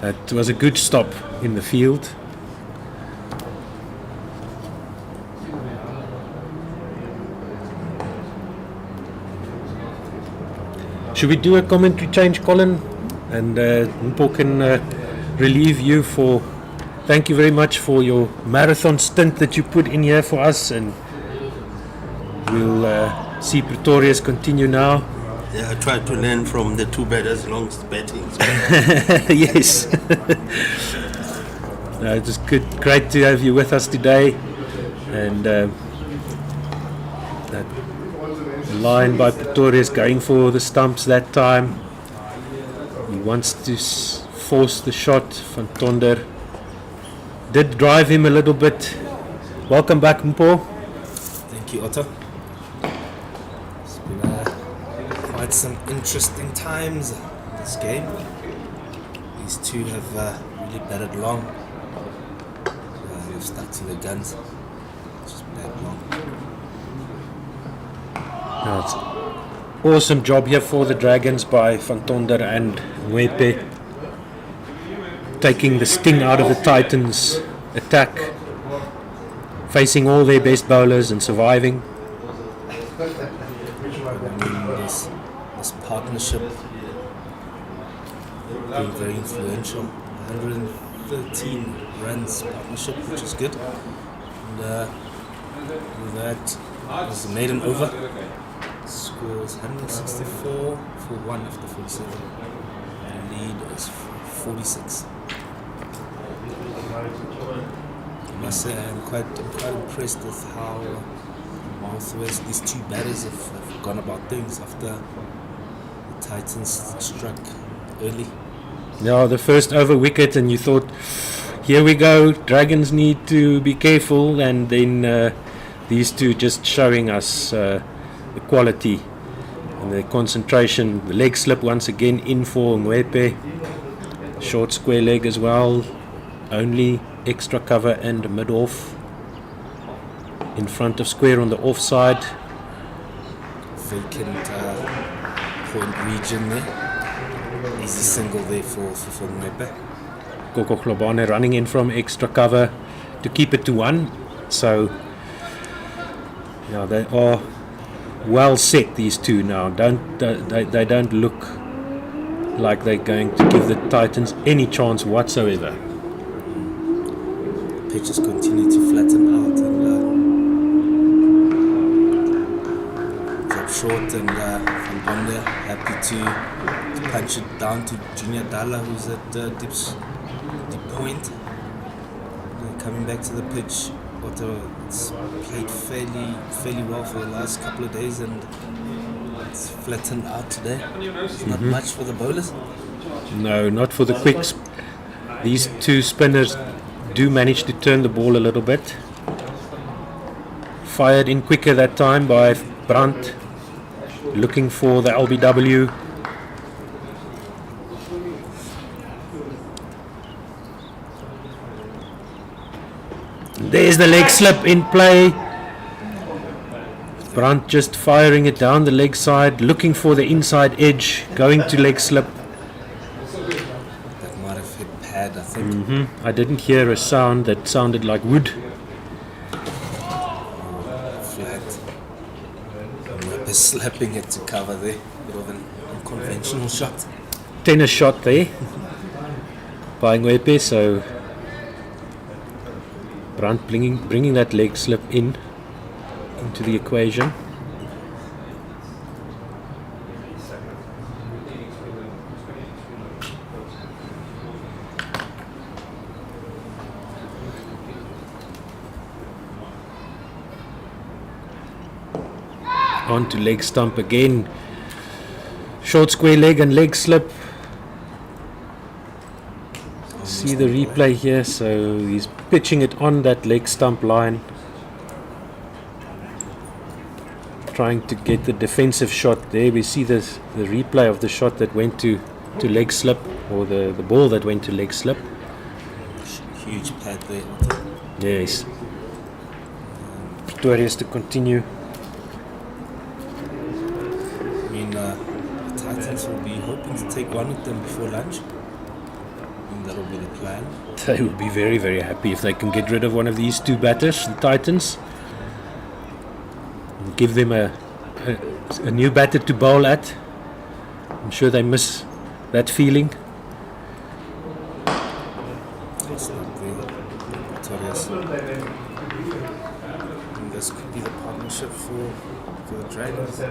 that was a good stop in the field. Should we do a commentary change, Colin? And Mpo can relieve you for... Thank you very much for your marathon stint that you put in here for us, and we'll see Pretorius continue now. Yeah, I tried to learn from the two batters alongst betting. Yes. No, it's just good, great to have you with us today. And that line by Pretorius going for the stumps that time. He wants to force the shot. Van Tonder did drive him a little bit. Welcome back, Mpo. Thank you, Otto. It's been quite some interesting times in this game. These two have really batted long. They've stuck to their guns. Just batted long. No, it's awesome job here for the Dragons by Van Tonder and Mwepe, taking the sting out of the Titans' attack, facing all their best bowlers and surviving. This partnership being very influential. 113 runs partnership, which is good. And with that, it was a maiden over. Score is 164 for 1 after 47. And lead is 46. I must say I'm quite impressed with how Northwest, these two batters have gone about things after the Titans struck early. Yeah, the first over wicket, and you thought, here we go, Dragons need to be careful, and then these two just showing us the quality and the concentration. The leg slip once again in for Mwepe. Short square leg as well. Only extra cover and mid-off. In front of square on the offside. Vacant point region there. Easy single there for Mwepe. Koko Globane running in from extra cover to keep it to 1. So, yeah, they are well set, these two now. They don't look like they're going to give the Titans any chance whatsoever. Pitches continue to flatten out and drop short, and Van Bonde happy to punch it down to Junior Dalla, who's at deep point. Coming back to the pitch, Otto, it's played fairly well for the last couple of days, and it's flattened out today. It's not much for the bowlers. No, not for the quicks. These two spinners do manage to turn the ball a little bit. Fired in quicker that time by Brandt, looking for the LBW. There's the leg slip in play. Brandt just firing it down the leg side, looking for the inside edge, going to leg slip. That might have hit pad, I think. I didn't hear a sound that sounded like wood. Flat. Mwepe slapping it to cover there. Bit of an unconventional shot. Tennis shot there by Mwepe, so Brandt bringing that leg slip into the equation. On to leg stump again. Short square leg and leg slip. See the replay here, so he's pitching it on that leg stump line. trying to get the defensive shot there. We see the replay of the shot that went to leg slip, or the ball that went to leg slip. Huge pad there. Yes. Pretorius to continue. I mean, the Titans will be hoping to take one of them before lunch. And that'll be the plan. They will be very, very happy if they can get rid of one of these two batters, the Titans. And give them a new batter to bowl at. I'm sure they miss that feeling. It's not there. Pretorius. And this could be the partnership for the Dragons.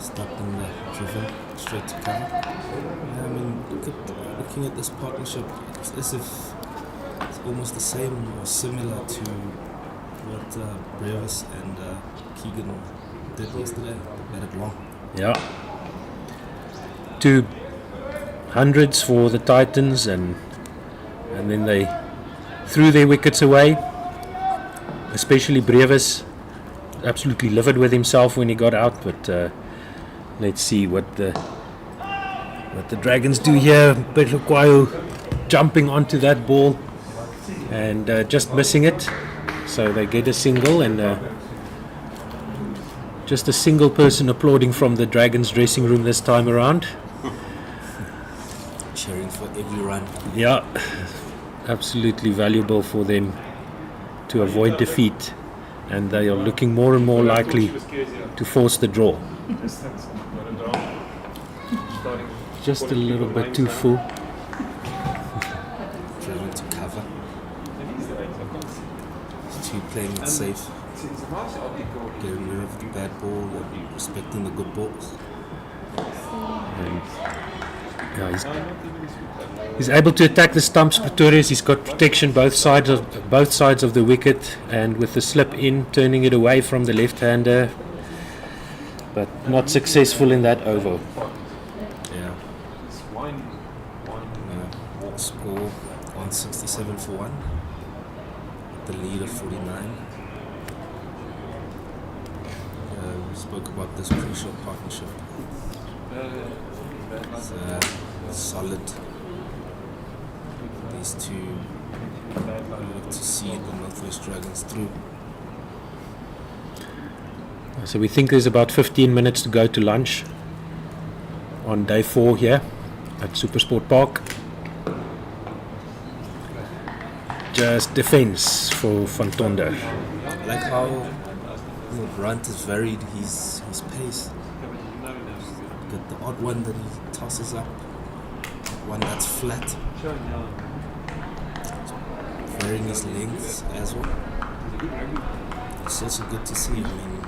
Stopping the driven straight to cover. I mean, looking at this partnership, it's as if it's almost the same or similar to what Brevis and Keegan did yesterday. Let it long. Yeah. 2 hundreds for the Titans, and then they threw their wickets away. Especially Brevis, absolutely livid with himself when he got out, but let's see what the Dragons do here. Betlukwayo jumping onto that ball and just missing it, so they get a single, and just a single person applauding from the Dragons dressing room this time around. Cheering for every run. Yeah, absolutely valuable for them to avoid defeat, and they are looking more and more likely to force the draw. Just a little bit too full. Driven to cover. Two playing it safe. Getting rid of the bad ball and respecting the good balls. And yeah, he's able to attack the stumps. Pretorius, he's got protection both sides of the wicket, and with the slip in, turning it away from the left-hander, but not successful in that over. Yeah. Score 167 for 1. The lead of 49. We spoke about this crucial partnership. It's solid. These two look to see the Northwest Dragons through. So we think there's about 15 minutes to go to lunch on day 4 here at SuperSport Park. Just defense for Van Tonder. I like how Brunt has varied his pace. Got the odd one that he tosses up, one that's flat. Varying his lengths as well. It's also good to see. I mean,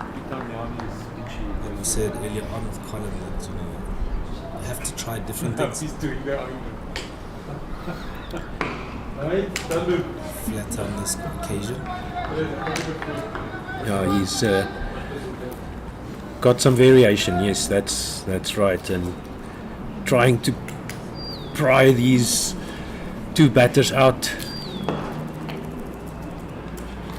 like we said earlier on with Colin, that you have to try different things. Flat on this occasion. Yeah, he's got some variation. Yes, that's right, and trying to pry these two batters out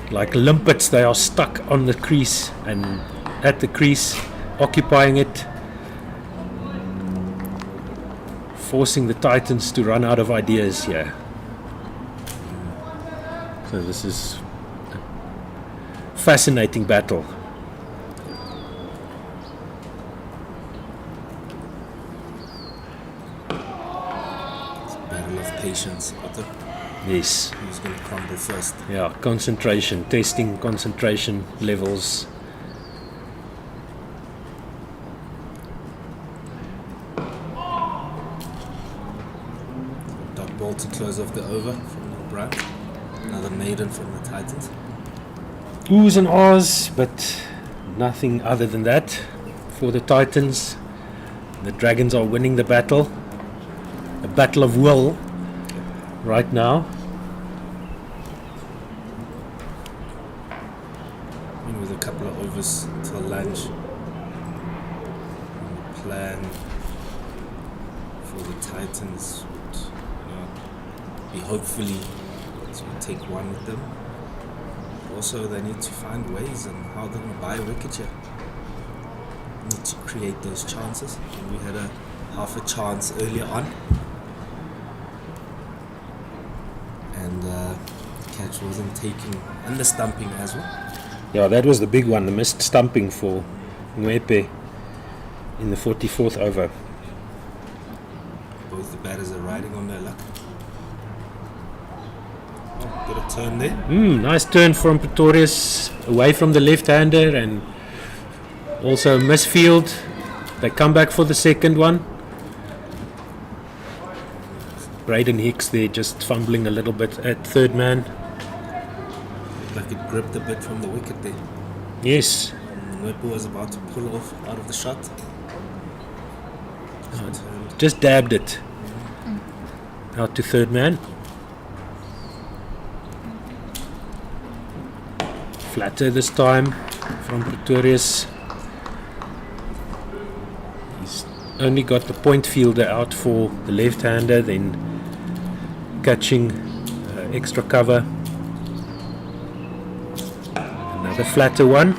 like limpets. They are stuck on the crease and at the crease, occupying it, forcing the Titans to run out of ideas here. So this is a fascinating battle. It's a battle of patience. Yes. Who's going to crumble first? Yeah, concentration, testing concentration levels. Dot ball to close off the over from the Brown. Another maiden from the Titans. Oohs and ahs, but nothing other than that for the Titans. The Dragons are winning the battle. A battle of will right now. And with a couple of overs till lunch. And the plan for the Titans would be hopefully to take one with them. Also, they need to find ways and how they're going to buy a wicket here. Need to create those chances. And we had a half a chance earlier on, and the catch wasn't taken, and the stumping as well. Yeah, that was the big one, the missed stumping for Mwepe in the 44th over. Both the batters are riding on their luck. Oh, got a turn there. Nice turn from Pretorius away from the left-hander, and also misfield. They come back for the second one. Braden Hicks there just fumbling a little bit at third man. Like it gripped a bit from the wicket there. Yes. Mwepe was about to pull off out of the shot. Just dabbed it out to third man. Flatter this time from Pretorius. He's only got the point fielder out for the left-hander, then catching extra cover. Another flatter one.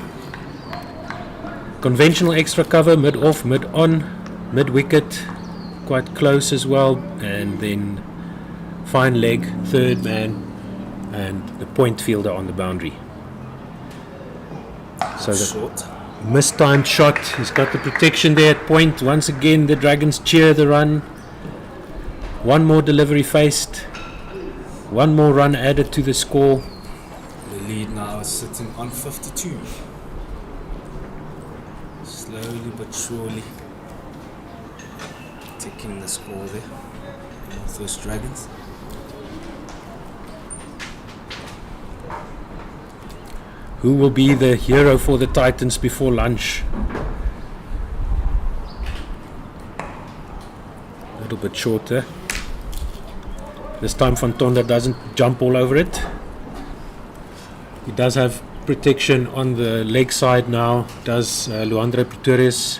Conventional extra cover, mid-off, mid-on, mid-wicket, quite close as well, and then fine leg, third man, and the point fielder on the boundary. So the Short. mistimed shot, he's got the protection there at point. Once again, the Dragons cheer the run. One more delivery faced, one more run added to the score. The lead now is sitting on 52. Slowly but surely taking the score there. Northwest Dragons. Who will be the hero for the Titans before lunch? A little bit shorter. This time Van Tonder doesn't jump all over it. He does have protection on the leg side now, does Luandre Pretorius.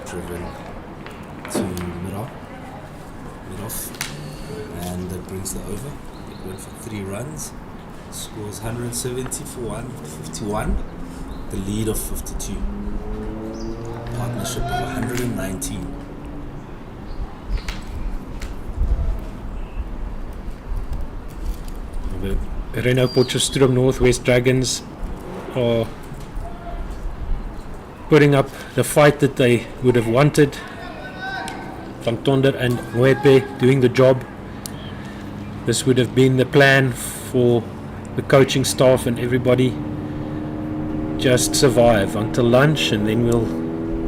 Driven to mid-off, and that brings the over. It went for 3 runs, scores 170 for 151, the lead of 52, partnership of 119. The Renault Potchefstroom Northwest Dragons are putting up the fight that they would have wanted. Van Tonder and Mwepe doing the job. This would have been the plan for the coaching staff and everybody. Just survive until lunch, and then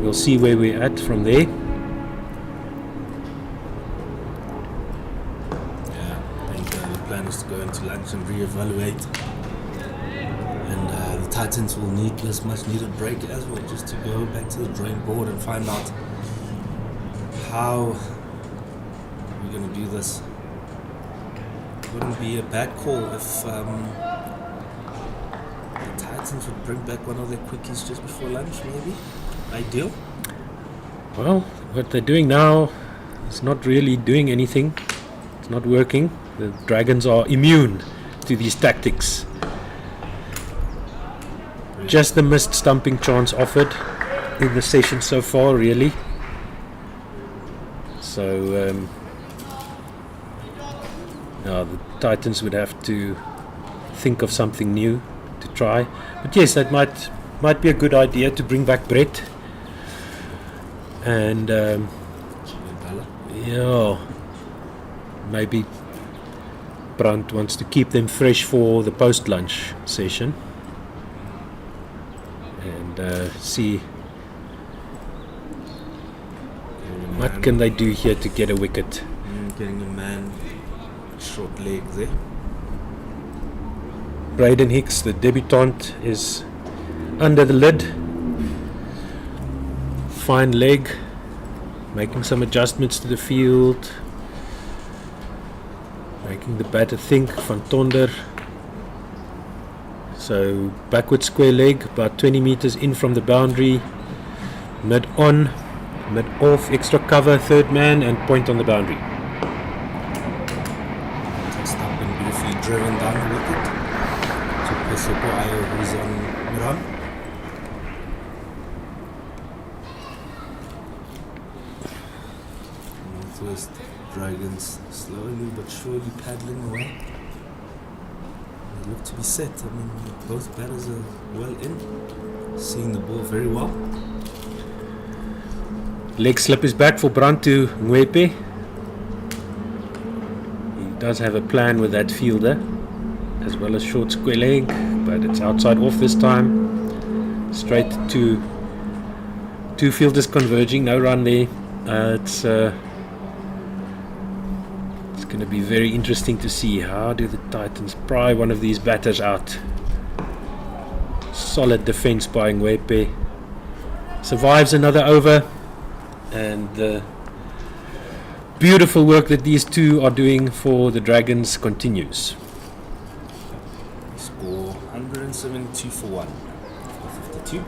we'll see where we're at from there. I think the plan is to go into lunch and reevaluate, and the Titans will need this much needed break as well, just to go back to the drawing board and find out how we're going to do this. It wouldn't be a bad call if the Titans would bring back one of their quickies just before lunch, maybe. Ideal. Well, what they're doing now is not really doing anything. It's not working. The Dragons are immune to these tactics. Just the missed stumping chance offered in the session so far, really. So now the Titans would have to think of something new to try. But yes, that might be a good idea to bring back Brett. And yeah, maybe Brandt wants to keep them fresh for the post-lunch session, and see what can they do here to get a wicket. Getting a man, short leg there. Braden Hicks, the debutant, is under the lid. Fine leg, making some adjustments to the field, making the batter think. Van Tonder, so backward square leg, about 20 meters in from the boundary, mid on, Mid off, extra cover, third man, and point on the boundary. Tossed up and beautifully driven down the wicket. So Pesoko Ayo, who's on mid-on. Northwest Dragons slowly but surely paddling away. They look to be set. I mean, both batters are well in, seeing the ball very well. Leg slip is back for Brantu Ngwepe. He does have a plan with that fielder, as well as short square leg, but it's outside off this time. Straight to two fielders converging, no run there. It's going to be very interesting to see how do the Titans pry one of these batters out. Solid defense by Ngwepe. Survives another over, and the beautiful work that these two are doing for the Dragons continues. Score 172 for 1 for 52.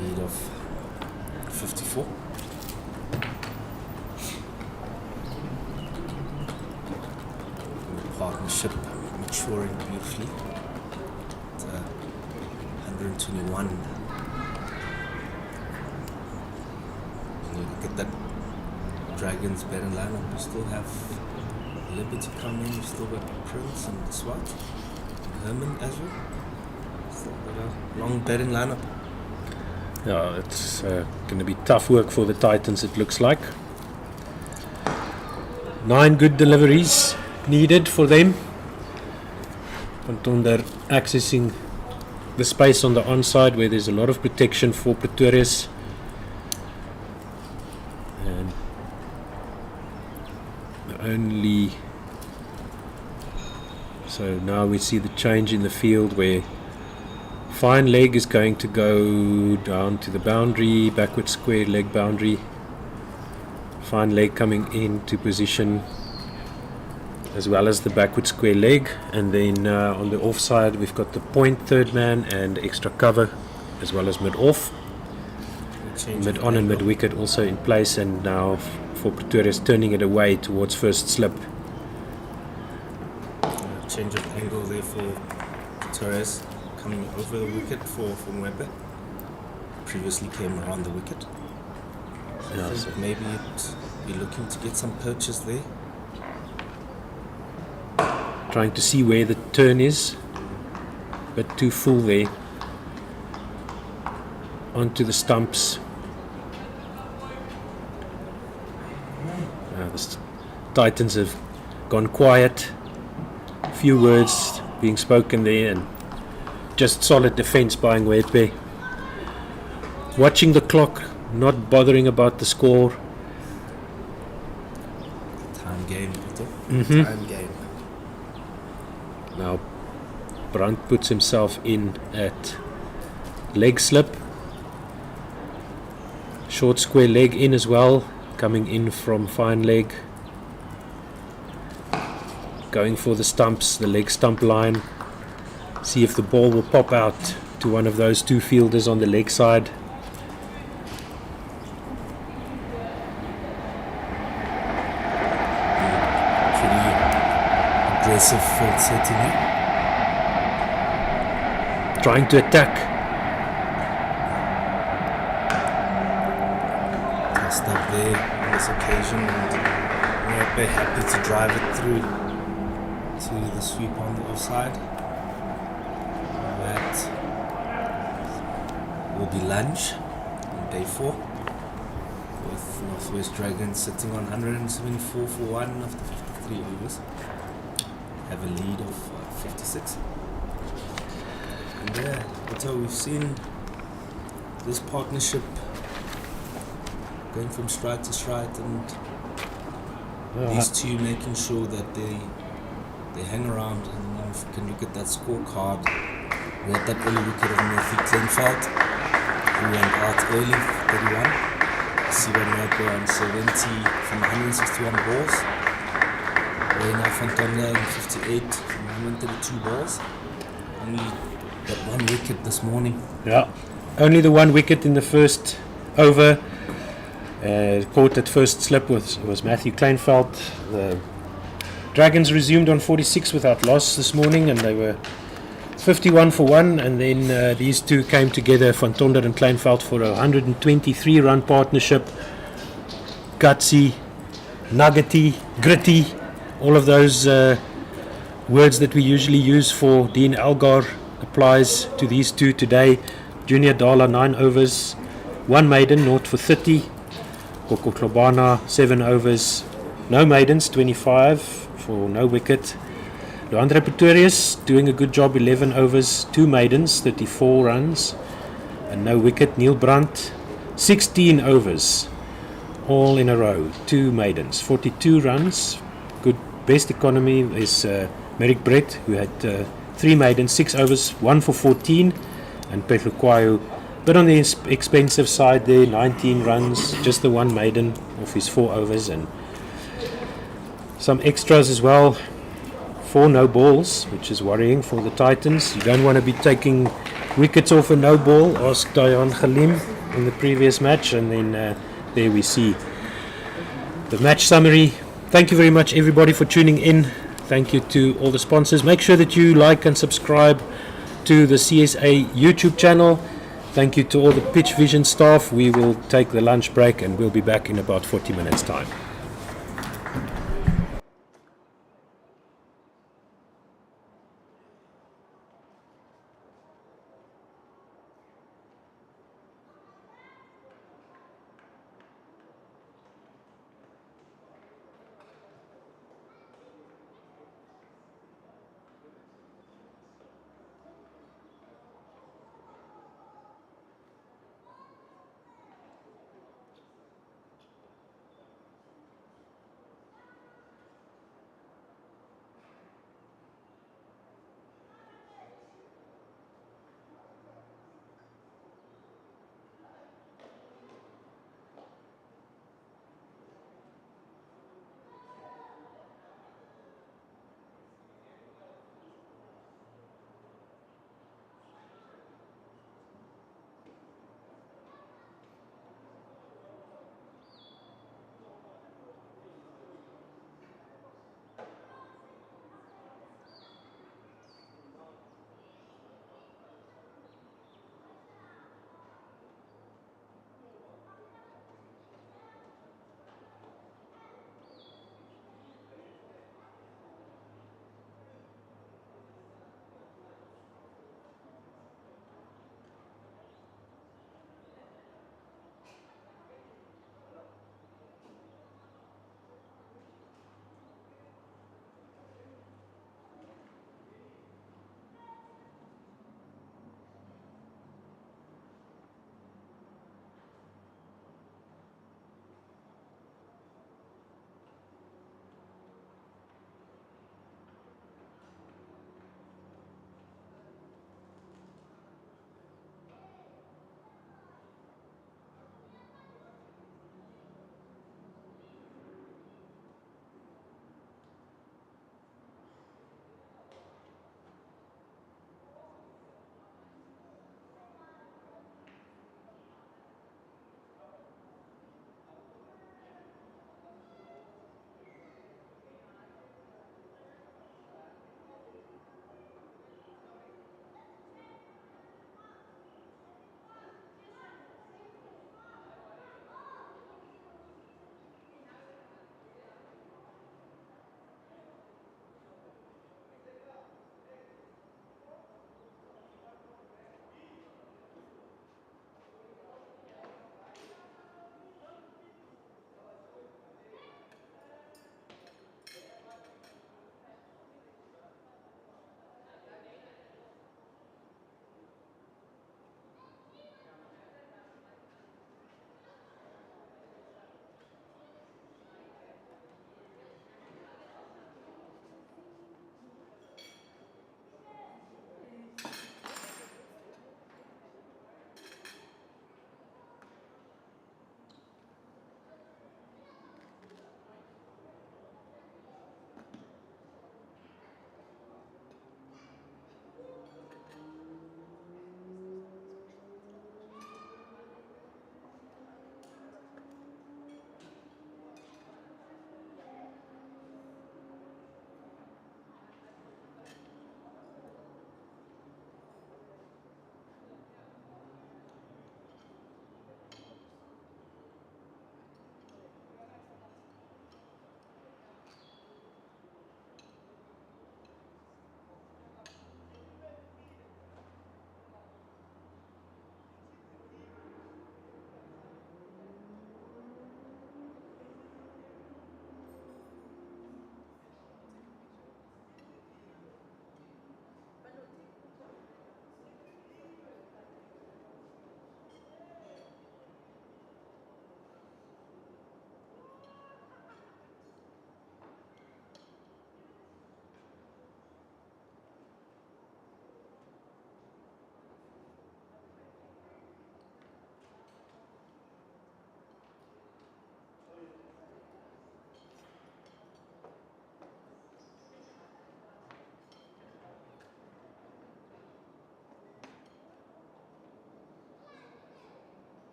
Lead of 54. Partnership maturing beautifully. It's 121. And you look at that Dragons batting lineup. You still have Liberty coming in. You still got Prince and Swat and Herman as well. Still got a long batting lineup. Yeah, it's going to be tough work for the Titans, it looks like. 9 good deliveries needed for them. They're accessing the space on the onside where there's a lot of protection for Pretorius. And only so now we see the change in the field where fine leg is going to go down to the boundary, backward square leg boundary. Fine leg coming into position, as well as the backward square leg, and then on the offside we've got the point third man and extra cover, as well as mid off, mid on and mid wicket also in place, and now for Pretorius turning it away towards first slip. Change of angle there for Torres, coming over the wicket for Ngwepe. Previously came around the wicket. Yeah, So maybe you're looking to get some purchase there. trying to see where the turn is, but too full there. Onto the stumps. The Titans have gone quiet. Few words being spoken there, and just solid defense by Ngwepe. Watching the clock, not bothering about the score. Time game, Peter. Mhm. Time game. Now Brandt puts himself in at leg slip. Short square leg in as well, coming in from fine leg. Going for the stumps, the leg stump line. See if the ball will pop out to one of those two fielders on the leg side. Pretty aggressive field setting here. Trying to attack. Tossed up there on this occasion, and Ngwepe happy to drive it through to the sweep on the offside. That will be lunch on day 4, with Northwest Dragons sitting on 174 for 1 after 53 overs. Have a lead of 56. And yeah, so we've seen this partnership going from stride to stride, and these two making sure that they hang around. And if you can look at that scorecard, we had that early wicket of Murphy Kleinfeld, who went out early, 31. Siba Ngwepe on 70 from 161 balls. Reina Fontonda on 58 from 132 balls. Only that one wicket this morning. Yeah, only the one wicket in the first over. Caught at first slip was Matthew Kleinfeld. The Dragons resumed on 46 without loss this morning, and they were 51 for 1, and then these two came together, Van Tonder and Kleinfeld, for a 123 run partnership. Gutsy, nuggety, gritty, all of those words that we usually use for Dean Algar applies to these two today. Junior Dala 9 overs, 1 maiden, 0 for 30. Koko Klobana 7 overs, no maidens, 25 for no wicket. Leandre Pretorius doing a good job, 11 overs, 2 maidens, 34 runs and no wicket. Neil Brandt 16 overs, all in a row, 2 maidens, 42 runs. Good best economy is Merrick Brett, who had 3 maidens, 6 overs, 1 for 14, and Petro Kwayo, but on the expensive side there, 19 runs, just the 1 maiden of his 4 overs, and some extras as well. 4 no balls, which is worrying for the Titans. You don't want to be taking wickets off a no ball. Ask Dayan Khalim in the previous match, and then there we see the match summary. Thank you very much, everybody, for tuning in. Thank you to all the sponsors. Make sure that you like and subscribe to the CSA YouTube channel. Thank you to all the Pitch Vision staff. We will take the lunch break and we'll be back in about 40 minutes time.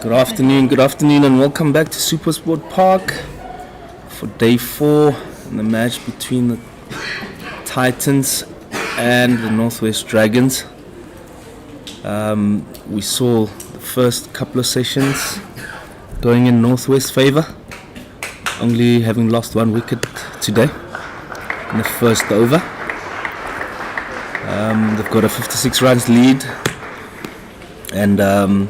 Good afternoon, and welcome back to SuperSport Park for day 4 in the match between the Titans and the Northwest Dragons. We saw the first couple of sessions going in Northwest favour, only having lost 1 wicket today in the first over. They've got a 56 runs lead, and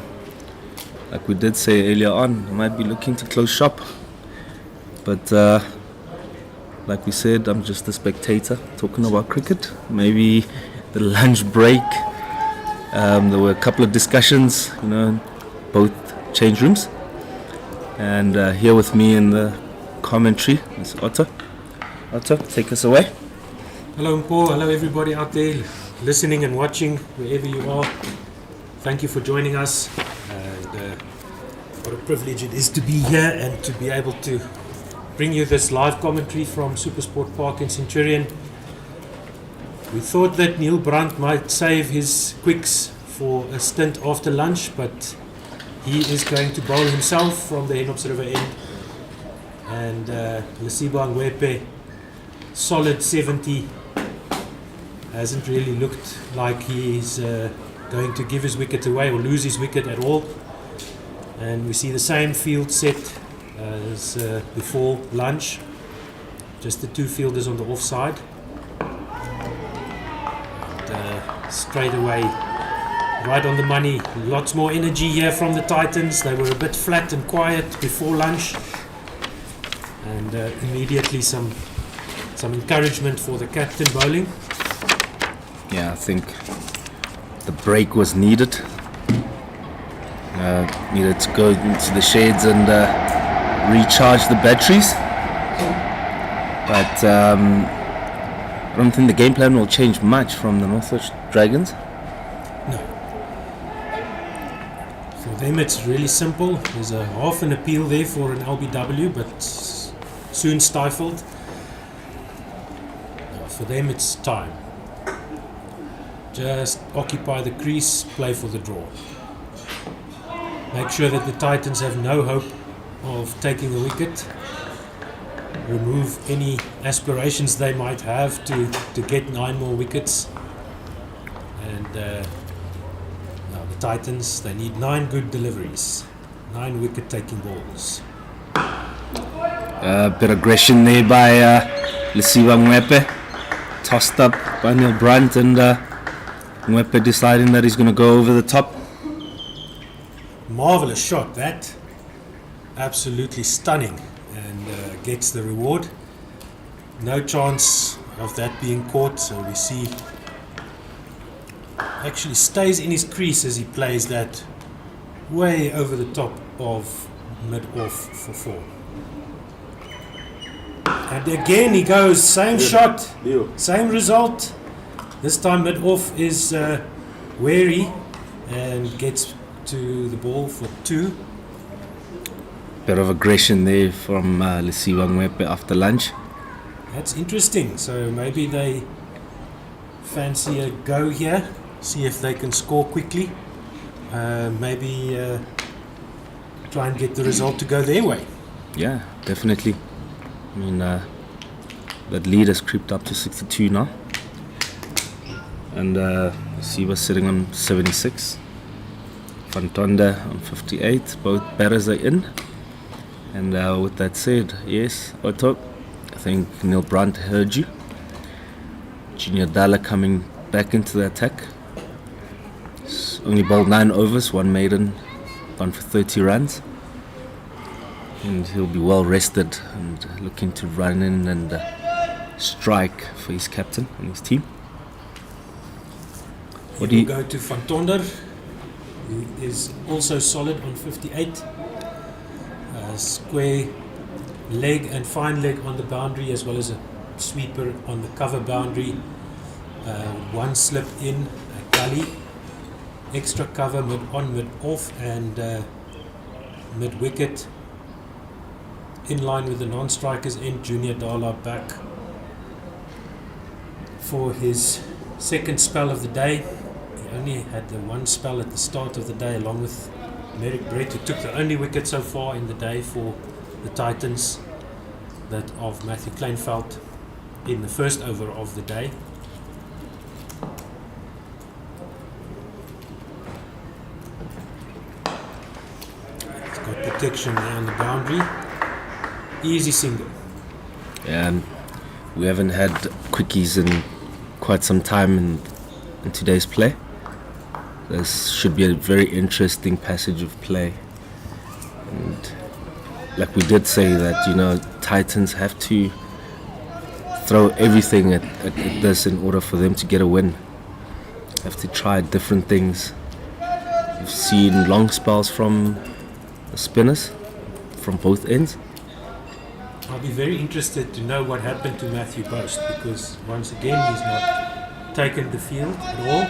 like we did say earlier on, they might be looking to close shop. But like we said, I'm just a spectator talking about cricket. Maybe the lunch break, there were a couple of discussions, both change rooms. And here with me in the commentary is Otto. Otto, take us away. Hello Paul, hello everybody out there listening and watching wherever you are. Thank you for joining us. What a privilege it is to be here and to be able to bring you this live commentary from SuperSport Park in Centurion. We thought that Neil Brandt might save his quicks for a stint after lunch, but he is going to bowl himself from the Henops River end. And Lesiba Ngwepe, solid 70, hasn't really looked like he's going to give his wicket away or lose his wicket at all. And we see the same field set as before lunch, just the 2 fielders on the offside. And straight away, right on the money, lots more energy here from the Titans. They were a bit flat and quiet before lunch, and immediately some encouragement for the captain bowling. Yeah, I think the break was needed. Needed to go into the shades and recharge the batteries. But I don't think the game plan will change much from the Northwest Dragons. No. For them it's really simple. There's a half an appeal there for an LBW, but soon stifled. For them it's time. Just occupy the crease, play for the draw. Make sure that the Titans have no hope of taking a wicket. Remove any aspirations they might have to get 9 more wickets. And now the Titans, they need 9 good deliveries, 9 wicket-taking balls. Bit of aggression there by Lesiba Ngwepe, tossed up by Neil Brandt, and Ngwepe deciding that he's going to go over the top. Marvelous shot, that. Absolutely stunning, and gets the reward. No chance of that being caught, so we see actually stays in his crease as he plays that way over the top of mid-off for 4. And again he goes, same shot, same result. This time mid-off is wary and gets to the ball for 2. Bit of aggression there from Lesiba Ngwepe after lunch. That's interesting. So maybe they fancy a go here, see if they can score quickly. Maybe try and get the result to go their way. Yeah, definitely. I mean, that lead has creeped up to 62 now. And Lesiba sitting on 76. Fantonda on 58, both batters are in. And with that said, yes, Otto, I think Neil Brandt heard you. Junior Dalla coming back into the attack. He's only bowled 9 overs, 1 maiden, gone for 30 runs. And he'll be well rested and looking to run in and strike for his captain and his team. He will go to Fantonda, who is also solid on 58. Square leg and fine leg on the boundary, as well as a sweeper on the cover boundary. 1 slip in, a gully, extra cover mid on, mid off, and mid wicket. In line with the non-strikers end, Junior Dala back for his second spell of the day. He only had the 1 spell at the start of the day, along with Merrick Brett, who took the only wicket so far in the day for the Titans, that of Matthew Kleinveld in the first over of the day. It's got protection there on the boundary. Easy single. Yeah, and we haven't had quickies in quite some time in today's play. This should be a very interesting passage of play. And like we did say that, you know, Titans have to throw everything at this in order for them to get a win. Have to try different things. We've seen long spells from the spinners from both ends. I'll be very interested to know what happened to Matthew Boast, because once again he's not taken the field at all.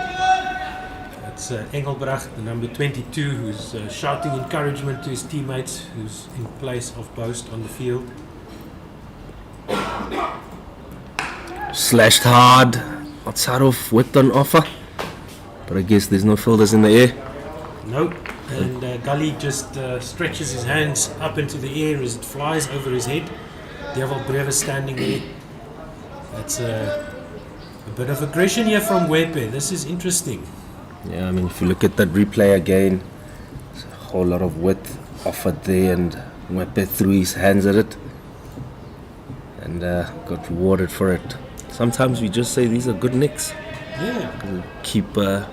That's Engelbracht, the number 22, who's shouting encouragement to his teammates, who's in place of Boast on the field. Slashed hard, outside of width on offer, but I guess there's no fielders in the air. Nope. And Gully just stretches his hands up into the air as it flies over his head. Devil Breve standing there. That's a bit of aggression here from Wepe. This is interesting. Yeah, I mean, if you look at that replay again, there's a whole lot of width offered there, and Wepe threw his hands at it and got rewarded for it. Sometimes we just say these are good nicks. Yeah. We keep the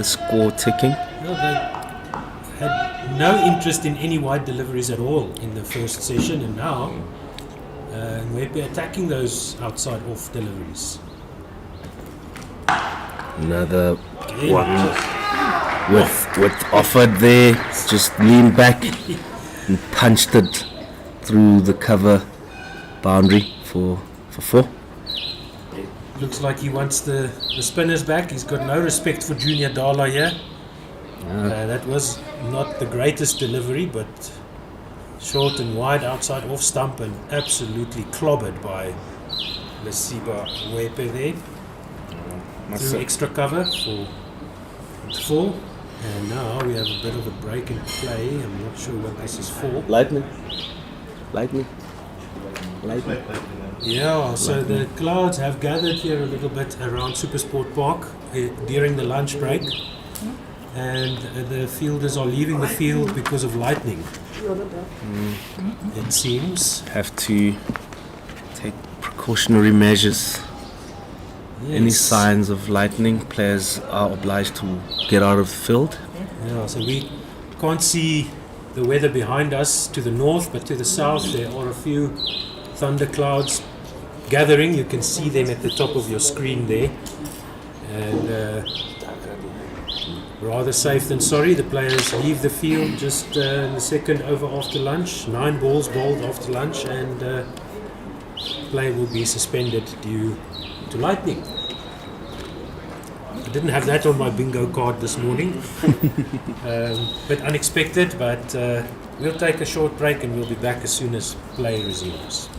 score ticking. No, they had no interest in any wide deliveries at all in the first session, and now Wepe attacking those outside off deliveries. Another Again, one with offered there, just leaned back and punched it through the cover boundary for 4. looks like he wants the spinners back. He's got no respect for Junior Dala here. That was not the greatest delivery, but short and wide outside off stump and absolutely clobbered by Lesiba Wepe there. Through extra cover for 4. And now we have a bit of a break in play. I'm not sure what this is for. Lightning. Yeah, so the clouds have gathered here a little bit around SuperSport Park during the lunch break, and the fielders are leaving the field because of lightning. It seems. Have to take precautionary measures. Any Yes. signs of lightning, players are obliged to get out of the field. Yeah, so we can't see the weather behind us to the north, but to the south there are a few thunderclouds gathering. You can see them at the top of your screen there. And rather safe than sorry, the players leave the field just in the second over after lunch. 9 balls bowled after lunch, and play will be suspended due to lightning. I didn't have that on my bingo card this morning. Bit unexpected, but we'll take a short break and we'll be back as soon as play resumes.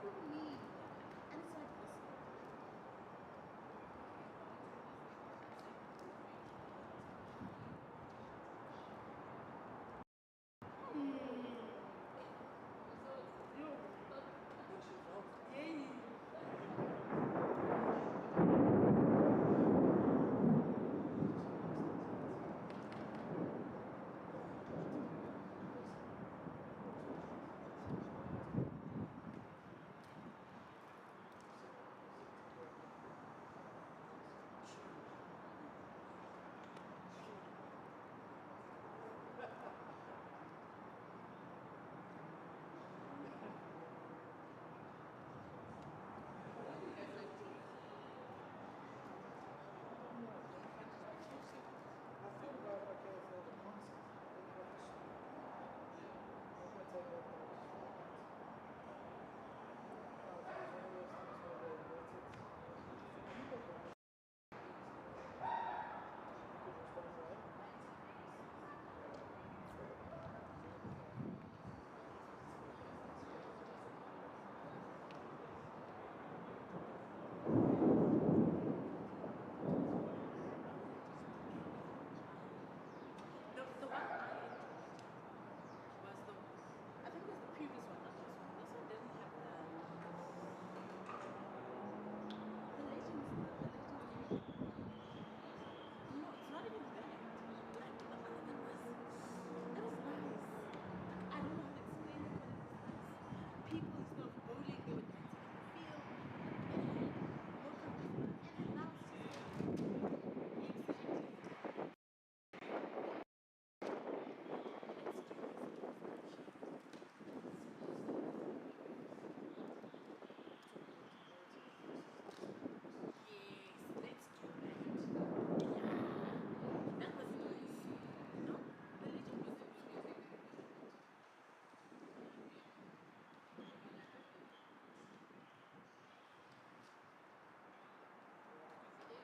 you mean? And it's like this. The one I was the, I think it was the previous one, not this one. This one didn't have the legends. No, it's not even that. Like the other one was, it was nice. I don't know how to explain it, but it was nice. People instead of bowling, they were dancing in the field. It had no charisma, and now it's just exactly. Yes, let's do that. Yeah, that was nice. No, the legend was good.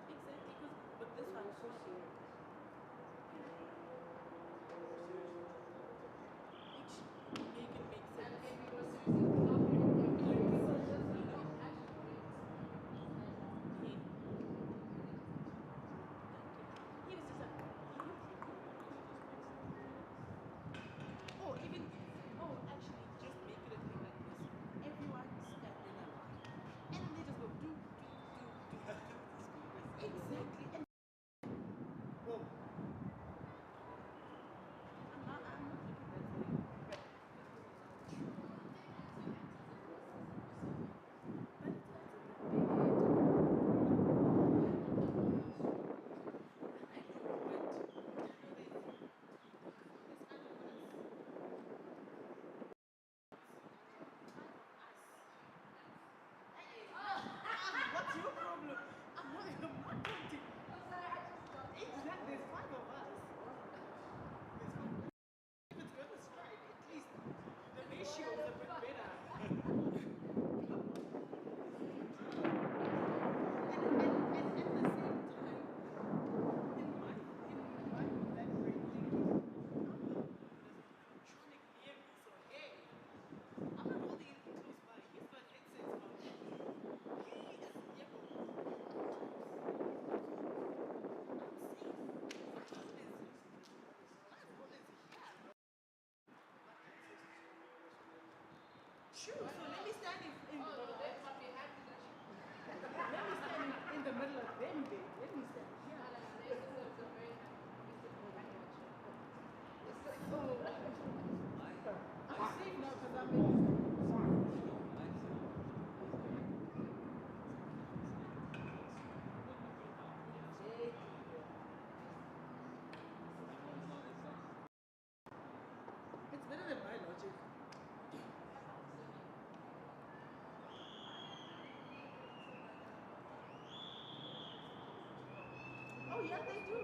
Exactly, because but this one, which make it make sense. And maybe was he was just like, oh, even, oh, actually, just make it a thing like this. Everyone stand in a line, and then they just go do, do, do, do. Exactly, and whoa. I'm not looking at that thing, but what's your problem? I'm not counting. I'm sorry, I just got exactly. There's 5 of us. If it's going to strike, at least the ratio is a bit better. And at the same time, in my that brain thinking, electronic near me, so hey, I'm not holding anything close by. He's got headsets on. He is, yeah, bro. I'm safe. My phone is here. True. So let me stand in the middle. Let me stand in the middle of them then. Let me stand here. So I'm safe now because I'm in. It's better than my logic. Oh yeah, they do.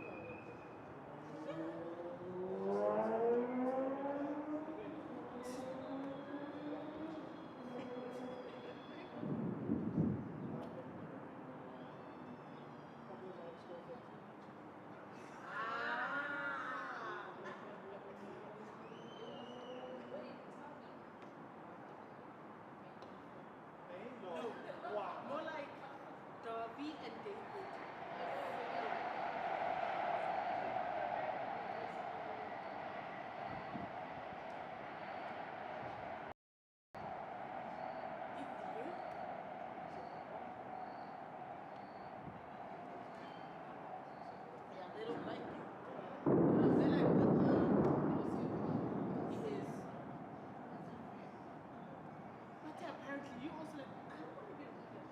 apparently you also like, I don't want to be a model.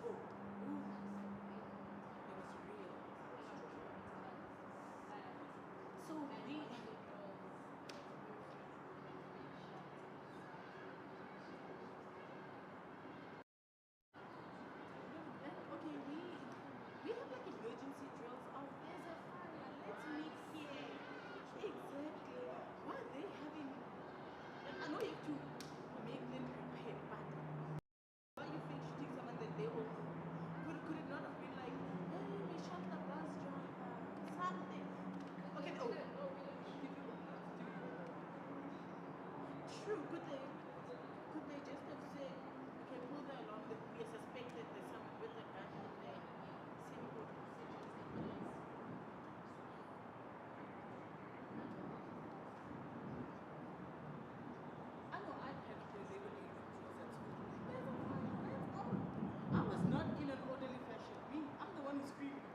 Oh, ooh, it was real. So the okay, we have like emergency drills. Oh, there's a fire. Let's meet here. Exactly. Why are they having? Like, I know you have to make them prepared, but why you think shooting someone that they will know? Could it not have been like, hey, we shot the bus driver, something? Okay, oh, true. Could they just have said, okay, pull the alarm that we are suspected there's someone with a gun in there? Simple. I know I panicked when they were doing the drills at school. Like, there's a fire, let's go. I was not in an orderly fashion. Me, I'm the one who's screaming.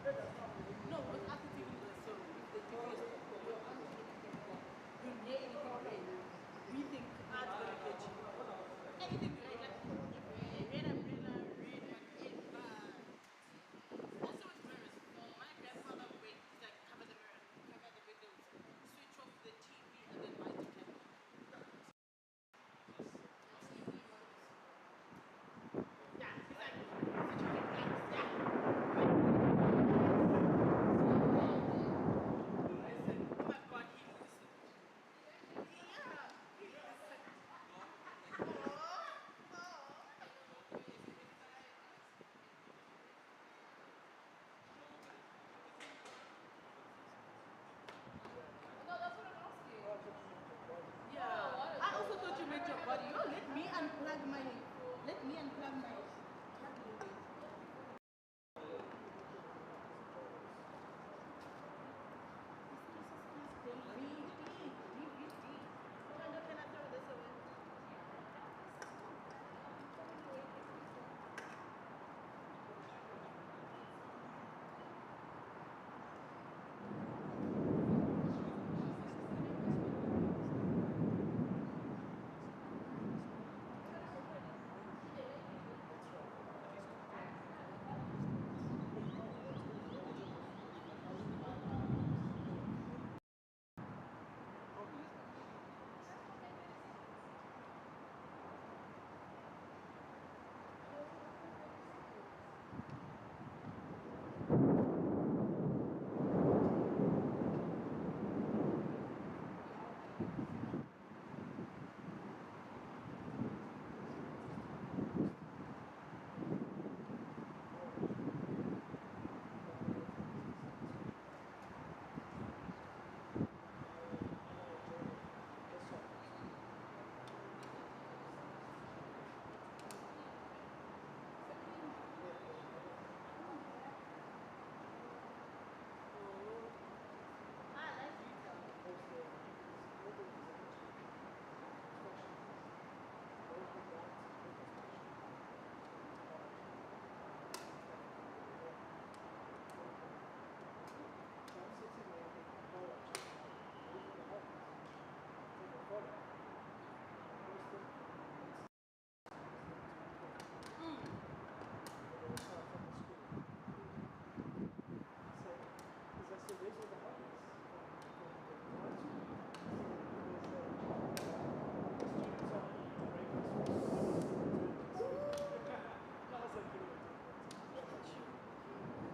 No, but after taking the so if they give you your aunt anything red, you near anything red, we think art's gonna get you. Anything red, like red umbrella, red whatever. Also with mirrors, my grandfather would wait, he's like, cover the mirror, cover the windows, switch off the TV and then light the candle. Yeah, he's like, switch off the lights, yeah. Oh my god, he listened. Yeah, he listened. No, that's what I'm asking. Yeah. I also thought you meant your body. Oh, let me unplug my tablet. Can I throw this away?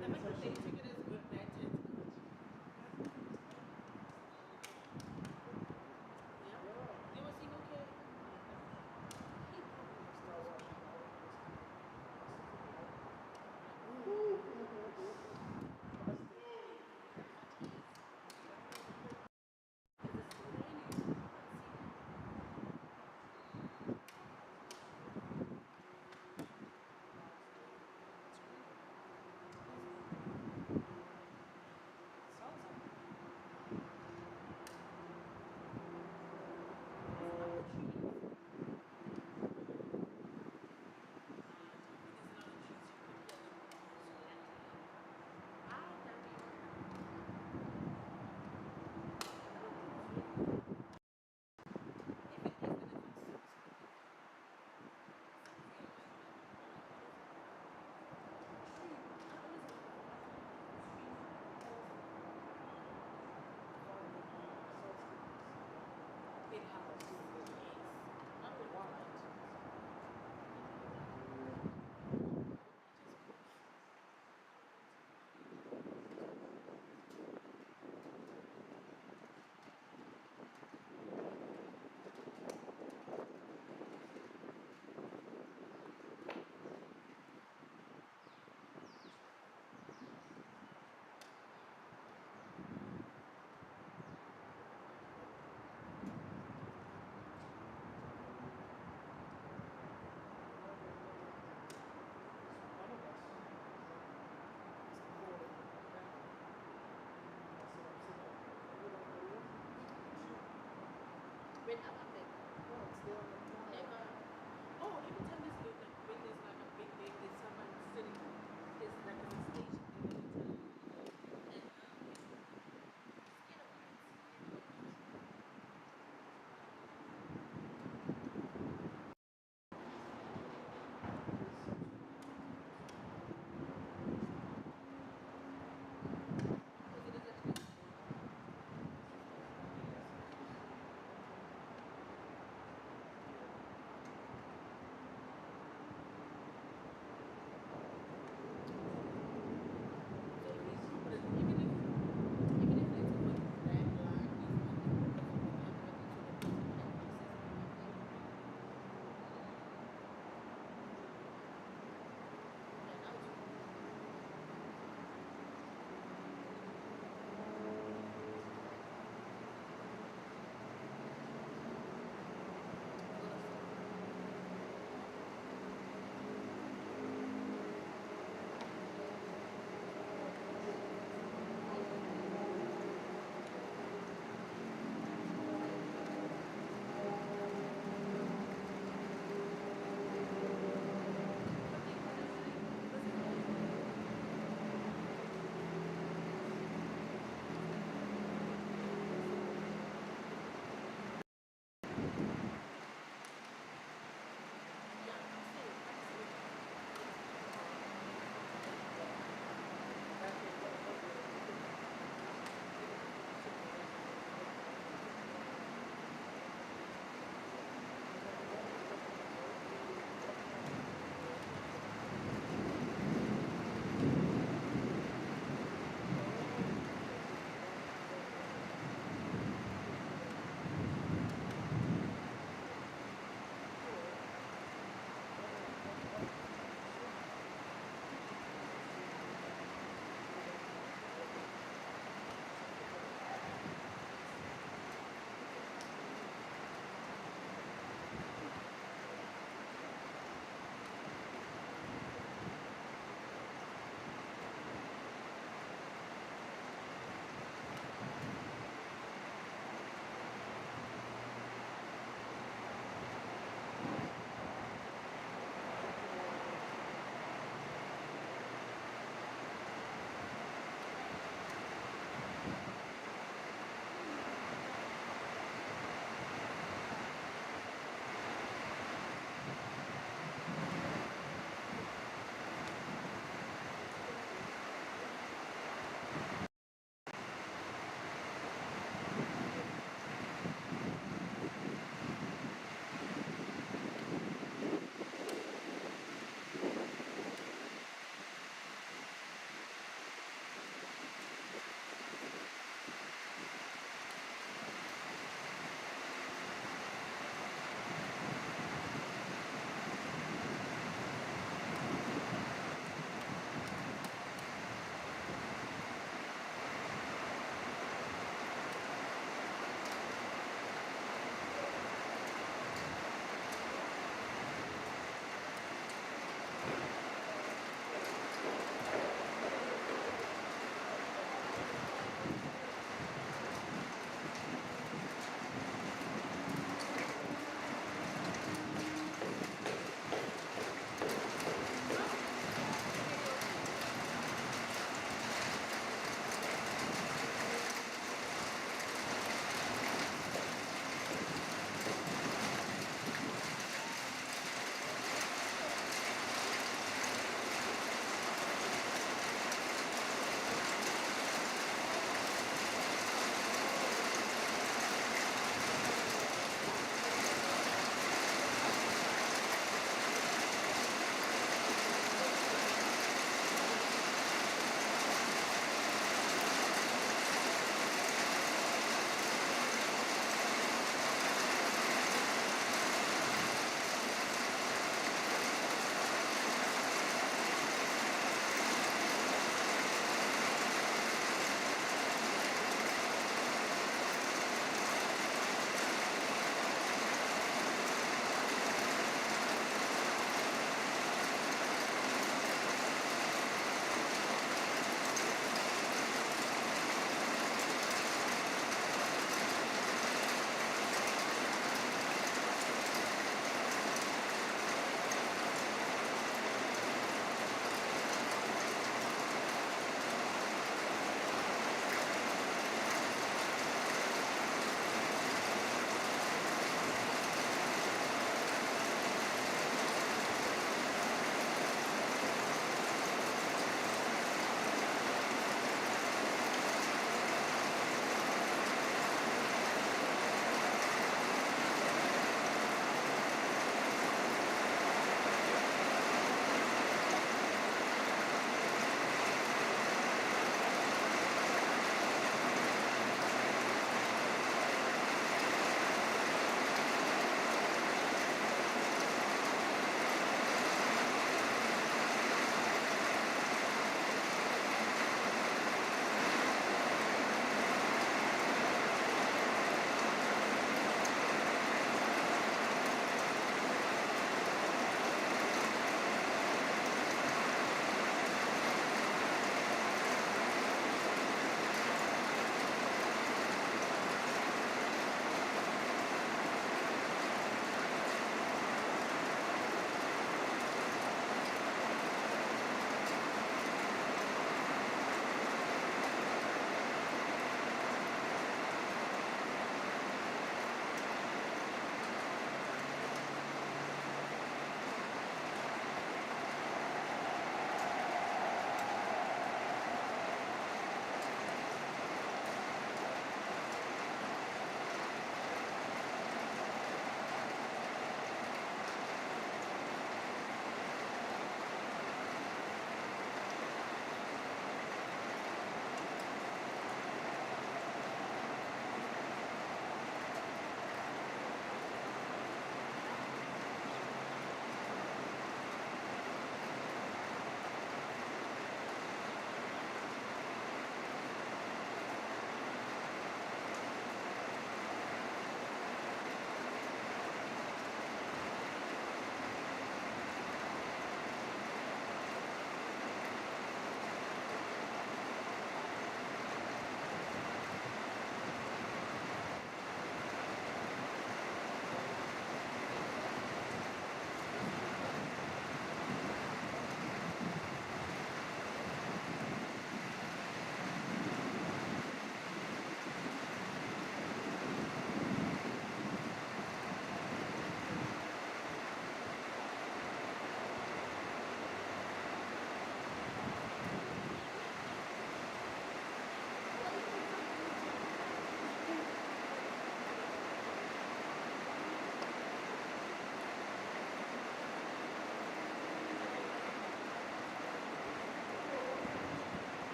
The fact that they took it as good that it's good. Yeah. They were saying, okay.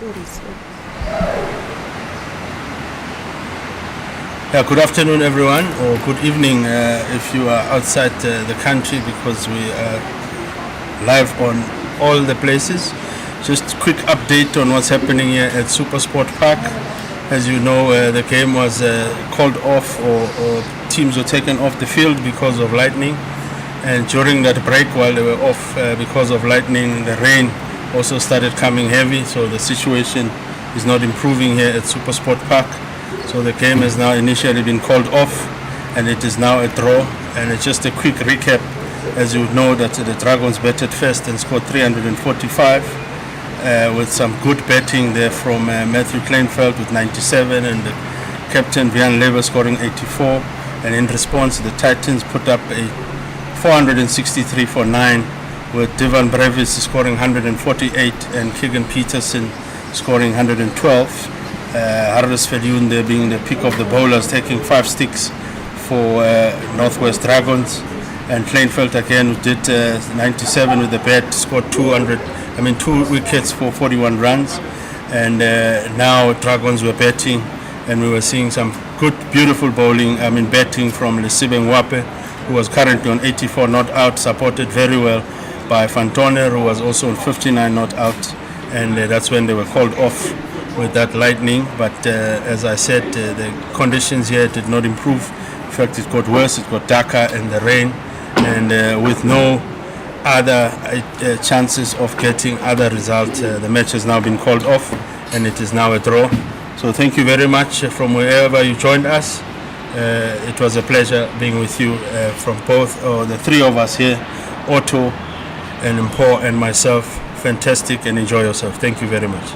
Yeah, good afternoon, everyone, or good evening if you are outside the country, because we are live on all the places. Just quick update on what's happening here at SuperSport Park. As you know, the game was called off, or teams were taken off the field because of lightning. And during that break, while they were off because of lightning, the rain also started coming heavy. So the situation is not improving here at SuperSport Park. So the game has now initially been called off, and it is now a draw. And it's just a quick recap. As you know, that the Dragons batted first and scored 345 with some good batting there from Matthew Kleinfeld with 97, and the captain Vian Lever scoring 84. And in response, the Titans put up a 463 for 9, with Divan Brevis scoring 148 and Keegan Peterson scoring 112. Harris Fedyunde being the pick of the bowlers, taking 5 sticks for Northwest Dragons. And Kleinfeld again did 97 with the bat, scored 2 wickets for 41 runs. And now Dragons were batting, and we were seeing some good, beautiful bowling, batting from Lesibeng Wape, who was currently on 84 not out, supported very well by Fantone, who was also on 59 not out. And that's when they were called off with that lightning. But as I said, the conditions here did not improve. In fact, it got worse, it got darker, and the rain, and with no other chances of getting other results, the match has now been called off, and it is now a draw. So thank you very much from wherever you joined us. It was a pleasure being with you from both, the three of us here, Otto and Mpo and myself. Fantastic, and enjoy yourself. Thank you very much.